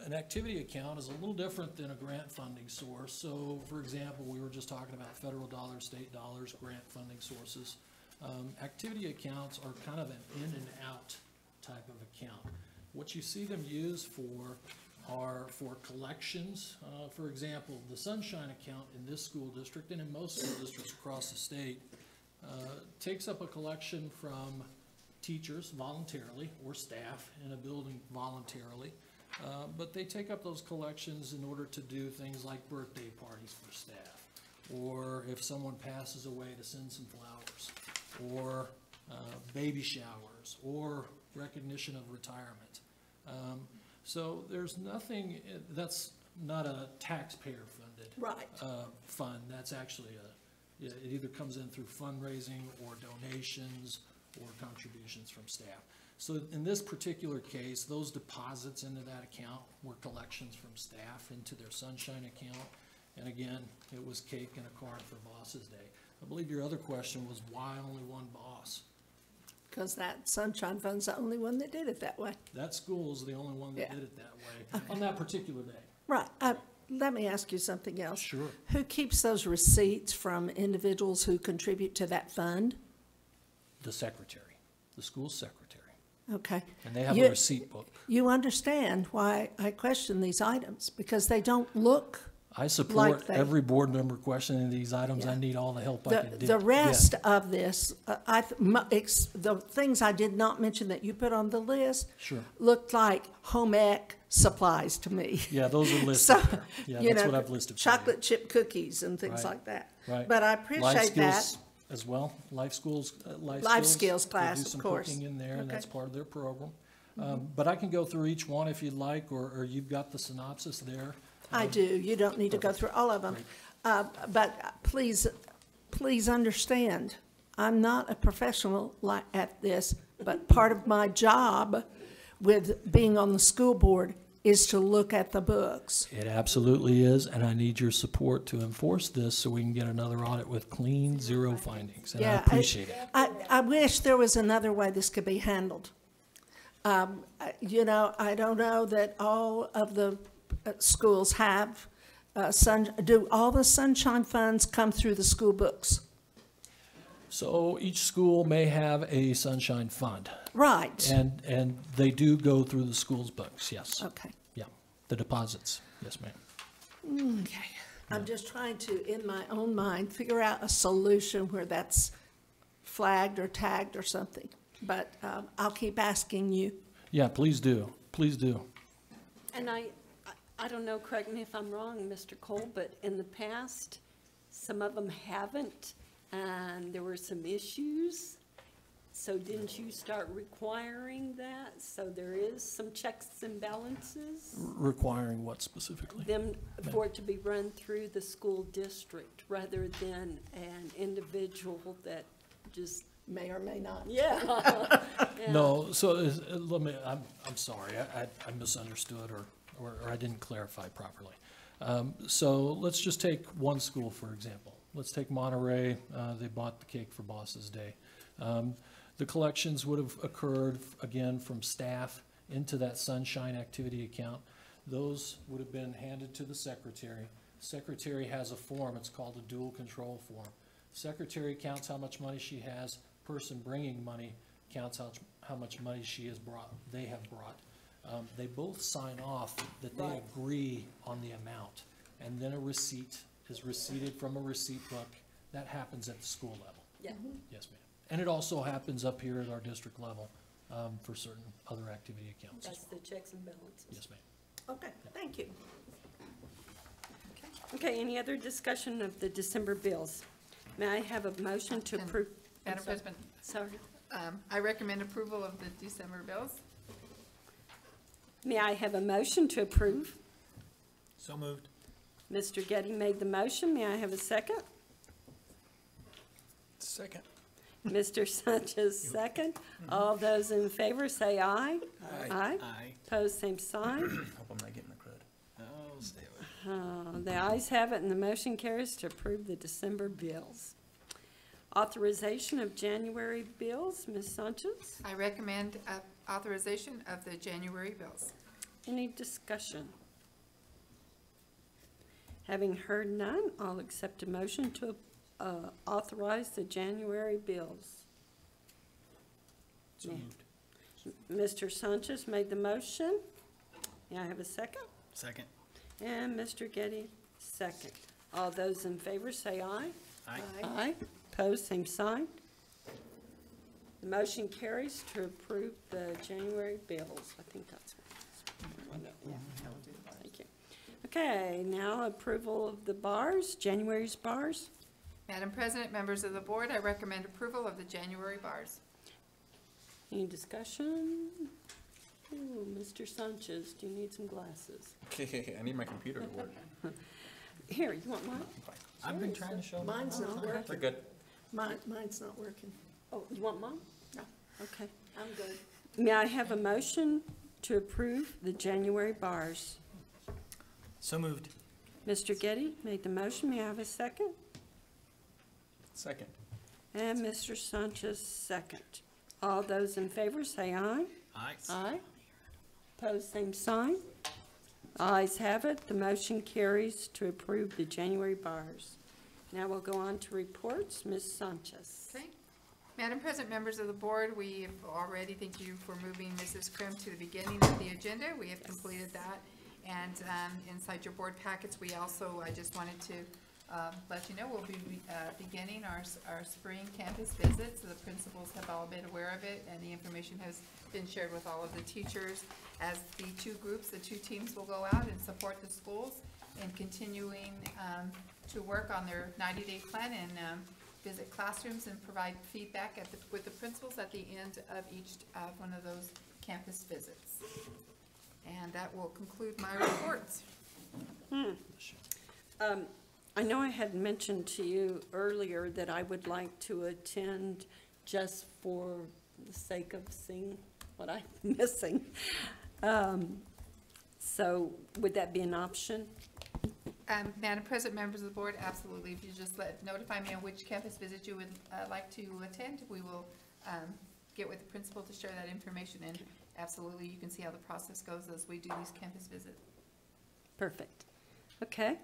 K: An activity account is a little different than a grant funding source. So, for example, we were just talking about federal dollars, state dollars, grant funding sources. Activity accounts are kind of an in and out type of account. What you see them used for are for collections. For example, the Sunshine account in this school district and in most school districts across the state takes up a collection from teachers voluntarily or staff in a building voluntarily. But they take up those collections in order to do things like birthday parties for staff, or if someone passes away, to send some flowers, or baby showers, or recognition of retirement. So there's nothing, that's not a taxpayer-funded
B: Right.
K: fund. That's actually it either comes in through fundraising or donations or contributions from staff. So in this particular case, those deposits into that account were collections from staff into their Sunshine account. And again, it was cake and a card for Boss's Day. I believe your other question was why only one boss?
B: Because that Sunshine Fund's the only one that did it that way.
K: That school's the only one that
B: Yeah.
K: did it that way on that particular day.
B: Right. Let me ask you something else.
K: Sure.
B: Who keeps those receipts from individuals who contribute to that fund?
K: The secretary, the school secretary.
B: Okay.
K: And they have
B: You-
K: a receipt book.
B: You understand why I question these items, because they don't look
K: I support
B: like they-
K: every board member questioning these items. I
B: Yeah.
K: need all the help I can get.
B: The rest of this, the things I did not mention that you put on the list
K: Sure.
B: looked like home ec supplies to me.
K: Yeah, those are listed
B: So,
K: there. Yeah,
B: you
K: that's
B: know,
K: what I've listed for you.
B: chocolate chip cookies and things
K: Right.
B: like that.
K: Right.
B: But I
K: Life
B: appreciate that.
K: skills as well, life skills.
B: Life skills
K: They
B: class,
K: do
B: of
K: some
B: course.
K: cooking in there, and
B: Okay.
K: that's part of their program. But I can go through each one if you'd like, or you've got the synopsis there.
B: I do. You don't need to go through all of them. But please understand, I'm not a professional at this, but part of my job with being on the school board is to look at the books.
K: It absolutely is, and I need your support to enforce this so we can get another audit with clean, zero findings, and I appreciate it.
B: I wish there was another way this could be handled. You know, I don't know that all of the schools have, do all the Sunshine Funds come through the school books?
K: So each school may have a Sunshine Fund.
B: Right.
K: And they do go through the school's books, yes.
B: Okay.
K: Yeah, the deposits, yes, ma'am.
B: Okay. I'm just trying to, in my own mind, figure out a solution where that's flagged or tagged or something. But I'll keep asking you.
K: Yeah, please do. Please do.
A: And I don't know, correct me if I'm wrong, Mr. Cole, but in the past, some of them haven't, and there were some issues. So didn't you start requiring that? So there is some checks and balances?
K: Requiring what specifically?
A: Them, for it to be run through the school district rather than an individual that just,
B: May or may not.
A: yeah. Yeah.
K: No, so let me, I'm sorry, I misunderstood or I didn't clarify properly. So let's just take one school, for example. Let's take Monterey, they bought the cake for Boss's Day. The collections would have occurred, again, from staff into that sunshine activity account. Those would have been handed to the secretary. Secretary has a form, it's called a dual control form. Secretary counts how much money she has, person bringing money counts how much money they have brought. They both sign off that they agree on the amount, and then a receipt is receipted from a receipt book. That happens at the school level.
A: Yeah.
K: Yes, ma'am. And it also happens up here at our district level for certain other activity accounts as
A: That's
K: well.
A: the checks and balances.
K: Yes, ma'am.
B: Okay, thank you.
A: Okay, any other discussion of the December bills? May I have a motion to approve?
D: Madam President,
A: Sorry.
D: I recommend approval of the December bills.
A: May I have a motion to approve?
H: So moved.
A: Mr. Getty made the motion. May I have a second?
H: Second.
A: Mr. Sanchez, second. All those in favor say aye. Aye.
H: Aye.
A: Pose same sign.
J: Hope I'm not getting the crud.
H: Oh, stay away.
A: The ayes have it, and the motion carries to approve the December bills. Authorization of January bills, Ms. Sanchez.
D: I recommend authorization of the January bills.
A: Any discussion? Having heard none, I'll accept a motion to authorize the January bills.
H: So moved.
A: Mr. Sanchez made the motion. May I have a second?
H: Second.
A: And Mr. Getty, second. All those in favor say aye.
H: Aye.
A: Aye. Opposed, same sign. The motion carries to approve the January bills. I think that's what it is. Yeah. Thank you. Okay, now approval of the bars, January's bars.
D: Madam President, members of the board, I recommend approval of the January bars.
A: Any discussion? Ooh, Mr. Sanchez, do you need some glasses?
J: I need my computer to work.
A: Here, you want mine?
H: I've been trying to show them.
B: Mine's not
J: They're
B: working.
J: good.
B: Mine's not working.
A: Oh, you want mine?
B: No.
A: Okay.
B: I'm good.
A: May I have a motion to approve the January bars?
H: So moved.
A: Mr. Getty made the motion. May I have a second?
J: Second.
A: And Mr. Sanchez, second. All those in favor say aye.
H: Aye.
A: Aye. Pose same sign. Ayes have it. The motion carries to approve the January bars. Now we'll go on to reports. Ms. Sanchez.
D: Okay. Madam President, members of the board, we have already, thank you for moving Mrs. Krim to the beginning of the agenda. We have completed that. And inside your board packets, we also, I just wanted to let you know, we'll be beginning our spring campus visit. So the principals have all been aware of it, and the information has been shared with all of the teachers. As the two groups, the two teams will go out and support the schools in continuing to work on their 90-day plan and visit classrooms and provide feedback with the principals at the end of each one of those campus visits. And that will conclude my reports.
A: I know I had mentioned to you earlier that I would like to attend just for the sake of seeing what I'm missing. So would that be an option?
D: Madam President, members of the board, absolutely. If you just notify me on which campus visit you would like to attend, we will get with the principal to share that information, and absolutely you can see how the process goes as we do these campus visits.
A: Perfect. Okay.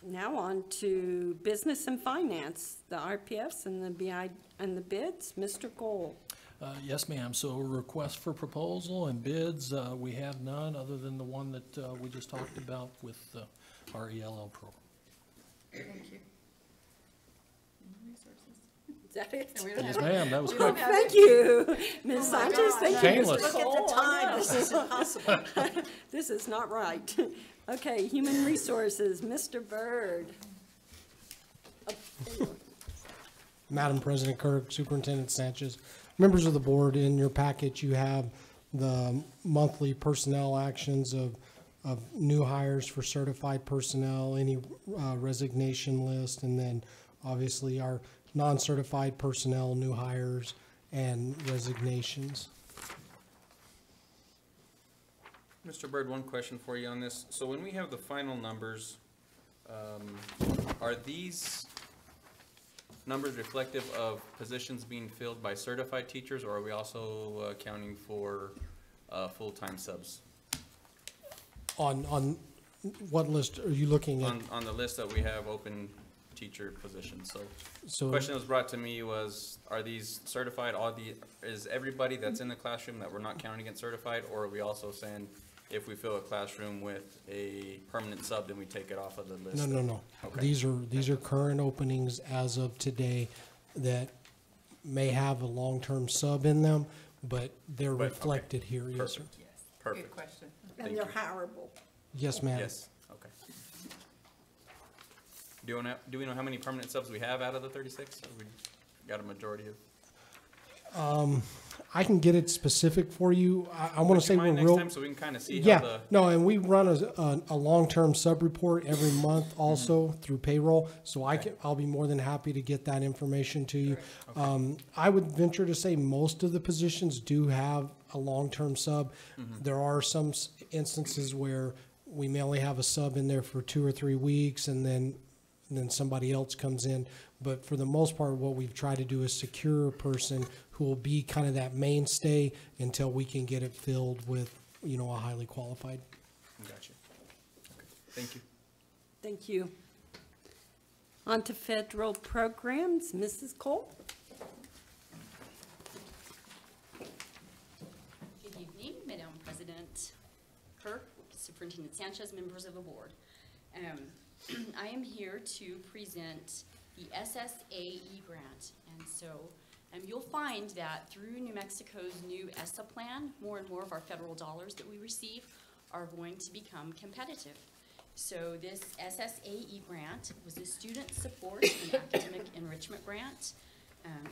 A: Now on to business and finance, the RPFs and the BI and the bids. Mr. Gold.
K: Yes, ma'am. So a request for proposal and bids, we have none other than the one that we just talked about with our ELL program.
D: Thank you.
A: Is that it?
K: Yes, ma'am, that was
A: Oh,
K: quick.
A: thank you, Ms. Sanchez, thank you,
K: Painless.
A: Mr.
K: Look
A: Cole.
B: at the time.
A: I know.
B: This is impossible.
A: This is not right. Okay, Human Resources, Mr. Byrd.
Q: Madam President Kirk, Superintendent Sanchez, members of the board, in your packet you have the monthly personnel actions of new hires for certified personnel, any resignation list, and then obviously our non-certified personnel, new hires, and resignations.
J: Mr. Byrd, one question for you on this. So when we have the final numbers, are these numbers reflective of positions being filled by certified teachers, or are we also accounting for full-time subs?
Q: On what list are you looking at?
J: On the list that we have open teacher positions.
Q: So-
J: the question that was brought to me was, are these certified, is everybody that's in the classroom that we're not counting against certified, or are we also saying if we fill a classroom with a permanent sub, then we take it off of the list?
Q: No.
J: Okay.
Q: These are current openings as of today that may have a long-term sub in them, but they're
J: But, okay.
Q: reflected here, yes, sir.
J: Perfect.
D: Good question.
A: And they're hireable.
Q: Yes, ma'am.
J: Yes, okay. Do we know how many permanent subs we have out of the 36? Or we got a majority of?
Q: I can get it specific for you. I want
J: Would
Q: to
J: you
Q: say we're
J: mind next
Q: real.
J: time so we can kind of see how
Q: Yeah,
J: the?
Q: no, and we run a long-term sub-report every month also through payroll, so I'll be more than happy to get that information to you. I would venture to say most of the positions do have a long-term sub. There are some instances where we may only have a sub in there for 2 or 3 weeks, and then somebody else comes in. But for the most part, what we've tried to do is secure a person who will be kind of that mainstay until we can get it filled with, a highly qualified.
J: Gotcha. Okay. Thank you.
A: Thank you. On to federal programs, Mrs. Cole.
R: Good evening, Madam President Kirk, Superintendent Sanchez, members of the board. I am here to present the SSAE grant, and so you'll find that through New Mexico's new ESSA plan, more and more of our federal dollars that we receive are going to become competitive. So this SSAE grant was a student support and academic enrichment grant.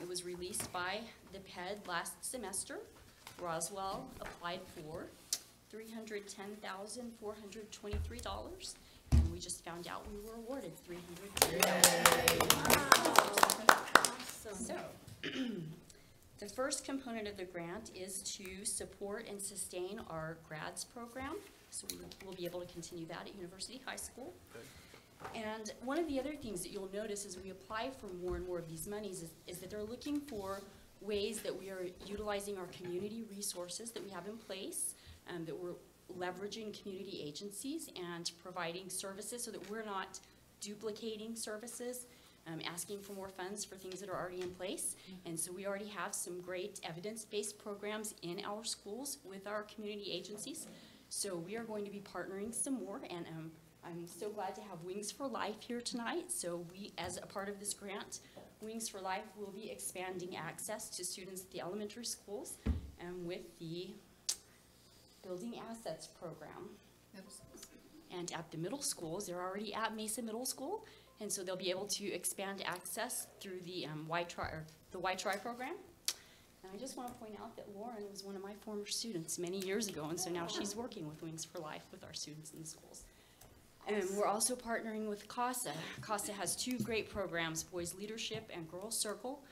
R: It was released by the PED last semester. Roswell applied for $310,423, and we just found out we were awarded $310,000. So, the first component of the grant is to support and sustain our grads program. So we'll be able to continue that at University High School. And one of the other things that you'll notice as we apply for more and more of these monies is that they're looking for ways that we are utilizing our community resources that we have in place, that we're leveraging community agencies and providing services so that we're not duplicating services, asking for more funds for things that are already in place. And so we already have some great evidence-based programs in our schools with our community agencies. So we are going to be partnering some more, and I'm so glad to have Wings for Life here tonight. So we, as a part of this grant, Wings for Life will be expanding access to students at the elementary schools with the Building Assets program. And at the middle schools, they're already at Mesa Middle School, and so they'll be able to expand access through the Y-Try program. And I just want to point out that Lauren was one of my former students many years ago, and so now she's working with Wings for Life with our students in the schools. And we're also partnering with CASA. CASA has 2 great programs, Boys Leadership and Girls Circle,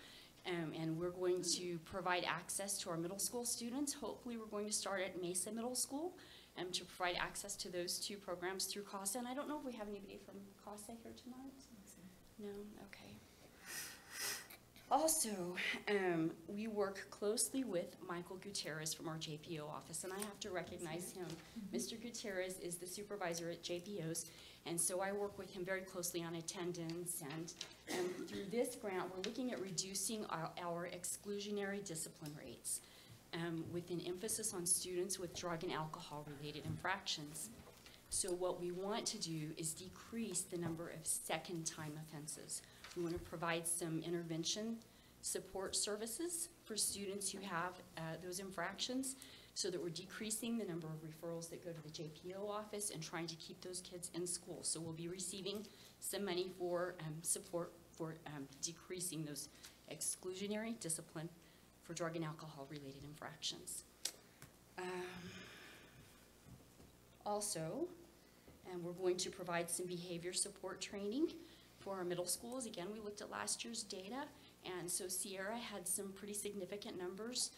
R: and we're going to provide access to our middle school students. Hopefully we're going to start at Mesa Middle School to provide access to those 2 programs through CASA. And I don't know if we have anybody from CASA here tonight? No? Okay. Also, we work closely with Michael Gutierrez from our JPO office, and I have to recognize him. Mr. Gutierrez is the supervisor at JPO's, and so I work with him very closely on attendance, and through this grant, we're looking at reducing our exclusionary discipline rates with an emphasis on students with drug and alcohol-related infractions. So what we want to do is decrease the number of second-time offenses. We want to provide some intervention support services for students who have those infractions so that we're decreasing the number of referrals that go to the JPO office and trying to keep those kids in school. So we'll be receiving some money for support for decreasing those exclusionary discipline for drug and alcohol-related infractions. Also, we're going to provide some behavior support training for our middle schools. Again, we looked at last year's data, and so Sierra had some pretty significant numbers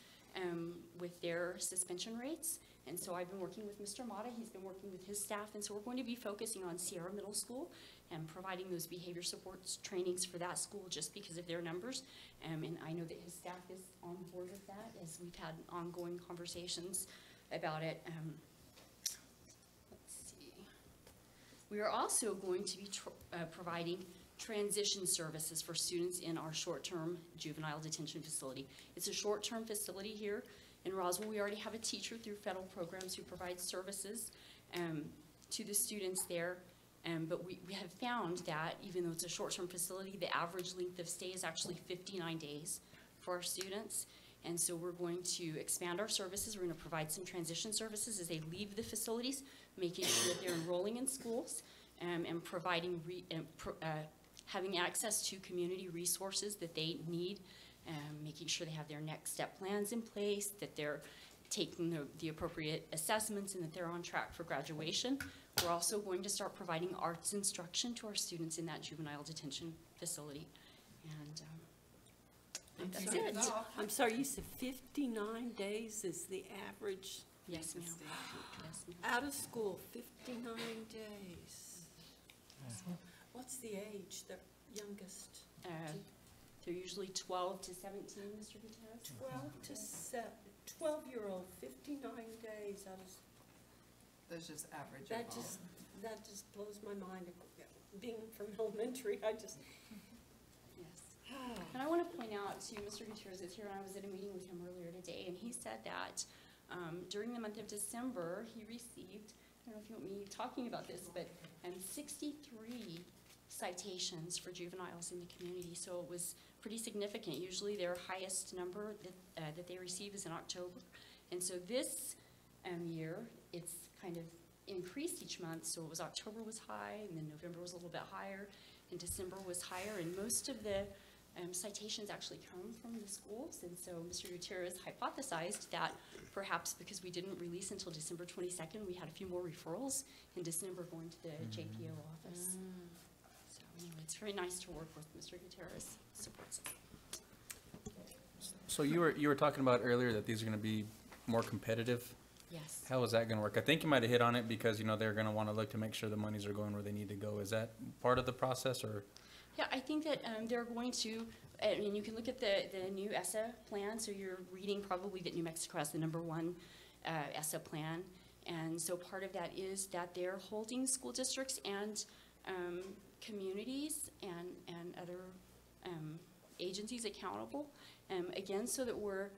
R: with their suspension rates. And so I've been working with Mr. Mata, he's been working with his staff, and so we're going to be focusing on Sierra Middle School and providing those behavior support trainings for that school just because of their numbers. And I know that his staff is on board with that as we've had ongoing conversations about it. Let's see. We are also going to be providing transition services for students in our short-term juvenile detention facility. It's a short-term facility here in Roswell. We already have a teacher through federal programs who provides services to the students there. But we have found that even though it's a short-term facility, the average length of stay is actually 59 days for our students. And so we're going to expand our services. We're going to provide some transition services as they leave the facilities, making sure that they're enrolling in schools and providing having access to community resources that they need, making sure they have their next step plans in place, that they're taking the appropriate assessments, and that they're on track for graduation. We're also going to start providing arts instruction to our students in that juvenile detention facility. And that's it.
A: I'm sorry, you said 59 days is the average?
R: Yes, ma'am. Yes, ma'am.
A: Out of school, 59 days. What's the age, the youngest?
R: They're usually 12 to 17, Mr. Gutierrez.
A: 12-year-old, 59 days out of.
D: That's just average.
A: That just blows my mind. Being from elementary, I just.
R: Yes. And I want to point out to Mr. Gutierrez is here, and I was at a meeting with him earlier today, and he said that during the month of December, he received, I don't know if you want me talking about this, but 63 citations for juveniles in the community, so it was pretty significant. Usually their highest number that they receive is in October, and so this year it's kind of increased each month. So it was October was high, and then November was a little bit higher, and December was higher, and most of the citations actually come from the schools. And so Mr. Gutierrez hypothesized that perhaps because we didn't release until December 22nd, we had a few more referrals in December going to the JPO office. So anyway, it's very nice to work with Mr. Gutierrez. Supports us.
J: So you were talking about earlier that these are going to be more competitive.
R: Yes.
J: How is that going to work? I think you might have hit on it because, they're going to want to look to make sure the monies are going where they need to go. Is that part of the process, or?
R: Yeah, I think that they're going to, you can look at the new ESSA plan. So you're reading probably that New Mexico has the #1 ESSA plan. And so part of that is that they're holding school districts and communities and other agencies accountable, again, so that we're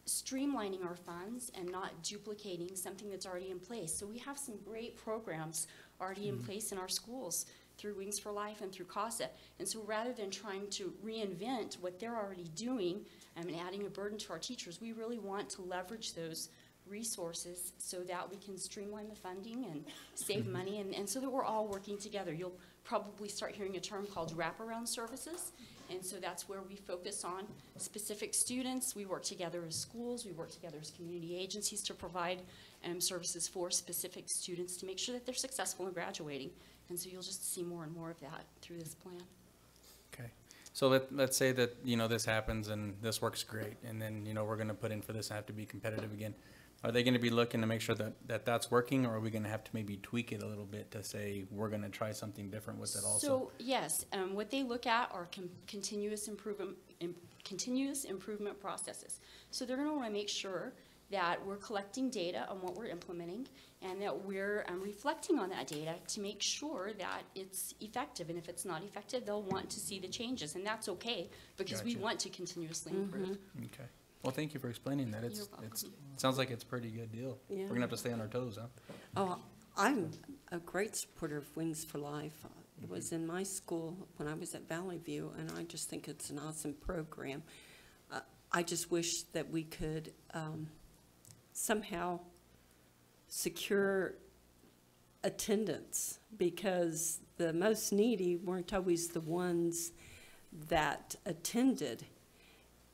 R: streamlining our funds and not duplicating something that's already in place. So we have some great programs already in place in our schools through Wings for Life and through CASA. And so rather than trying to reinvent what they're already doing and adding a burden to our teachers, we really want to leverage those resources so that we can streamline the funding and save money, and so that we're all working together. You'll probably start hearing a term called wraparound services. And so that's where we focus on specific students. We work together as schools, we work together as community agencies to provide services for specific students to make sure that they're successful in graduating. And so you'll just see more and more of that through this plan.
J: Okay. So let's say that, this happens and this works great, and then, we're going to put in for this and have to be competitive again. Are they gonna be looking to make sure that that's working, or are we gonna have to maybe tweak it a little bit to say, we're gonna try something different with it also?
R: So, yes, what they look at are continuous improvement processes. So they're gonna wanna make sure that we're collecting data on what we're implementing and that we're reflecting on that data to make sure that it's effective. And if it's not effective, they'll want to see the changes, and that's okay, because we
J: Gotcha.
R: want to continuously improve.
J: Okay. Well, thank you for explaining that.
R: You're
J: It
R: welcome.
J: sounds like it's a pretty good deal.
A: Yeah.
J: We're gonna have to stay on our toes, huh?
A: Oh, I'm a great supporter of Wings for Life. It was in my school when I was at Valley View, and I just think it's an awesome program. I just wish that we could somehow secure attendance, because the most needy weren't always the ones that attended.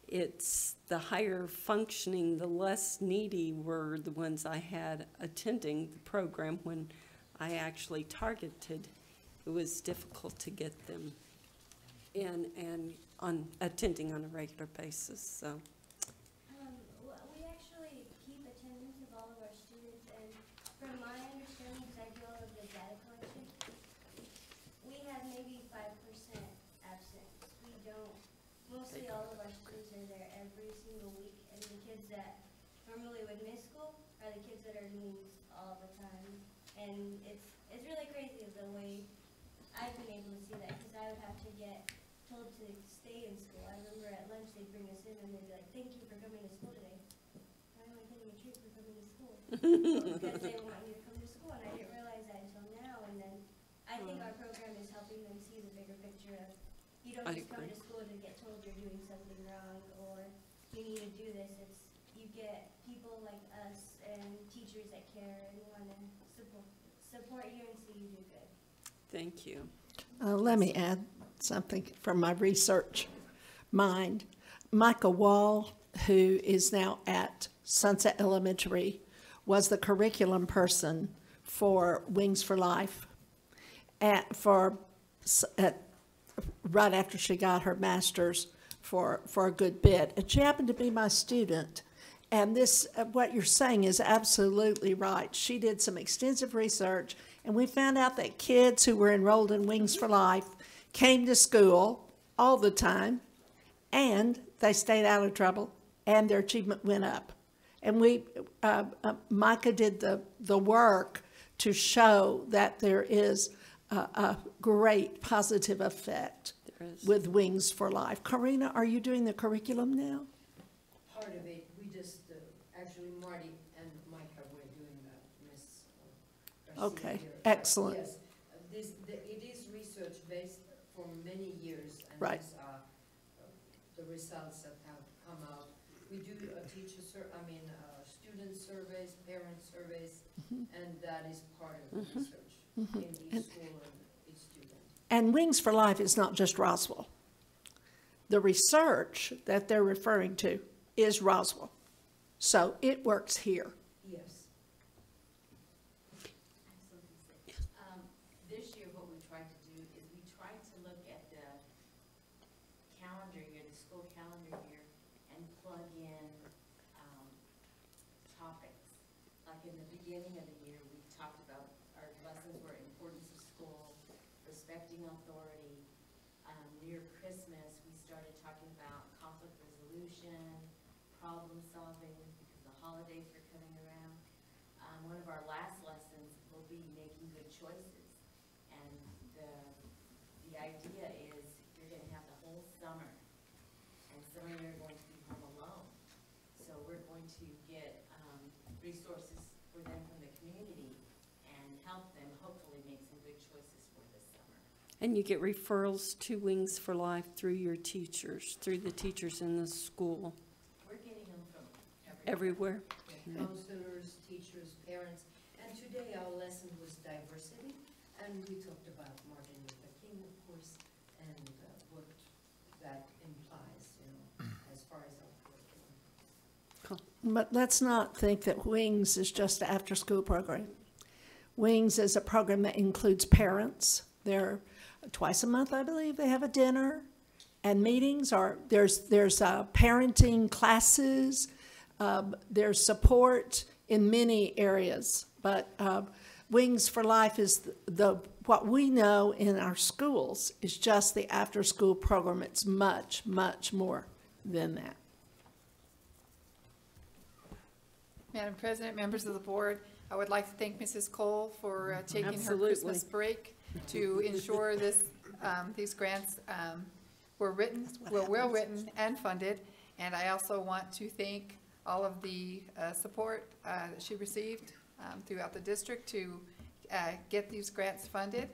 A: It's the higher functioning, the less needy were the ones I had attending the program when I actually targeted. It was difficult to get them in and attending on a regular basis, so.
E: We actually keep attendance of all of our students, and from my understanding, because I do all of the data collection, we have maybe 5% absence. We don't, mostly all of our students are there every single week, and the kids that normally would miss school are the kids that are doing all the time. And it's really crazy the way I've been able to see that, because I would have to get told to stay in school. I remember at lunch they'd bring us in and they'd be like, "Thank you for coming to school today." Why am I getting a treat for coming to school? Because they want you to come to school, and I didn't realize that until now. And then I think our program is helping them see the bigger picture of, you don't just come to school to get told you're doing something wrong or you need to do this. It's, you get people like us and teachers that care and want to support you and see you do good.
A: Thank you.
B: Let me add something from my research mind. Micah Wall, who is now at Sunset Elementary, was the curriculum person for Wings for Life right after she got her master's for a good bit. And she happened to be my student. And this, what you're saying is absolutely right. She did some extensive research, and we found out that kids who were enrolled in Wings for Life came to school all the time, and they stayed out of trouble, and their achievement went up. And Micah did the work to show that there is a great positive effect with Wings for Life. Karina, are you doing the curriculum now?
S: Part of it, we just, actually Marty and Micah were doing Miss Garcia
B: Okay,
S: here.
B: excellent.
S: Yes, it is research-based for many years, and
B: Right.
S: these are the results that have come out. We do student surveys, parent surveys, and that is part of the research in each school and each student.
B: And Wings for Life is not just Roswell. The research that they're referring to is Roswell. So it works here.
S: Yes.
T: This year, what we tried to do is we tried to look at the calendar year, the school calendar year, and plug in topics. Like in the beginning of the year, we talked about our lessons were importance of school, respecting authority. Near Christmas, we started talking about conflict resolution, problem solving, because the holidays are coming around. One of our last lessons will be making good choices. And the idea is you're gonna have the whole summer, and some of you are going to be home alone. So we're going to get resources for them from the community and help them hopefully make some good choices for this summer.
A: And you get referrals to Wings for Life through your teachers, through the teachers in the school.
T: We're getting them from
A: Everywhere?
S: Counselors, teachers, parents, and today our lesson was diversity, and we talked about Martin Luther King, of course, and what that implies, as far as our curriculum.
B: But let's not think that Wings is just an after-school program. Wings is a program that includes parents. They're twice a month, I believe, they have a dinner and meetings. There's parenting classes. There's support in many areas, but Wings for Life is what we know in our schools is just the after-school program. It's much, much more than that.
D: Madam President, members of the board, I would like to thank Mrs. Cole for taking
A: Absolutely.
D: her Christmas break to ensure these grants were well written and funded. And I also want to thank all of the support that she received throughout the district to get these grants funded.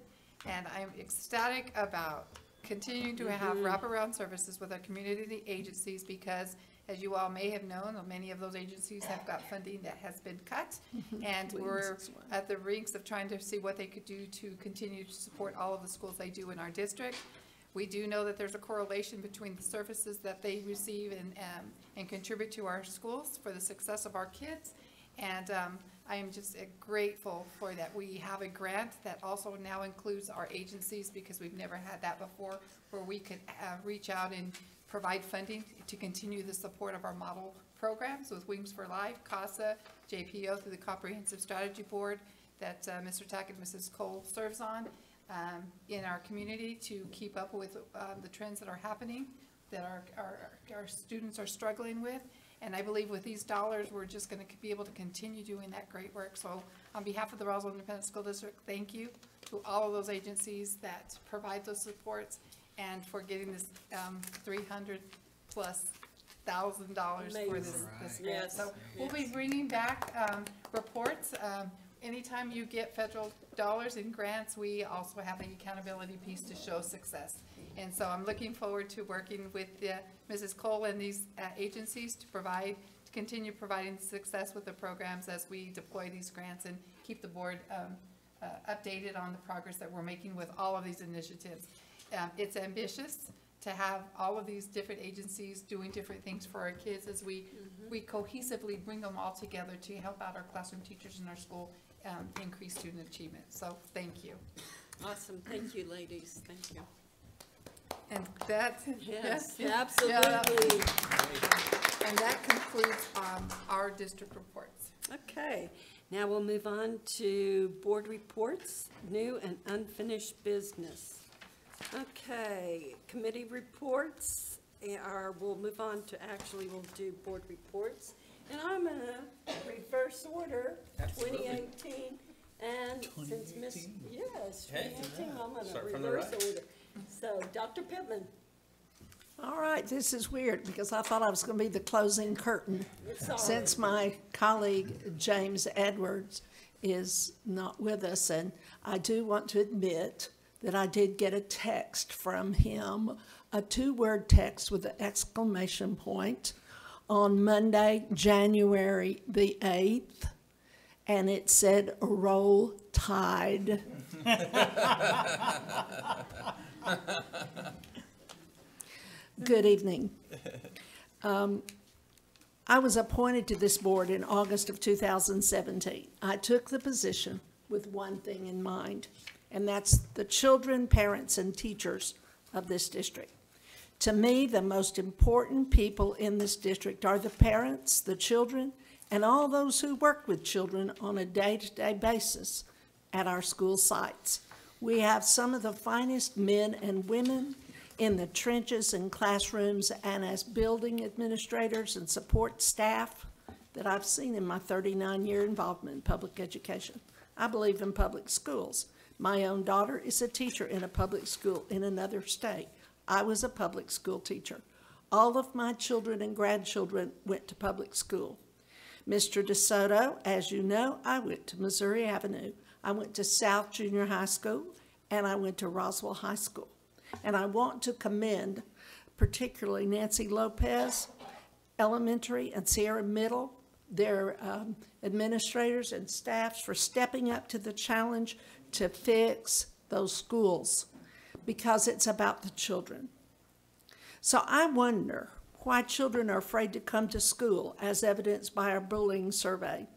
D: And I'm ecstatic about continuing to have wraparound services with our community agencies because, as you all may have known, many of those agencies have got funding that has been cut. And we're at the rinks of trying to see what they could do to continue to support all of the schools they do in our district. We do know that there's a correlation between the services that they receive and contribute to our schools for the success of our kids. And I am just grateful for that. We have a grant that also now includes our agencies because we've never had that before, where we could reach out and provide funding to continue the support of our model programs with Wings for Life, CASA, JPO through the Comprehensive Strategy Board that Mr. Tackett and Mrs. Cole serves on in our community to keep up with the trends that are happening, that our students are struggling with. And I believe with these dollars, we're just going to be able to continue doing that great work. So on behalf of the Roswell Independent School District, thank you to all of those agencies that provide those supports and for getting this $300,000+ for this grant.
A: Yes.
D: So we'll be bringing back reports. Anytime you get federal dollars in grants, we also have an accountability piece to show success. And so I'm looking forward to working with Mrs. Cole and these agencies to continue providing success with the programs as we deploy these grants and keep the board updated on the progress that we're making with all of these initiatives. It's ambitious to have all of these different agencies doing different things for our kids as we cohesively bring them all together to help out our classroom teachers in our school increase student achievement. So thank you.
A: Awesome. Thank you, ladies. Thank you.
D: And that,
A: Yes,
D: yeah,
A: absolutely.
D: and that concludes our district reports.
A: Okay, now we'll move on to board reports, new and unfinished business. Okay, committee reports, we'll move on to, we'll do board reports. And I'm in a reverse order, 2018, and since Miss, yes, 2018, I'm in a reverse order. So, Dr. Pittman.
B: All right, this is weird because I thought I was going to be the closing curtain since my colleague James Edwards is not with us. And I do want to admit that I did get a text from him, a 2-word text with an exclamation point on Monday, January the 8th, and it said, "Roll Tide." Good evening. I was appointed to this board in August of 2017. I took the position with one thing in mind, and that's the children, parents, and teachers of this district. To me, the most important people in this district are the parents, the children, and all those who work with children on a day-to-day basis at our school sites. We have some of the finest men and women in the trenches and classrooms and as building administrators and support staff that I've seen in my 39-year involvement in public education. I believe in public schools. My own daughter is a teacher in a public school in another state. I was a public school teacher. All of my children and grandchildren went to public school. Mr. DeSoto, as you know, I went to Missouri Avenue. I went to South Junior High School, and I went to Roswell High School. And I want to commend particularly Nancy Lopez Elementary and Sierra Middle, their administrators and staffs for stepping up to the challenge to fix those schools because it's about the children. So I wonder why children are afraid to come to school, as evidenced by our bullying survey.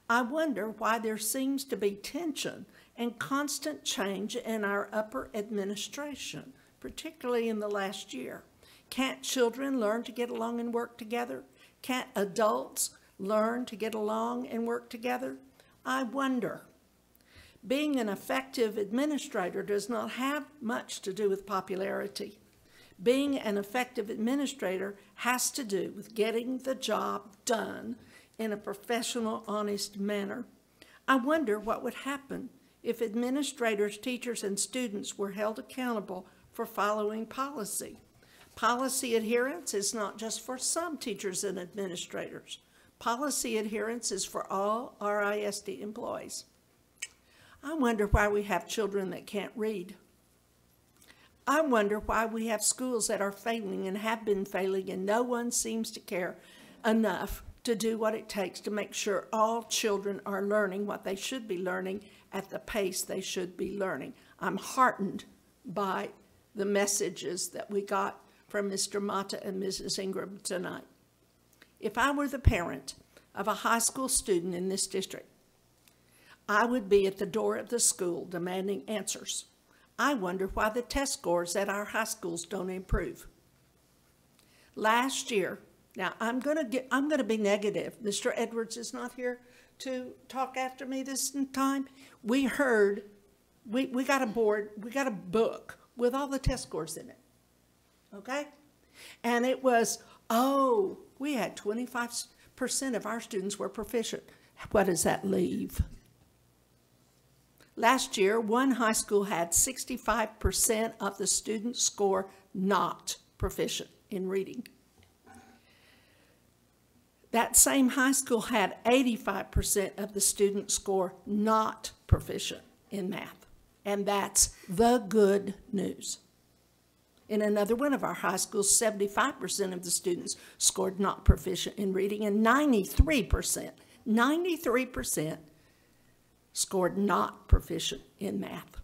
B: I wonder why there seems to be tension and constant change in our upper administration, particularly in the last year. Can't children learn to get along and work together? Can't adults learn to get along and work together? I wonder. Being an effective administrator does not have much to do with popularity. Being an effective administrator has to do with getting the job done in a professional, honest manner. I wonder what would happen if administrators, teachers, and students were held accountable for following policy. Policy adherence is not just for some teachers and administrators. Policy adherence is for all our ISD employees. I wonder why we have children that can't read. I wonder why we have schools that are failing and have been failing, and no one seems to care enough to do what it takes to make sure all children are learning what they should be learning at the pace they should be learning. I'm heartened by the messages that we got from Mr. Mata and Mrs. Ingram tonight. If I were the parent of a high school student in this district, I would be at the door of the school demanding answers. I wonder why the test scores at our high schools don't improve. Last year, now I'm going to be negative. Mr. Edwards is not here to talk after me this time. We heard, we got a book with all the test scores in it, okay? And it was, oh, we had 25% of our students were proficient. What does that leave? Last year, one high school had 65% of the students score not proficient in reading. That same high school had 85% of the students score not proficient in math. And that's the good news. In another one of our high schools, 75% of the students scored not proficient in reading, and 93% scored not proficient in math.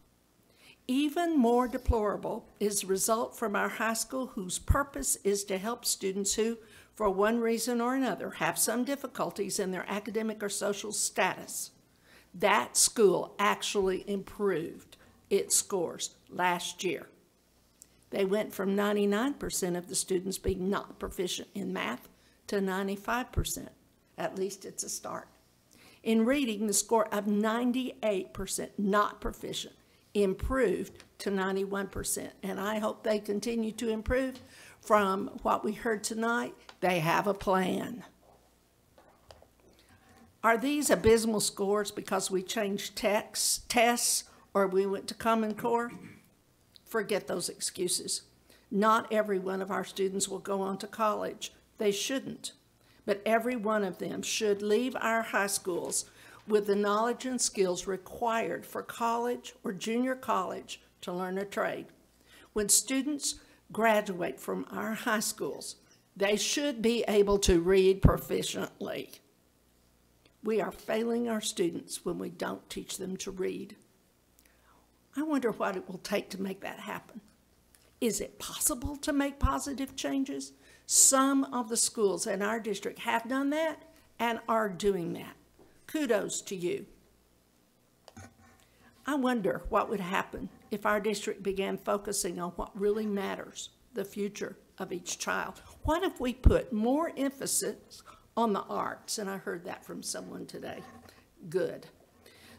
B: Even more deplorable is the result from our high school whose purpose is to help students who, for one reason or another, have some difficulties in their academic or social status. That school actually improved its scores last year. They went from 99% of the students being not proficient in math to 95%. At least it's a start. In reading, the score of 98% not proficient improved to 91%, and I hope they continue to improve. From what we heard tonight, they have a plan. Are these abysmal scores because we changed tests or we went to Common Core? Forget those excuses. Not every one of our students will go on to college. They shouldn't. But every one of them should leave our high schools with the knowledge and skills required for college or junior college to learn a trade. When students graduate from our high schools, they should be able to read proficiently. We are failing our students when we don't teach them to read. I wonder what it will take to make that happen. Is it possible to make positive changes? Some of the schools in our district have done that and are doing that. Kudos to you. I wonder what would happen if our district began focusing on what really matters, the future of each child. What if we put more emphasis on the arts? And I heard that from someone today. Good.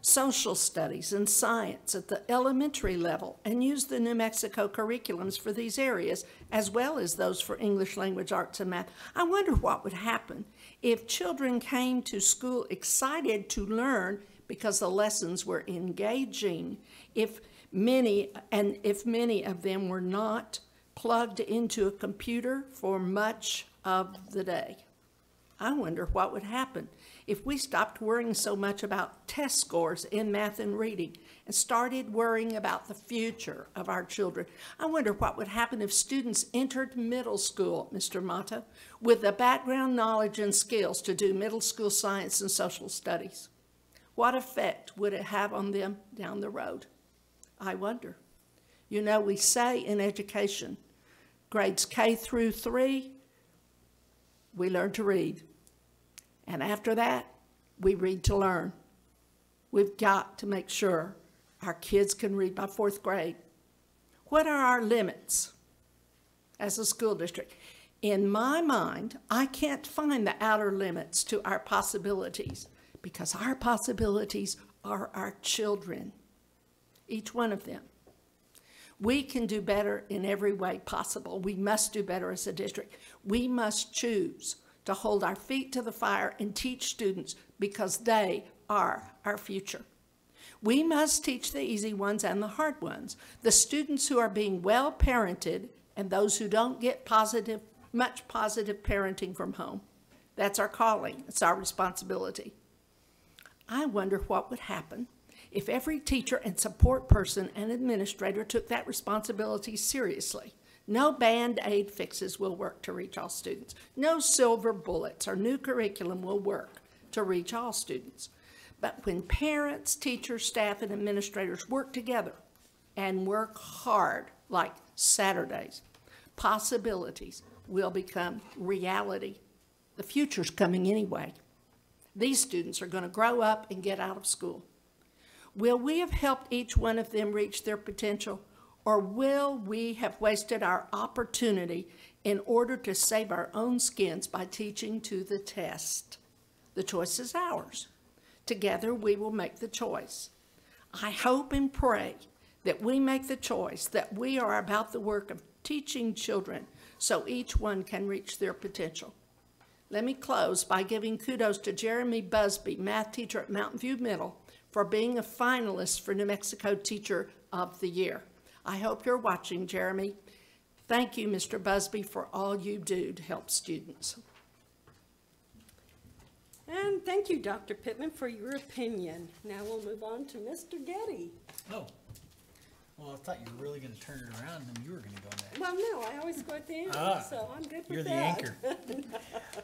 B: Social studies and science at the elementary level, and use the New Mexico curriculums for these areas, as well as those for English language, arts, and math. I wonder what would happen if children came to school excited to learn because the lessons were engaging, if many of them were not plugged into a computer for much of the day. I wonder what would happen if we stopped worrying so much about test scores in math and reading and started worrying about the future of our children. I wonder what would happen if students entered middle school, Mr. Mata, with the background knowledge and skills to do middle school science and social studies. What effect would it have on them down the road? I wonder. You know, we say in education, grades K through 3, we learn to read. And after that, we read to learn. We've got to make sure our kids can read by 4th grade. What are our limits as a school district? In my mind, I can't find the outer limits to our possibilities because our possibilities are our children, each one of them. We can do better in every way possible. We must do better as a district. We must choose to hold our feet to the fire and teach students because they are our future. We must teach the easy ones and the hard ones, the students who are being well parented and those who don't get much positive parenting from home. That's our calling. It's our responsibility. I wonder what would happen if every teacher and support person and administrator took that responsibility seriously. No Band-Aid fixes will work to reach all students. No silver bullets or new curriculum will work to reach all students. But when parents, teachers, staff, and administrators work together and work hard, like Saturdays, possibilities will become reality. The future's coming anyway. These students are going to grow up and get out of school. Will we have helped each one of them reach their potential, or will we have wasted our opportunity in order to save our own skins by teaching to the test? The choice is ours. Together we will make the choice. I hope and pray that we make the choice that we are about the work of teaching children so each one can reach their potential. Let me close by giving kudos to Jeremy Busby, math teacher at Mountain View Middle, for being a finalist for New Mexico Teacher of the Year. I hope you're watching, Jeremy. Thank you, Mr. Busby, for all you do to help students.
A: And thank you, Dr. Pittman, for your opinion. Now we'll move on to Mr. Getty.
H: Oh, well, I thought you were really going to turn it around and then you were going to go next.
A: Well, no, I always go at the end, so I'm good with that.
H: You're the anchor.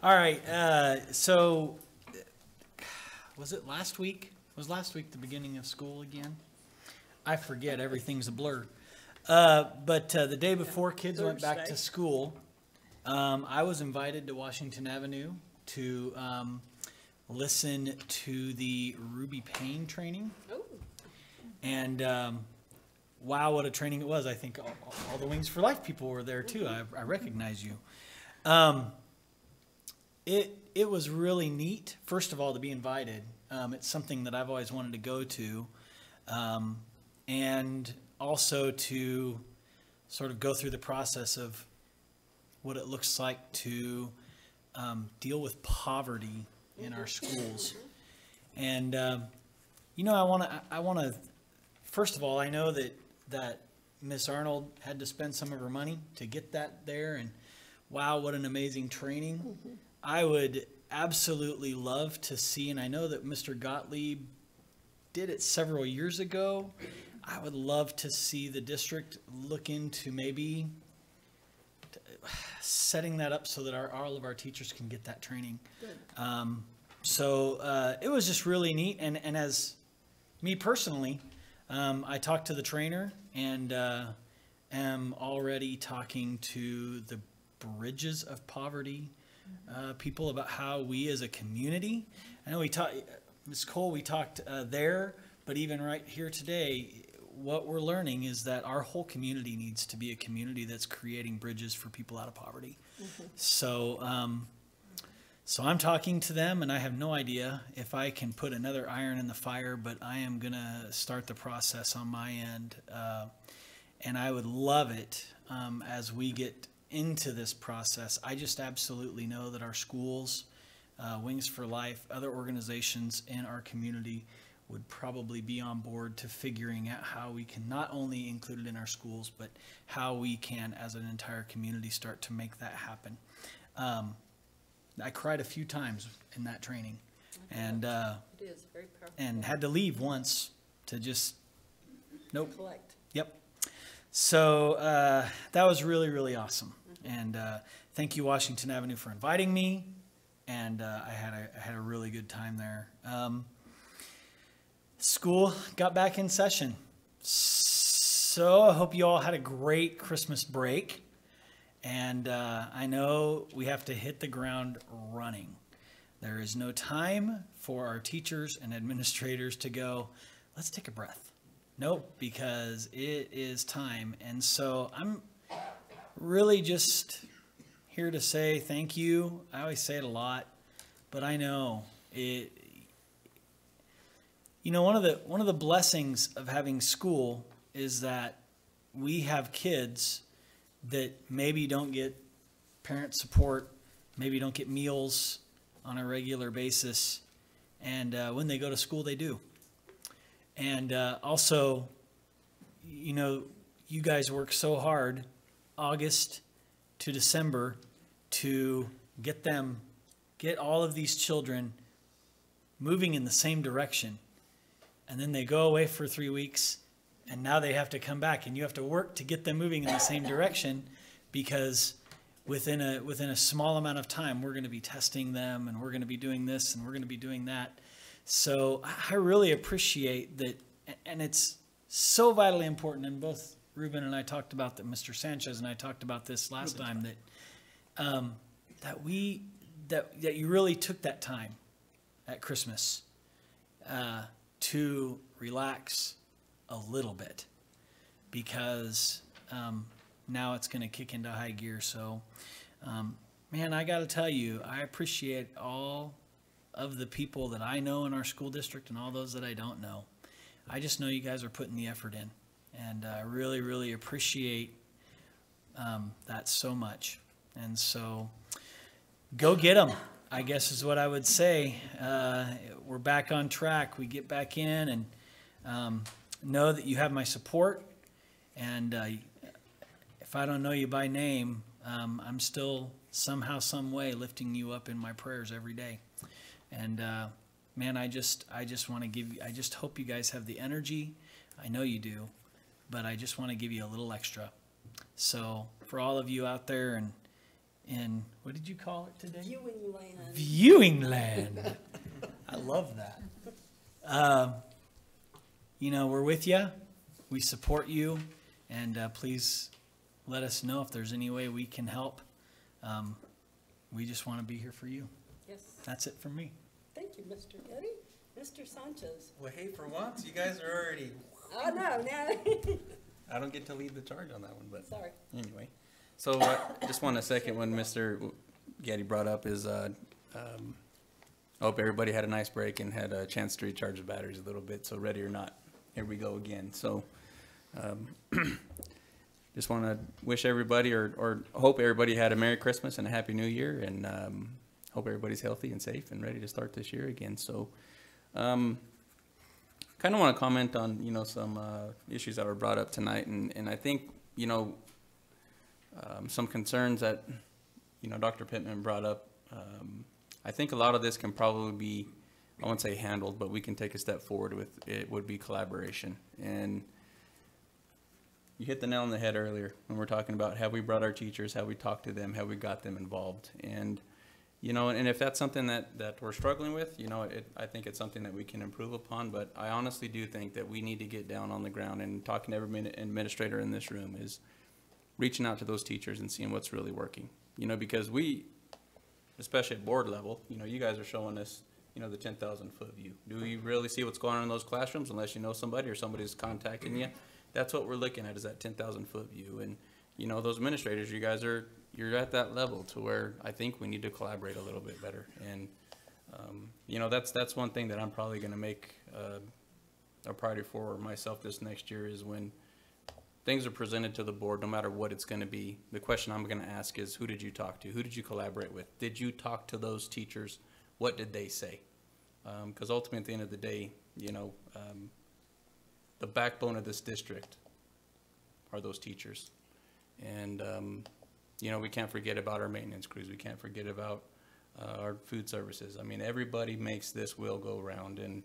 H: All right, so was it last week? Was last week the beginning of school again? I forget, everything's a blur. But the day before kids went back to school, I was invited to Washington Avenue to listen to the Ruby Payne training.
A: Oh.
H: And wow, what a training it was. I think all the Wings for Life people were there too. I recognize you. It was really neat, first of all, to be invited. It's something that I've always wanted to go to. And also to sort of go through the process of what it looks like to deal with poverty in our schools. And, you know, I want to, first of all, I know that Miss Arnold had to spend some of her money to get that there, and wow, what an amazing training. I would absolutely love to see, and I know that Mr. Gottlieb did it several years ago. I would love to see the district look into maybe setting that up so that all of our teachers can get that training. So it was just really neat. And as me personally, I talked to the trainer and am already talking to the Bridges of Poverty people about how we as a community, I know we talked, Ms. Cole, we talked there, but even right here today, what we're learning is that our whole community needs to be a community that's creating bridges for people out of poverty. So, so I'm talking to them, and I have no idea if I can put another iron in the fire, but I am going to start the process on my end. And I would love it as we get into this process. I just absolutely know that our schools, Wings for Life, other organizations in our community would probably be on board to figuring out how we can not only include it in our schools, but how we can, as an entire community, start to make that happen. I cried a few times in that training, and
A: it is very powerful.
H: And had to leave once to just
A: Collect.
H: Yep. So that was really, really awesome. And thank you, Washington Avenue, for inviting me. And I had a really good time there. School got back in session. So I hope you all had a great Christmas break. And I know we have to hit the ground running. There is no time for our teachers and administrators to go, let's take a breath. Nope, because it is time. And so I'm really just here to say thank you. I always say it a lot, but I know it. You know, one of the blessings of having school is that we have kids that maybe don't get parent support, maybe don't get meals on a regular basis, and when they go to school, they do. And also, you know, you guys work so hard, August to December, to get all of these children moving in the same direction. And then they go away for 3 weeks, and now they have to come back, and you have to work to get them moving in the same direction, because within a small amount of time, we're going to be testing them, and we're going to be doing this, and we're going to be doing that. So I really appreciate that, and it's so vitally important, and both Ruben and I talked about that, Mr. Sanchez and I talked about this last time, that you really took that time at Christmas to relax a little bit, because now it's going to kick into high gear. So, man, I got to tell you, I appreciate all of the people that I know in our school district and all those that I don't know. I just know you guys are putting the effort in, and I really, really appreciate that so much. And so go get them, I guess is what I would say. We're back on track. We get back in, and know that you have my support. And if I don't know you by name, I'm still somehow, some way lifting you up in my prayers every day. And man, I just want to give you, I just hope you guys have the energy. I know you do, but I just want to give you a little extra. So for all of you out there in what did you call it today?
A: Viewing land.
H: Viewing land. I love that. You know, we're with you. We support you. And please let us know if there's any way we can help. We just want to be here for you.
A: Yes.
H: That's it from me.
A: Thank you, Mr. Getty. Mr. Sanchez.
J: Well, hey, for once, you guys are already.
A: Oh, no, no.
J: I don't get to lead the charge on that one, but.
A: Sorry.
J: Anyway. So just want a second when Mr. Getty brought up is, I hope everybody had a nice break and had a chance to recharge the batteries a little bit. So ready or not, here we go again. So just want to wish everybody or hope everybody had a Merry Christmas and a Happy New Year, and hope everybody's healthy and safe and ready to start this year again. So kind of want to comment on, you know, some issues that were brought up tonight, and I think, you know, some concerns that, you know, Dr. Pittman brought up. I think a lot of this can probably be, I won't say handled, but we can take a step forward with it, would be collaboration. And you hit the nail on the head earlier when we're talking about have we brought our teachers, have we talked to them, have we got them involved. And, you know, and if that's something that we're struggling with, you know, I think it's something that we can improve upon. But I honestly do think that we need to get down on the ground, and talking to every administrator in this room is reaching out to those teachers and seeing what's really working. You know, because we, especially at board level, you know, you guys are showing us, you know, the 10,000 foot view. Do we really see what's going on in those classrooms unless you know somebody or somebody's contacting you? That's what we're looking at, is that 10,000 foot view. And, you know, those administrators, you guys are, you're at that level to where I think we need to collaborate a little bit better. And, you know, that's one thing that I'm probably going to make a priority for myself this next year, is when things are presented to the board, no matter what it's going to be, the question I'm going to ask is, who did you talk to? Who did you collaborate with? Did you talk to those teachers? What did they say? Because ultimately, at the end of the day, you know, the backbone of this district are those teachers. And, you know, we can't forget about our maintenance crews. We can't forget about our food services. I mean, everybody makes this wheel go round. And,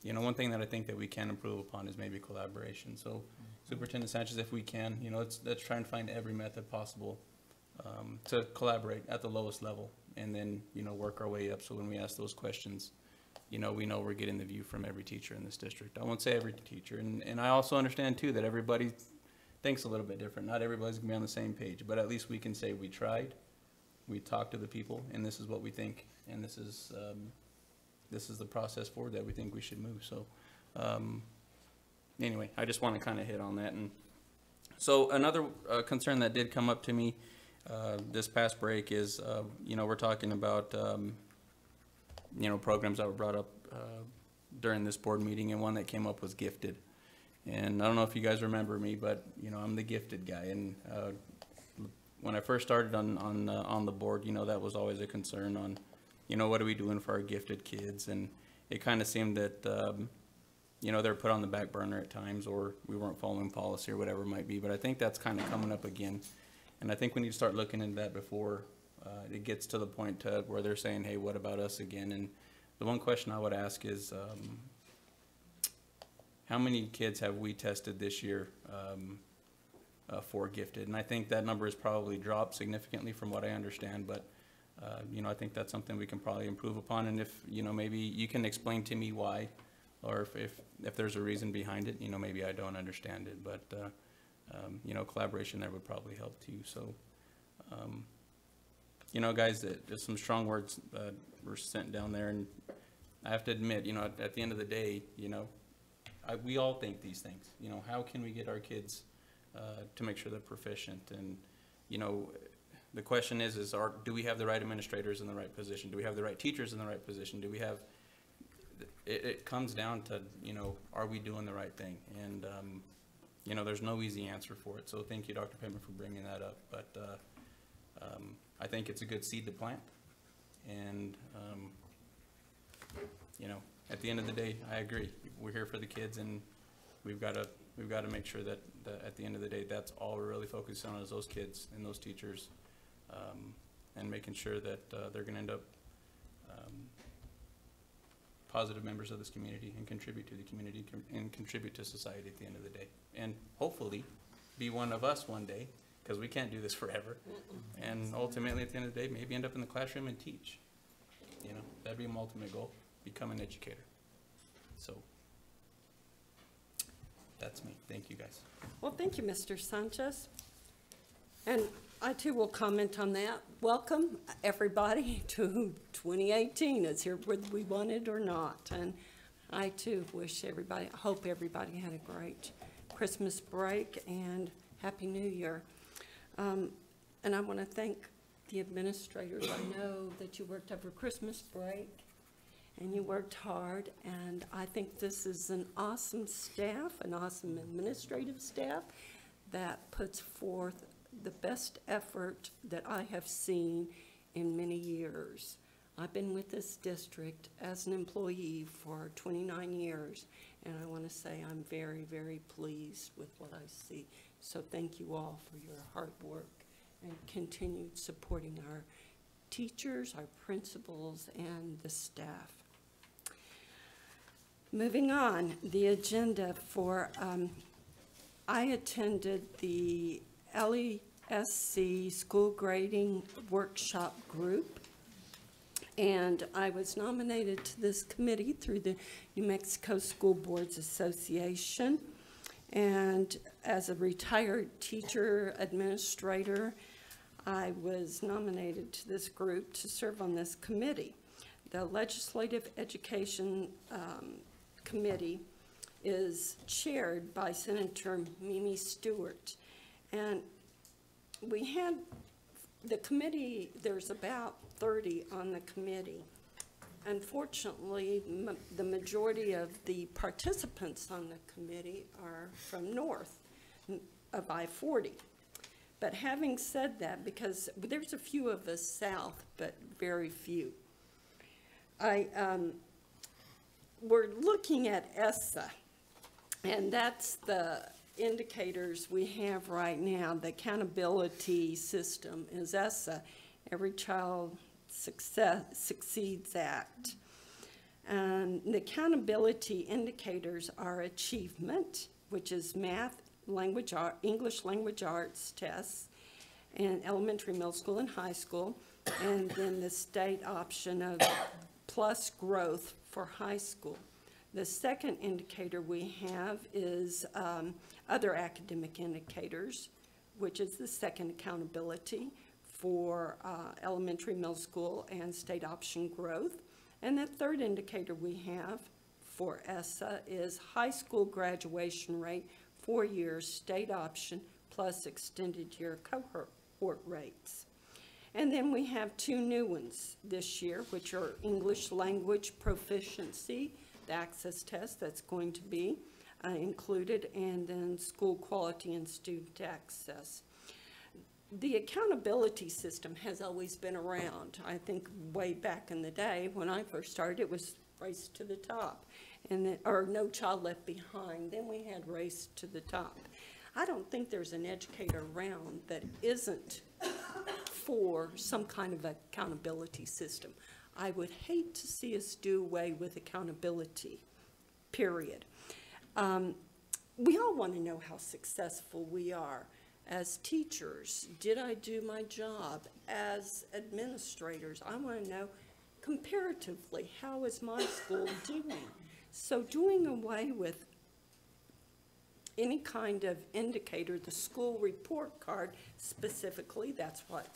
J: you know, one thing that I think that we can improve upon is maybe collaboration. So, Superintendent Sanchez, if we can, you know, let's try and find every method possible to collaborate at the lowest level, and then, you know, work our way up. So when we ask those questions, you know, we know we're getting the view from every teacher in this district. I won't say every teacher. And I also understand, too, that everybody thinks a little bit different. Not everybody's going to be on the same page. But at least we can say we tried, we talked to the people, and this is what we think. And this is the process forward that we think we should move. So anyway, I just want to kind of hit on that. And so another concern that did come up to me, this past break is, you know, we're talking about, you know, programs that were brought up during this board meeting, and one that came up was gifted. And I don't know if you guys remember me, but, you know, I'm the gifted guy. And when I first started on the board, you know, that was always a concern on, you know, what are we doing for our gifted kids? And it kind of seemed that, you know, they're put on the back burner at times, or we weren't following policy or whatever it might be. But I think that's kind of coming up again. And I think we need to start looking into that before it gets to the point where they're saying, hey, what about us again? And the one question I would ask is, how many kids have we tested this year for gifted? And I think that number has probably dropped significantly from what I understand, but you know, I think that's something we can probably improve upon. And if, you know, maybe you can explain to me why, or if there's a reason behind it, you know, maybe I don't understand it, but you know, collaboration there would probably help too. So, you know, guys, just some strong words were sent down there, and I have to admit, you know, at the end of the day, you know, we all think these things. You know, how can we get our kids to make sure they're proficient? And, you know, the question is do we have the right administrators in the right position? Do we have the right teachers in the right position? Do we have, it comes down to, you know, are we doing the right thing? And, you know, there's no easy answer for it. So thank you, Dr. Pittman, for bringing that up. But I think it's a good seed to plant. And, you know, at the end of the day, I agree. We're here for the kids, and we've got to make sure that at the end of the day, that's all we're really focused on, is those kids and those teachers, and making sure that they're going to end up positive members of this community and contribute to the community and contribute to society at the end of the day, and hopefully be one of us one day, because we can't do this forever. And ultimately, at the end of the day, maybe end up in the classroom and teach. You know, that'd be my ultimate goal. Become an educator. So that's me. Thank you, guys.
A: Well, thank you, Mr. Sanchez. And I too will comment on that. Welcome, everybody, to 2018. It's here whether we want it or not. And I too hope everybody had a great Christmas break and Happy New Year. And I want to thank the administrators. I know that you worked over Christmas break, and you worked hard, and I think this is an awesome staff, an awesome administrative staff that puts forth the best effort that I have seen in many years. I've been with this district as an employee for 29 years, and I want to say I'm very, very pleased with what I see. So thank you all for your hard work and continued supporting our teachers, our principals, and the staff. Moving on, the agenda for, I attended the LESC school grading workshop group, and I was nominated to this committee through the New Mexico School Boards Association. And as a retired teacher administrator, I was nominated to this group to serve on this committee. The Legislative Education Committee is chaired by Senator Mimi Stewart. And we had the committee, there's about 30 on the committee. Unfortunately, the majority of the participants on the committee are from north of I-40. But having said that, because there's a few of us south, but very few, we're looking at ESSA, and that's the indicators we have right now. The accountability system is ESSA, Every Child Succeeds Act. And the accountability indicators are achievement, which is math, language, English language arts tests, and elementary, middle school, and high school, and then the state option of plus growth for high school. The second indicator we have is other academic indicators, which is the second accountability for elementary, middle school, and state option growth. And the third indicator we have for ESSA is high school graduation rate, 4 years, state option, plus extended year report rates. And then we have 2 new ones this year, which are English language proficiency, the access test that's going to be included, and then school quality and student access. The accountability system has always been around. I think way back in the day when I first started, it was Race to the Top, and then, or No Child Left Behind. Then we had Race to the Top. I don't think there's an educator around that isn't for some kind of accountability system. I would hate to see us do away with accountability, period. We all want to know how successful we are as teachers. Did I do my job? As administrators, I want to know comparatively, how is my school doing? So doing away with any kind of indicator, the school report card specifically, that's what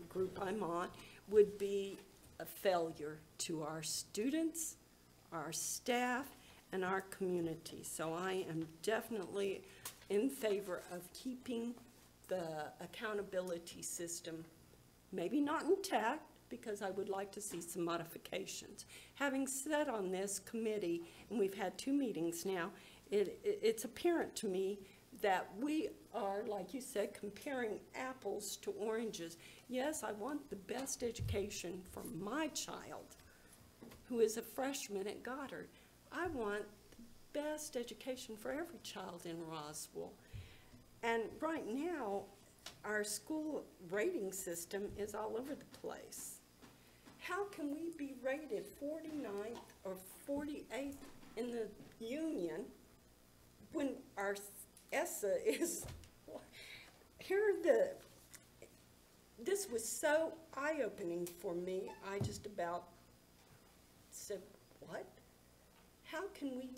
A: group I'm on, would be a failure to our students, our staff, and our community. So I am definitely in favor of keeping the accountability system, maybe not intact, because I would like to see some modifications. Having said on this committee, and we've had 2 meetings now, it's apparent to me that we are, like you said, comparing apples to oranges. Yes, I want the best education for my child, who is a freshman at Goddard. I want the best education for every child in Roswell. And right now, our school rating system is all over the place. How can we be rated 49th or 48th in the union when our ESSA is, this was so eye-opening for me, I just about said, what? How can we,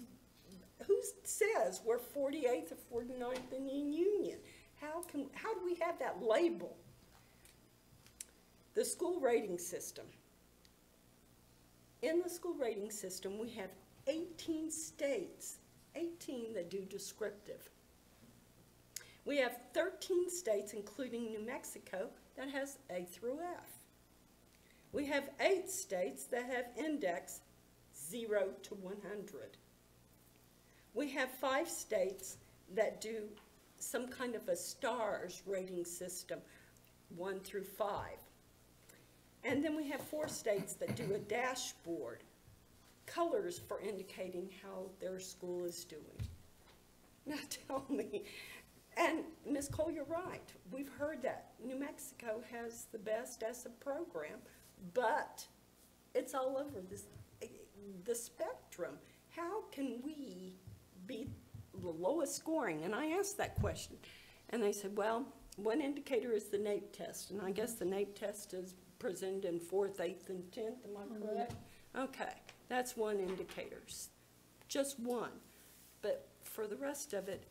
A: who says we're 48th or 49th in the union? How do we have that label? The school rating system. In the school rating system, we have 18 states, 18 that do descriptive. We have 13 states, including New Mexico, that has A through F. We have 8 states that have index 0 to 100. We have 5 states that do some kind of a stars rating system, 1 through 5. And then we have 4 states that do a dashboard, colors for indicating how their school is doing. Now tell me, and Ms. Cole, you're right. We've heard that New Mexico has the best ESSA program, but it's all over the spectrum. How can we be the lowest scoring? And I asked that question, and they said, well, one indicator is the NAEP test, and I guess the NAEP test is presented in 4th, 8th, and 10th, am I correct? Okay, that's one indicator, just one. But for the rest of it,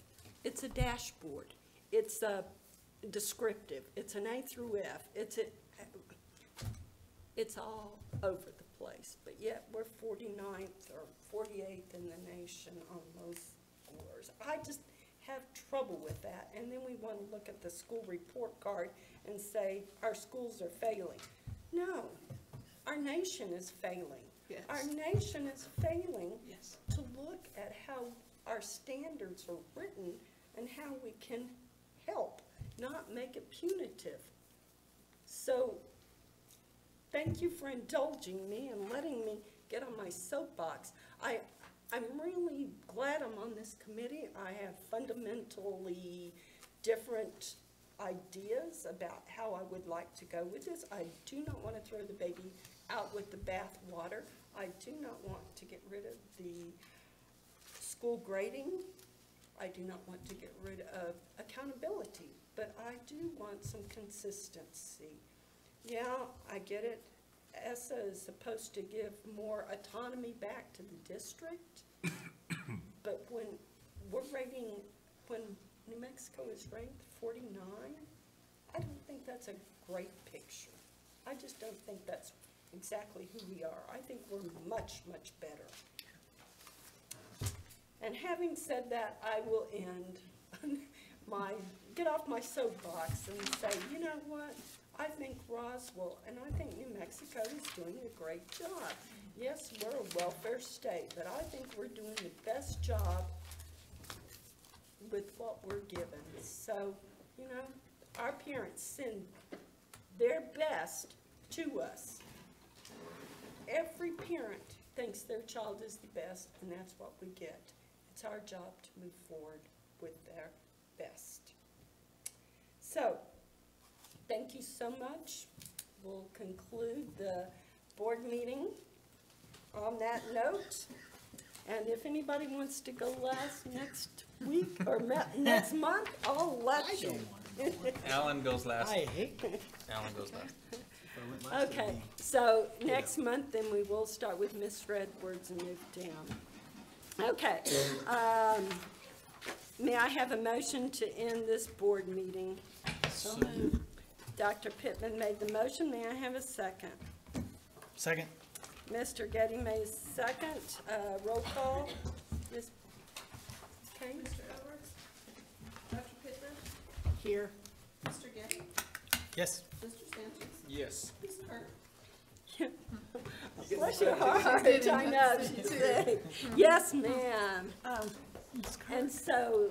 A: it's a dashboard. It's a descriptive. It's an A through F. It's all over the place. But yet we're 49th or 48th in the nation on those scores. I just have trouble with that. And then we want to look at the school report card and say our schools are failing. No, our nation is failing. Yes. Our nation is failing to look at how our standards are written and how we can help, not make it punitive. So thank you for indulging me and letting me get on my soapbox. I'm really glad I'm on this committee. I have fundamentally different ideas about how I would like to go with this. I do not want to throw the baby out with the bath water. I do not want to get rid of the school grading. I do not want to get rid of accountability, but I do want some consistency. Yeah, I get it. ESSA is supposed to give more autonomy back to the district, but when we're rating, when New Mexico is ranked 49, I don't think that's a great picture. I just don't think that's exactly who we are. I think we're much, much better. And having said that, I will end my soapbox and say, you know what? I think Roswell and I think New Mexico is doing a great job. Yes, we're a welfare state, but I think we're doing the best job with what we're given. So, you know, our parents send their best to us. Every parent thinks their child is the best, and that's what we get. It's our job to move forward with their best. So, thank you so much. We'll conclude the board meeting on that note. And if anybody wants to go last next week or next month, I'll let you.
J: Alan goes last.
H: I hate
J: Alan goes last.
A: Okay, so next month, then we will start with Miss Redwards and move down. Okay. May I have a motion to end this board meeting?
H: So moved.
A: Dr. Pittman made the motion. May I have a second?
H: Second.
A: Mr. Getty made a second. Roll call. Ms. Okay.
I: Mr. Edwards? Dr. Pittman?
A: Here.
I: Mr. Getty?
H: Yes.
I: Mr. Sanchez?
P: Yes.
I: Ms. Kirk?
A: Bless your heart. I know, she's sick. Yes, ma'am. And so